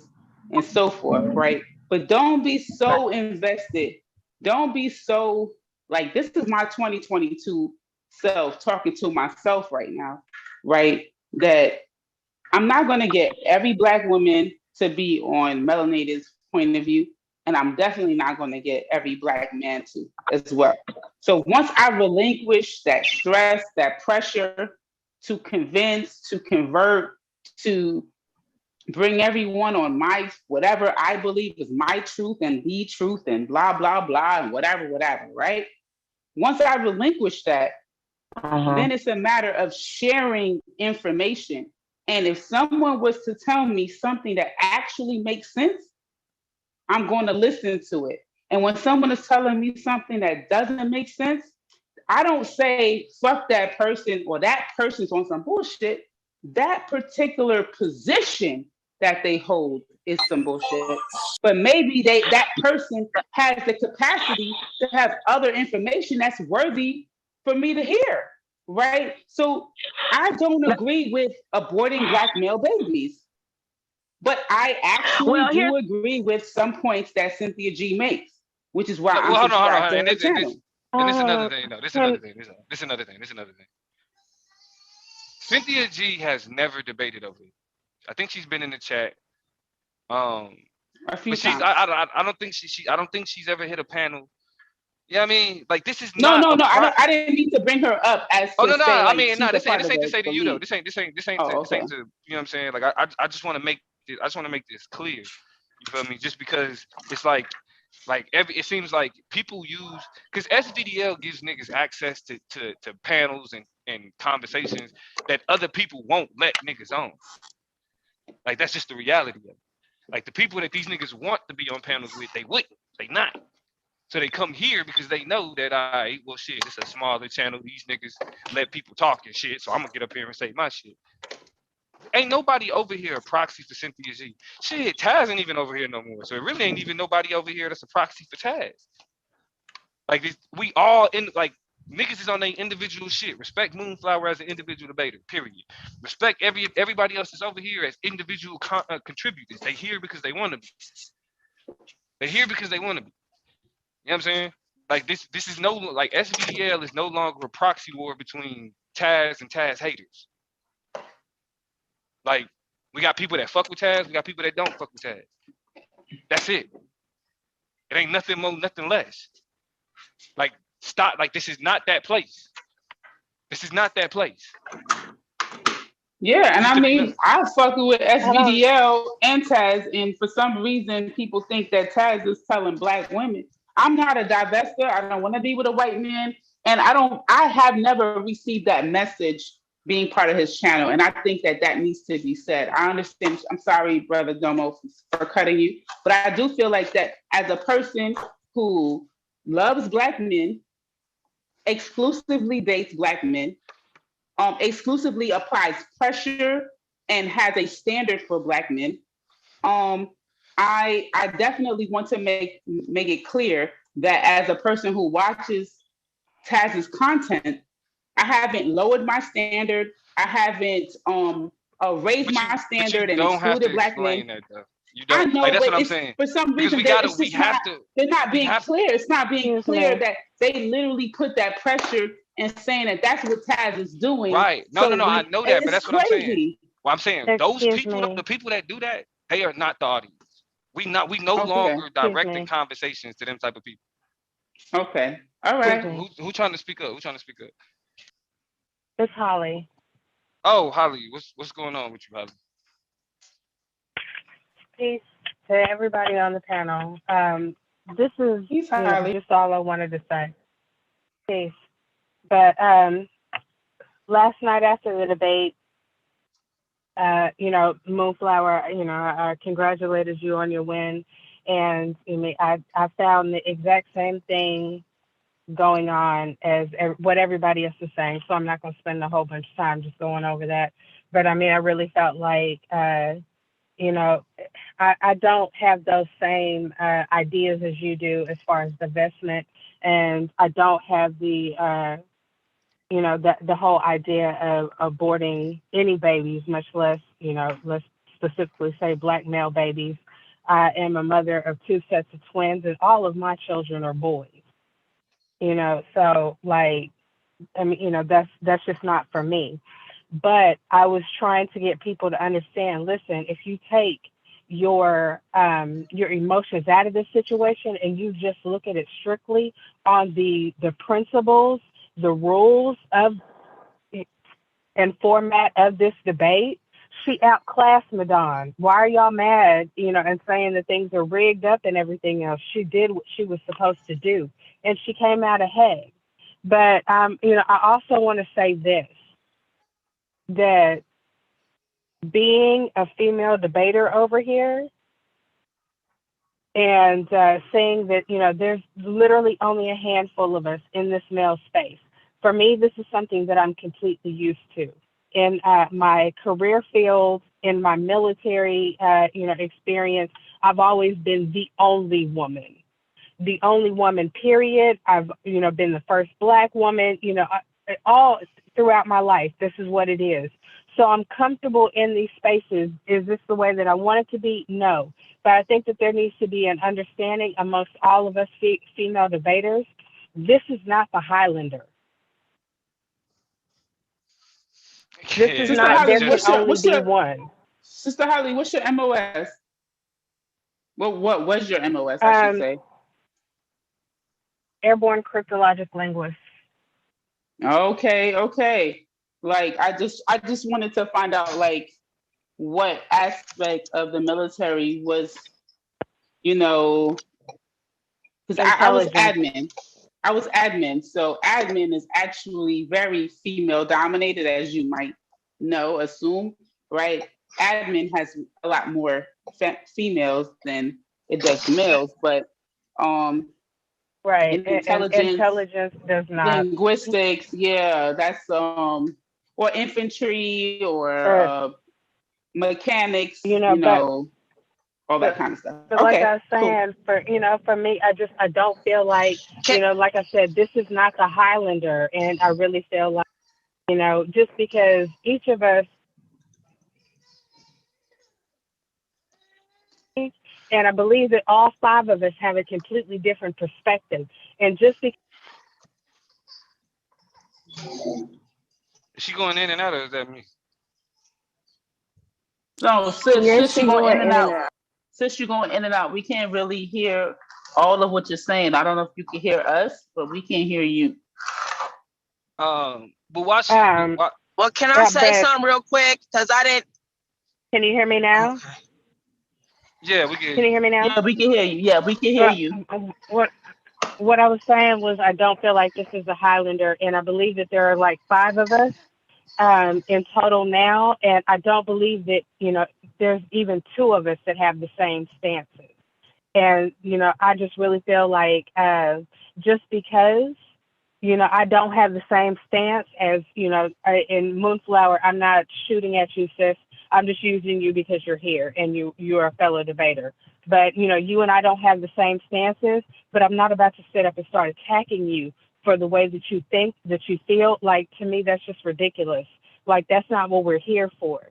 and so forth, right? But don't be so invested. Don't be so like, this is my 2022 self talking to myself right now, right? That I'm not going to get every Black woman to be on Melanated's point of view, and I'm definitely not going to get every Black man to as well. So once I relinquish that stress, that pressure to convince, to convert, to bring everyone on my whatever I believe is my truth and the truth and blah, blah, blah, and whatever, right? Once I relinquish that, then it's a matter of sharing information. And if someone was to tell me something that actually makes sense, I'm going to listen to it. And when someone is telling me something that doesn't make sense, I don't say, fuck that person or that person's on some bullshit. That particular position that they hold is some bullshit. But maybe that person has the capacity to have other information that's worthy for me to hear, right? So I don't agree with aborting Black male babies, but I actually do agree with some points that Cynthia G makes, which is why I'm subscribed to her channel. And this is another thing, though. This is another thing. Cynthia G has never debated over it. I think she's been in the chat A few But she's times. I don't think I don't think she's ever hit a panel. Yeah, I mean, like this is No, not no, a no. pro. I didn't mean to bring her up as Oh to no, no. say I like mean, no. she's a part This of ain't to the say to you though. league. Oh, This ain't okay. to, you know what I'm saying. Like I just want to make this, I just want to make this clear. You feel me? Just because it's like it seems like people use, because SVDL gives niggas access to panels and conversations that other people won't let niggas on. Like that's just the reality of it. Like the people that these niggas want to be on panels with, they wouldn't. They not. So they come here because they know that well shit, it's a smaller channel. These niggas let people talk and shit. So I'm gonna get up here and say my shit. Ain't nobody over here a proxy for Cynthia G. Shit, Taz ain't even over here no more. So it really ain't even nobody over here that's a proxy for Taz. Like we all in like niggas is on their individual shit. Respect Moonflower as an individual debater. Period. Respect everybody else that's over here as individual contributors. They here because they want to be. They here because they want to be. You know what I'm saying? Like this is no like SVDL is no longer a proxy war between Taz and Taz haters. Like we got people that fuck with Taz, we got people that don't fuck with Taz. That's it. It ain't nothing more, nothing less. Like stop. Like this is not that place. This is not that place. Yeah, and Just I to be mean, I fucking with I don't. SVDL and Taz, and for some reason, people think that Taz is telling black women. I'm not a divester. I don't want to be with a white man, and I don't. I have never received that message being part of his channel, and I think that that needs to be said. I understand. I'm sorry, brother Domo, for cutting you, but I do feel like that as a person who loves black men, exclusively dates black men, exclusively applies pressure and has a standard for black men. Um, I definitely want to make it clear that as a person who watches Taz's content, I haven't lowered my standard. I haven't raised my but you standard and don't have excluded to black men. explain that though. You I don't like know, that's but what I'm it's saying. for some Because reason we it's just have not. to They're not we being have clear. It's not being Excuse clear me. that they literally put that pressure and saying that that's what Taz is doing. right. No, no, So no. I when know that, but it's that's what I'm saying. crazy. Well, I'm saying those Excuse people, the me. people that do that, they are not the audience. We no Okay. longer Excuse directing me. conversations to them type of people. Okay. All Excuse right. me. Who trying to speak up? Who trying to speak up? It's Holly. Oh, Holly, what's going on with you, Holly? Peace to everybody on the panel. This is, He's you know, highly. just all I wanted to say. Peace. But last night after the debate, Moonflower, I congratulated you on your win. And I found the exact same thing going on as what everybody else is saying. So I'm not going to spend a whole bunch of time just going over that. But I mean, I really felt like, you know, I don't have those same ideas as you do as far as divestment, and I don't have the the whole idea of aborting any babies, much less, let's specifically say black male babies. I am a mother of two sets of twins, and all of my children are boys. So like, I mean, that's just not for me. But I was trying to get people to understand. Listen, if you take your emotions out of this situation and you just look at it strictly on the principles, the rules of and format of this debate, she outclassed Madon. Why are y'all mad, and saying that things are rigged up and everything else? She did what she was supposed to do, and she came out ahead. But, I also want to say this, that being a female debater over here and saying that, there's literally only a handful of us in this male space. For me, this is something that I'm completely used to. In my career field, in my military, experience, I've always been the only woman. The only woman, period. I've, been the first black woman, all throughout my life. This is what it is. So I'm comfortable in these spaces. Is this the way that I want it to be? No. But I think that there needs to be an understanding amongst all of us female debaters. This is not the Highlander. This is Yeah, Sister not, like Holly, there can just what's your only what's be your one. Sister Holly, what's your MOS? Well, what was your MOS? I should say. Airborne cryptologic linguist. Okay, okay. Like I just wanted to find out like what aspect of the military was, you know, because I was Intelligence. admin. I was admin. So admin is actually very female dominated, as you might know, assume, right? Admin has a lot more females than it does males, but um Right. in And intelligence, intelligence does not. linguistics, yeah, that's or infantry or Uh, mechanics, you know, but all that but kind of stuff. but like Okay, I was cool. saying, for me, I don't feel like, Can, like I said, this is not the Highlander, and I really feel like, just because each of us, and I believe that all five of us have a completely different perspective, and just because Is she going in and out, or is that me? So sis, Yes, since she you're going going in and in and out, out. we can't really hear all of what you're saying. I don't know if you can hear us, but we can't hear you. But why she? um Why, well, can I say but something real quick? Because I didn't. can you hear me now? Okay. yeah, we can. Can you hear me now? Yeah, we can hear you. Yeah, we can hear Uh, you. what I was saying was I don't feel like this is a Highlander, and I believe that there are like five of us in total now, and I don't believe that there's even two of us that have the same stances. And I just really feel like just because I don't have the same stance as in Moonflower, I'm not shooting at you, sis. I'm just using you because you're here and you're a fellow debater. But you and I don't have the same stances. But I'm not about to sit up and start attacking you for the way that you think, that you feel. Like, to me, that's just ridiculous. Like, that's not what we're here for.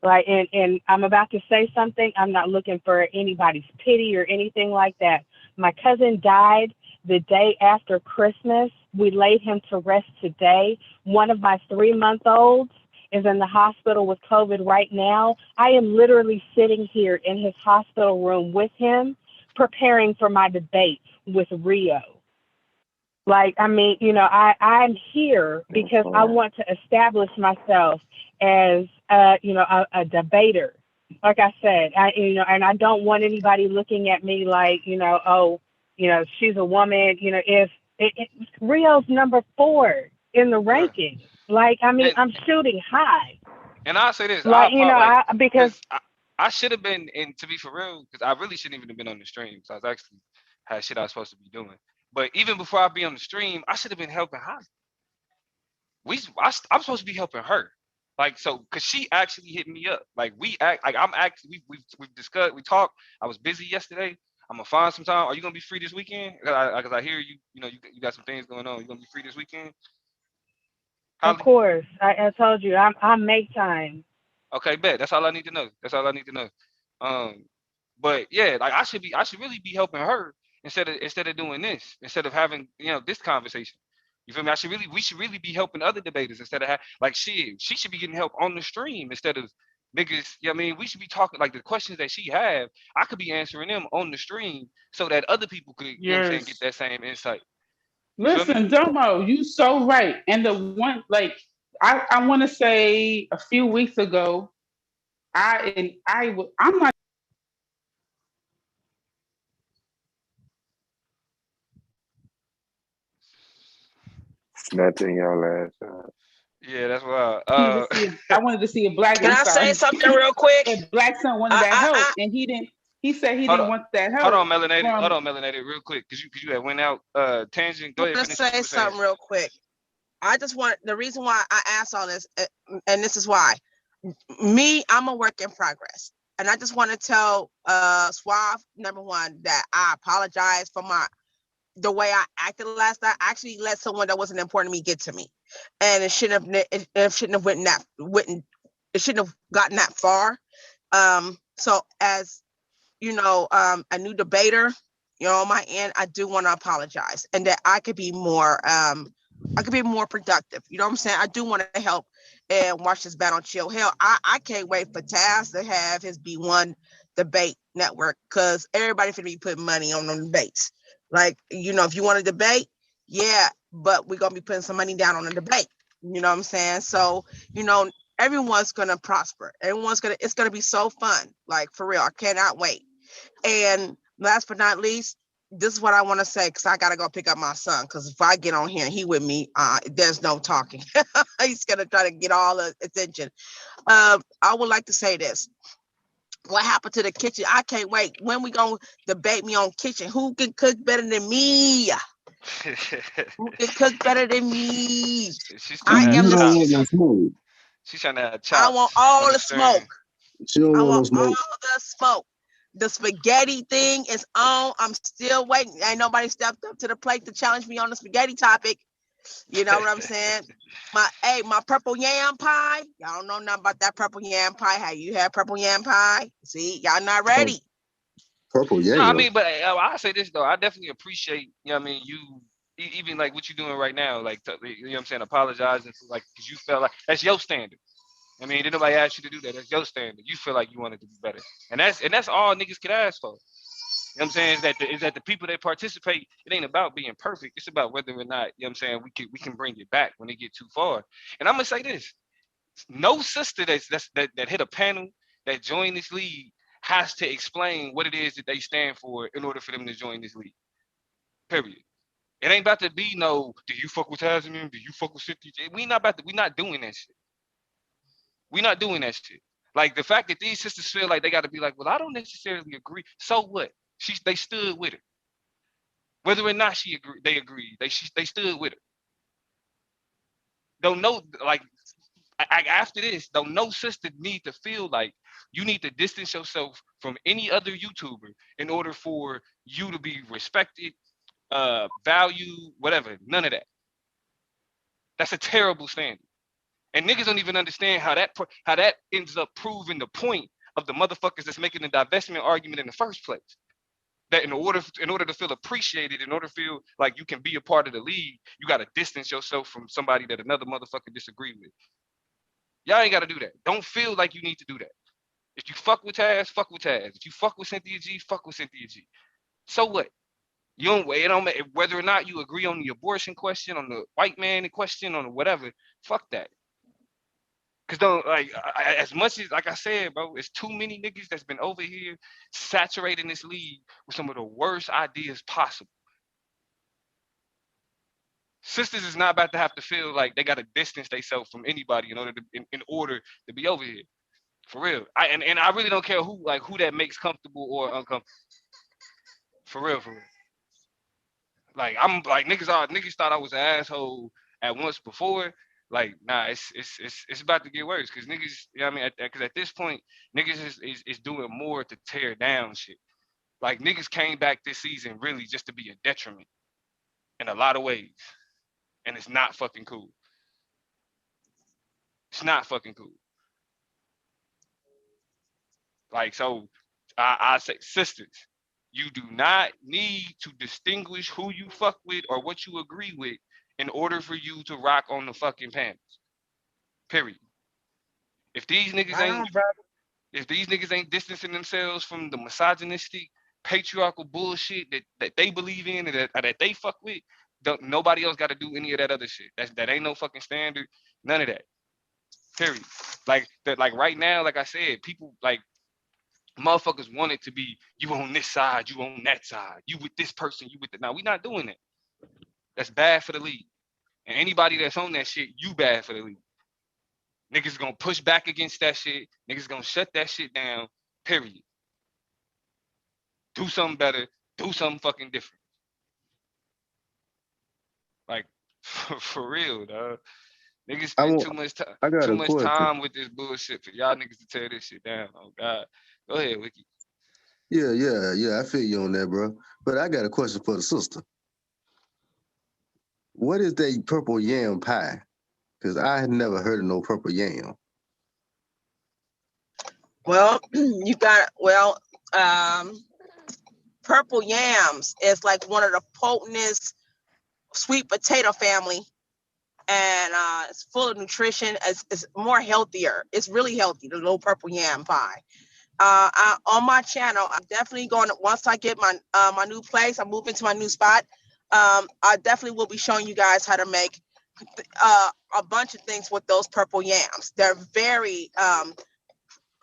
Like, and I'm about to say something. I'm not looking for anybody's pity or anything like that. My cousin died the day after Christmas. We laid him to rest today. One of my 3-month-olds is in the hospital with COVID right now. I am literally sitting here in his hospital room with him, preparing for my debate with Rio. Like, I mean, I'm here because I want to establish myself as, a debater. Like I said, and I don't want anybody looking at me like, oh, she's a woman. If Rio's number 4 in the Right. ranking, like, I mean, And I'm shooting high. I'll say this. Like, because Because I should have been, and to be for real, because I really shouldn't even have been on the stream. Because I was actually had shit I was supposed to be doing. But even before I be on the stream, I should have been helping her. I'm supposed to be helping her. Like, so, cause she actually hit me up. Like, I'm actually, we've discussed, we talked. I was busy yesterday. I'm gonna find some time. Are you gonna be free this weekend? Cause I hear you. You got some things going on. You gonna be free this weekend? of Holly? course, I told you, I make time. Okay, bet. That's all I need to know. That's all I need to know. Um, but yeah, like I should really be helping her instead of doing this, instead of having this conversation. You feel me? We should really be helping other debaters instead of like she should be getting help on the stream instead of niggas. You know what I mean? We should be talking like the questions that she have. I could be answering them on the stream so that other people could, what I'm saying, get Yes. that same insight. You feel me? Listen, Domo, you so right. And the one, like, I want to say a few weeks ago, I'm not. Nothing y'all last time. Yeah, that's why. I wanted to see a black. Can I'm I say sorry, something real quick? if black son wanted I, that I, help, I, and he didn't. He said he hold didn't on. want that Hold help on, melanated. Hold from. on, melanated, real quick, cause you had went out tangent. Go want ahead, to finish what you say were saying. something real quick. I just want the reason why I asked all this, and this is why. Me, I'm a work in progress. And I just want to tell Suave, number one, that I apologize for the way I acted last night. I actually let someone that wasn't important to me get to me. And it shouldn't have it shouldn't have gotten that far. So as a new debater, on my end, I do want to apologize and that I could be more productive. You know what I'm saying? I do want to help and watch this battle chill. Hell, I can't wait for Taz to have his B1 debate network because everybody finna be putting money on them debates. Like, you know, if you want to debate, yeah, but we're gonna be putting some money down on the debate. You know what I'm saying? So, you know, everyone's gonna prosper. It's gonna be so fun. Like, for real, I cannot wait. And last but not least, this is what I want to say because I gotta go pick up my son. Because if I get on here and he with me, there's no talking. He's gonna try to get all the attention. I would like to say this. What happened to the kitchen? I can't wait. When we gonna debate me on kitchen? Who can cook better than me? Who can cook better than me? She's trying I to have am You the. don't want no chops. smoke. She's trying to have I want chops all on the the string. smoke. She don't I want no want all smoke. the smoke. The spaghetti thing is on. I'm still waiting. Ain't nobody stepped up to the plate to challenge me on the spaghetti topic. You know what I'm saying? My purple yam pie. Y'all don't know nothing about that purple yam pie. How you had purple yam pie? See, y'all not Oh, ready. purple No, I yam. mean, but I say this though. I definitely appreciate, you know what I mean, you even like what you're doing right now, like you know what I'm saying, apologizing for like because you felt like that's your standard. I mean, did nobody ask you to do that? That's your standard. You feel like you wanted to be better, and that's all niggas could ask for. You know what I'm saying? Is that the people that participate, it ain't about being perfect. It's about whether or not, you know what I'm saying, we can bring it back when they get too far. And I'm gonna say this. No sister that hit a panel that joined this league has to explain what it is that they stand for in order for them to join this league. Period. It ain't about to be no, do you fuck with Tasman? Do you fuck with 50? We not doing that shit. We not doing that shit. Like the fact that these sisters feel like they gotta be like, well, I don't necessarily agree. So what? They stood with her. Whether or not they agreed. They stood with her. Don't know like after this, don't no sister need to feel like you need to distance yourself from any other YouTuber in order for you to be respected, valued, whatever. None of that. That's a terrible standard. And niggas don't even understand how that ends up proving the point of the motherfuckers that's making the divestment argument in the first place. That in order to feel appreciated, in order to feel like you can be a part of the league, you got to distance yourself from somebody that another motherfucker disagree with. Y'all ain't got to do that. Don't feel like you need to do that. If you fuck with Taz, fuck with Taz. If you fuck with Cynthia G, fuck with Cynthia G. So what? You don't. It don't matter whether or not you agree on the abortion question, on the white man question, on the whatever. Fuck that. Cause don't like as much as like I said, bro. It's too many niggas that's been over here saturating this league with some of the worst ideas possible. Sisters is not about to have to feel like they got to distance themselves from anybody in order to be over here. For real. And I really don't care who that makes comfortable or uncomfortable. For real, for real. Like I'm like niggas thought I was an asshole at once before. Like nah, it's about to get worse because niggas, you know what I mean? Because at this point, niggas is doing more to tear down shit. Like niggas came back this season really just to be a detriment in a lot of ways, and it's not fucking cool. It's not fucking cool. Like so, I say sisters, you do not need to distinguish who you fuck with or what you agree with in order for you to rock on the fucking panels. Period. If these niggas Right ain't on, brother. if these niggas ain't distancing themselves from the misogynistic, patriarchal bullshit that they believe in and that they fuck with, nobody else got to do any of that other shit. That ain't no fucking standard. None of that. Period. Like that. Like right now, like I said, people like motherfuckers want it to be you on this side, you on that side, you with this person, you with the. Now we not doing that. That's bad for the league. And anybody that's on that shit, you bad for the league. Niggas gonna push back against that shit. Niggas gonna shut that shit down. Period. Do something better. Do something fucking different. Like for real, dog. Niggas I spend want. I got too a much question. time with this bullshit for y'all niggas to tear this shit down. Oh God. Go ahead, Wiki. Yeah. I feel you on that, bro. But I got a question for the sister. What is that purple yam pie? Because I had never heard of no purple yam. Well, um, purple yams is like one of the potentest sweet potato family, and it's full of nutrition. It's more healthier. It's really healthy. The little purple yam pie. on my channel, I'm definitely going to, once I get my my new place, I'm moving to my new spot. I definitely will be showing you guys how to make a bunch of things with those purple yams. They're very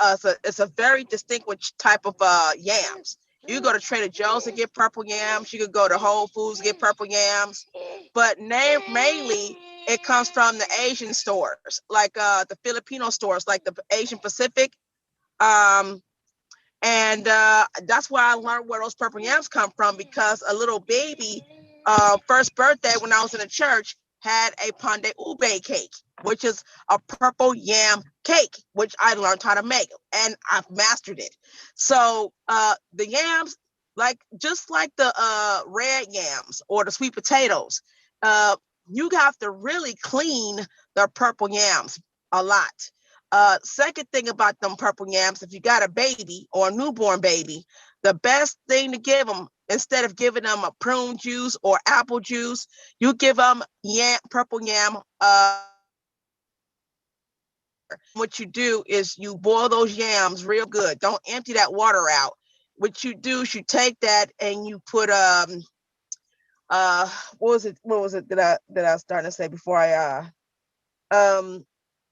it's a very distinguished type of yams. You go to Trader Joe's and get purple yams. You could go to Whole Foods and get purple yams. But mainly it comes from the Asian stores, like the Filipino stores, like the Asian Pacific. Um, and that's where I learned where those purple yams come from, because a little baby, first birthday when I was in the church, had a pan de ube cake, which is a purple yam cake, which I learned how to make, and I've mastered it. So the yams, like just like the red yams or the sweet potatoes, you have to really clean the purple yams a lot. Second thing about them purple yams, if you got a baby or a newborn baby, the best thing to give them, instead of giving them a prune juice or apple juice, you give them purple yam. What you do is you boil those yams real good. Don't empty that water out. What you do is you take that and you put what was it that I was starting to say before I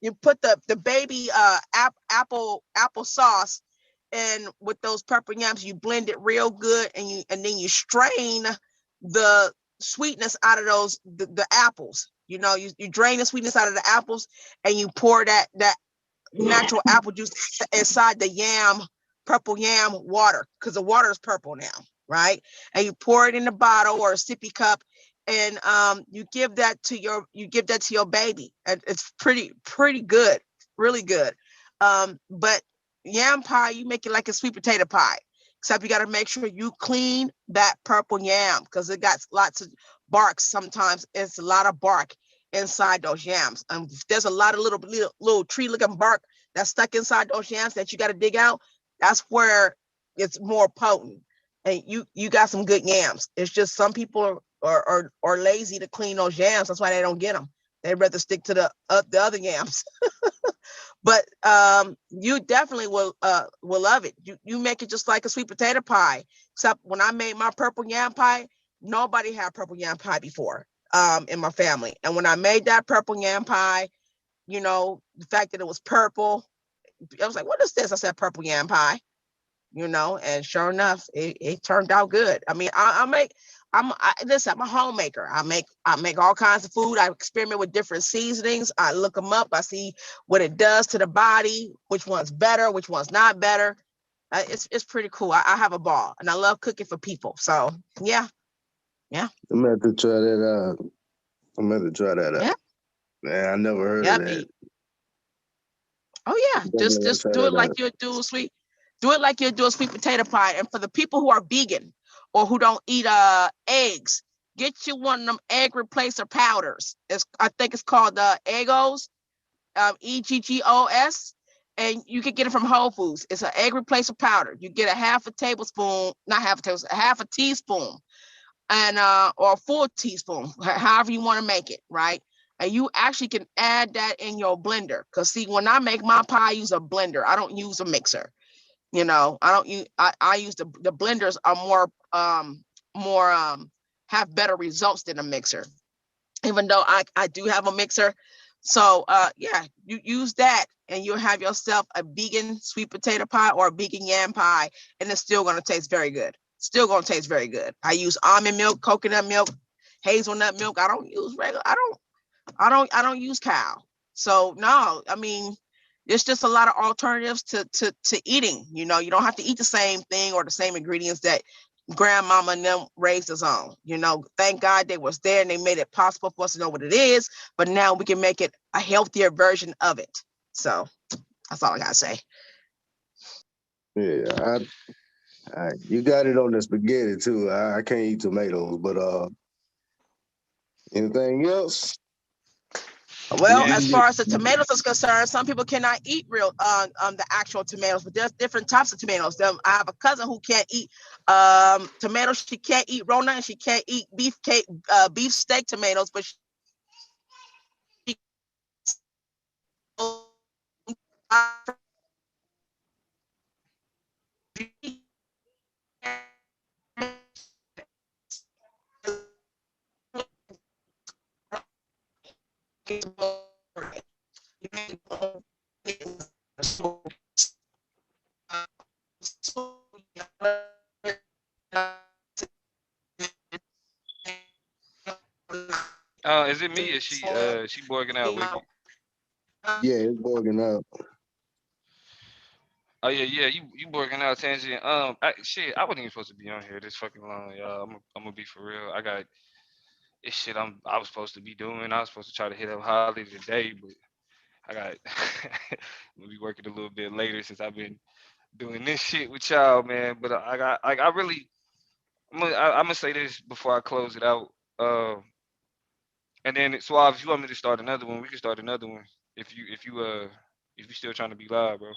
you put the baby apple sauce, and with those purple yams you blend it real good, and then you strain the sweetness out of those the apples. You know, you drain the sweetness out of the apples, and you pour that natural apple juice inside the purple yam water, because the water is purple now, right? And you pour it in a bottle or a sippy cup, and you give that to your baby, and it's pretty good, really good. But yam pie, you make it like a sweet potato pie, except you got to make sure you clean that purple yam, because it got lots of bark. Sometimes it's a lot of bark inside those yams, and there's a lot of little tree looking bark that's stuck inside those yams that you got to dig out. That's where it's more potent, and you got some good yams. It's just some people are lazy to clean those yams. That's why they don't get them. They'd rather stick to the other yams. But you definitely will love it. You make it just like a sweet potato pie, except when I made my purple yam pie, nobody had purple yam pie before in my family. And when I made that purple yam pie, you know, the fact that it was purple, I was like, what is this? I said, purple yam pie, you know, and sure enough, it turned out good. I mean, listen, I'm a homemaker. I make all kinds of food. I experiment with different seasonings. I look them up. I see what it does to the body, which one's better, which one's not better. It's pretty cool. I have a ball, and I love cooking for people. So yeah. I'm gonna have to try that out. I'm gonna have to try that out. Yeah. Man, I never heard of that. Oh yeah, just do it like you do sweet. Do it like you do a sweet potato pie. And for the people who are vegan or who don't eat eggs, get you one of them egg replacer powders. I think it's called Eggos, EGGOS, and you can get it from Whole Foods. It's an egg replacer powder. You get a half a teaspoon, and or a full teaspoon, however you want to make it, right? And you actually can add that in your blender. Because see, when I make my pie, I use a blender. I don't use a mixer. You know, I use the blenders are more have better results than a mixer, even though I do have a mixer. So yeah, you use that and you'll have yourself a vegan sweet potato pie or a vegan yam pie, and it's still going to taste very good. Still going to taste very good. I use almond milk, coconut milk, hazelnut milk. I don't use regular. I don't use cow. So no, I mean, there's just a lot of alternatives to eating. You know, you don't have to eat the same thing or the same ingredients that grandmama and them raised us on. You know, thank God they was there and they made it possible for us to know what it is. But now we can make it a healthier version of it. So that's all I gotta say. Yeah, you got it on the spaghetti too. I can't eat tomatoes, but anything else? Well, as far as the tomatoes is concerned, some people cannot eat real the actual tomatoes, but there's different types of tomatoes. I have a cousin who can't eat tomatoes. She can't eat Rona, and she can't eat beef steak tomatoes, but she Is it me or she borging out, Wiggy? Yeah, it's bugging out. Oh yeah, yeah, you working out tangent. Shit, I wasn't even supposed to be on here this fucking long, y'all. I'm gonna be for real. I got this shit I was supposed to be doing. I was supposed to try to hit up Holly today, but I got I'm gonna be working a little bit later since I've been doing this shit with y'all, man. But I got like I really I'm gonna say this before I close it out. And then Suave, if you want me to start another one, we can start another one. If you still trying to be live, bro.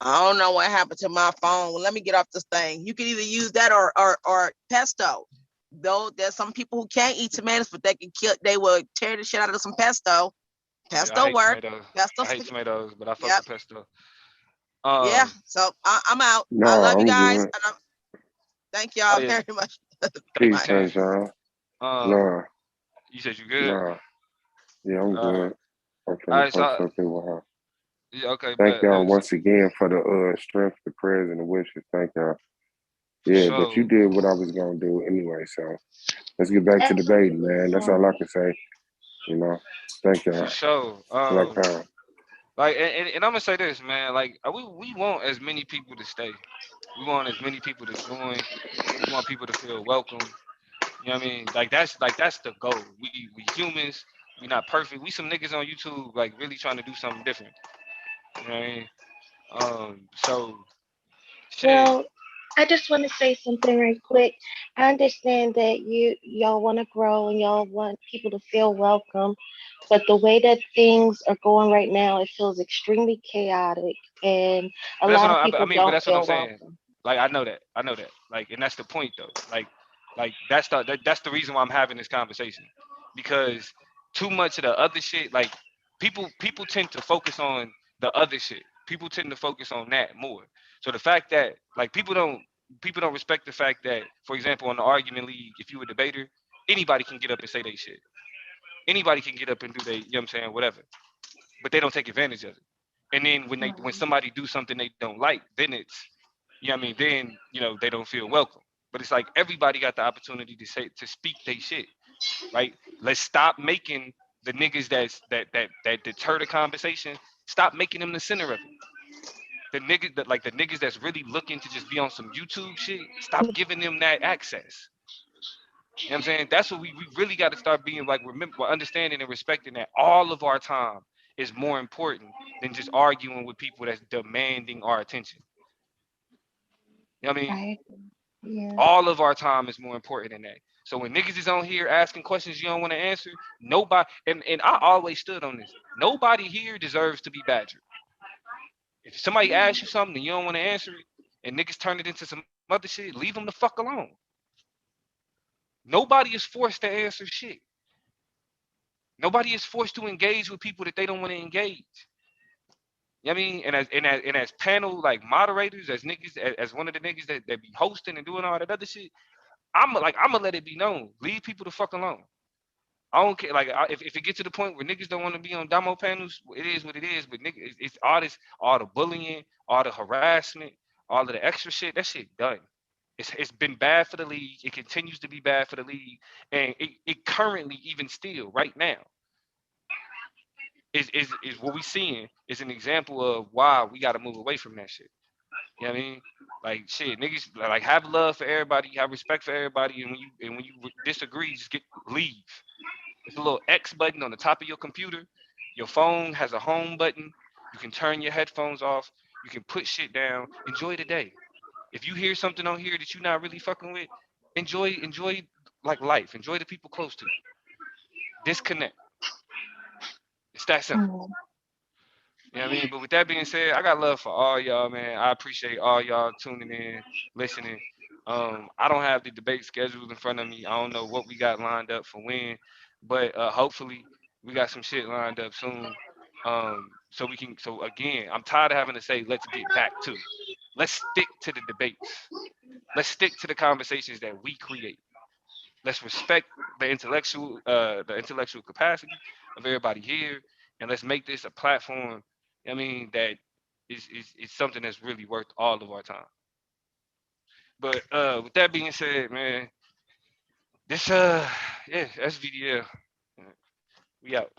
I don't know what happened to my phone. Well, let me get off this thing. You can either use that or pesto. Though there's some people who can't eat tomatoes, but they can kill. They will tear the shit out of some pesto. Yeah, I Pesto hate work. tomatoes. Pesto I hate spaghetti. tomatoes, but I fuck Yep. with pesto. Yeah. Um, So I'm out. No, I love you I'm guys, good. and thank oh y'all yeah, very much. thank you, Peace, Bye. Tang. sunshine. Um, Nah, you said you good. nah. Yeah, I'm All right, good. I'm all finna right. post something with her. Yeah, okay, Thank bet, y'all bet. once again for the strength, the prayers, and the wishes. Thank y'all. For Yeah, but you sure. did what I was gonna do anyway. So let's get back to the debating, man. That's all I can say. You know. Thank For y'all. sure. Black power. Like, and I'm gonna say this, man. Like, we want as many people to stay. We want as many people to join. We want people to feel welcome. You know what I mean? Like that's the goal. We humans. We not perfect. We some niggas on YouTube like really trying to do something different. You know what I mean? So shit. Well, I just want to say something right quick. I understand that y'all want to grow and y'all want people to feel welcome, but the way that things are going right now, it feels extremely chaotic, and a But that's lot what of I people mean. But don't that's what I'm feel saying. welcome. Like I know that. I know that. Like, and that's the point though. Like that's the reason why I'm having this conversation, because too much of the other shit. Like people tend to focus on the other shit. People tend to focus on that more. So the fact that like people don't respect the fact that, for example, on the argument league, if you a debater, anybody can get up and say they shit. Anybody can get up and do they, you know what I'm saying, whatever. But they don't take advantage of it. And then when somebody do something they don't like, then it's, you know what I mean, then they don't feel welcome. But it's like everybody got the opportunity to speak they shit, right? Let's stop making the niggas that deter the conversation. Stop making them the center of it. The niggas that's really looking to just be on some YouTube shit. Stop giving them that access. You know what I'm saying? That's what we really got to start being like, remember, understanding and respecting that all of our time is more important than just arguing with people that's demanding our attention. You know what I mean? I yeah. All of our time is more important than that. So when niggas is on here asking questions you don't want to answer, nobody, and I always stood on this. Nobody here deserves to be badgered. If somebody asks you something and you don't want to answer it, and niggas turn it into some other shit, leave them the fuck alone. Nobody is forced to answer shit. Nobody is forced to engage with people that they don't want to engage. You know what I mean? And as panel like moderators, as niggas, as one of the niggas that be hosting and doing all that other shit, I'm gonna let it be known. Leave people the fuck alone. I don't care. Like if it gets to the point where niggas don't want to be on demo panels, it is what it is. But nigga, it's all the bullying, all the harassment, all of the extra shit. That shit done. It's been bad for the league. It continues to be bad for the league, and it currently even still right now is what we seeing is an example of why we got to move away from that shit. You know what I mean? Like shit, niggas like have love for everybody, have respect for everybody, and when you disagree, just get leave. It's a little X button on the top of your computer. Your phone has a home button. You can turn your headphones off. You can put shit down. Enjoy the day. If you hear something on here that you're not really fucking with, enjoy like life. Enjoy the people close to you. Disconnect. It's that simple. Mm. You know what I mean? But with that being said, I got love for all y'all, man. I appreciate all y'all tuning in, listening. I don't have the debate scheduled in front of me. I don't know what we got lined up for when, but hopefully we got some shit lined up soon. So we can. So again, I'm tired of having to say let's get back to. let's stick to the debates. Let's stick to the conversations that we create. Let's respect the intellectual capacity of everybody here, and let's make this a platform. I mean, that is something that's really worth all of our time. But with that being said, man, this yeah, SVDL, we out.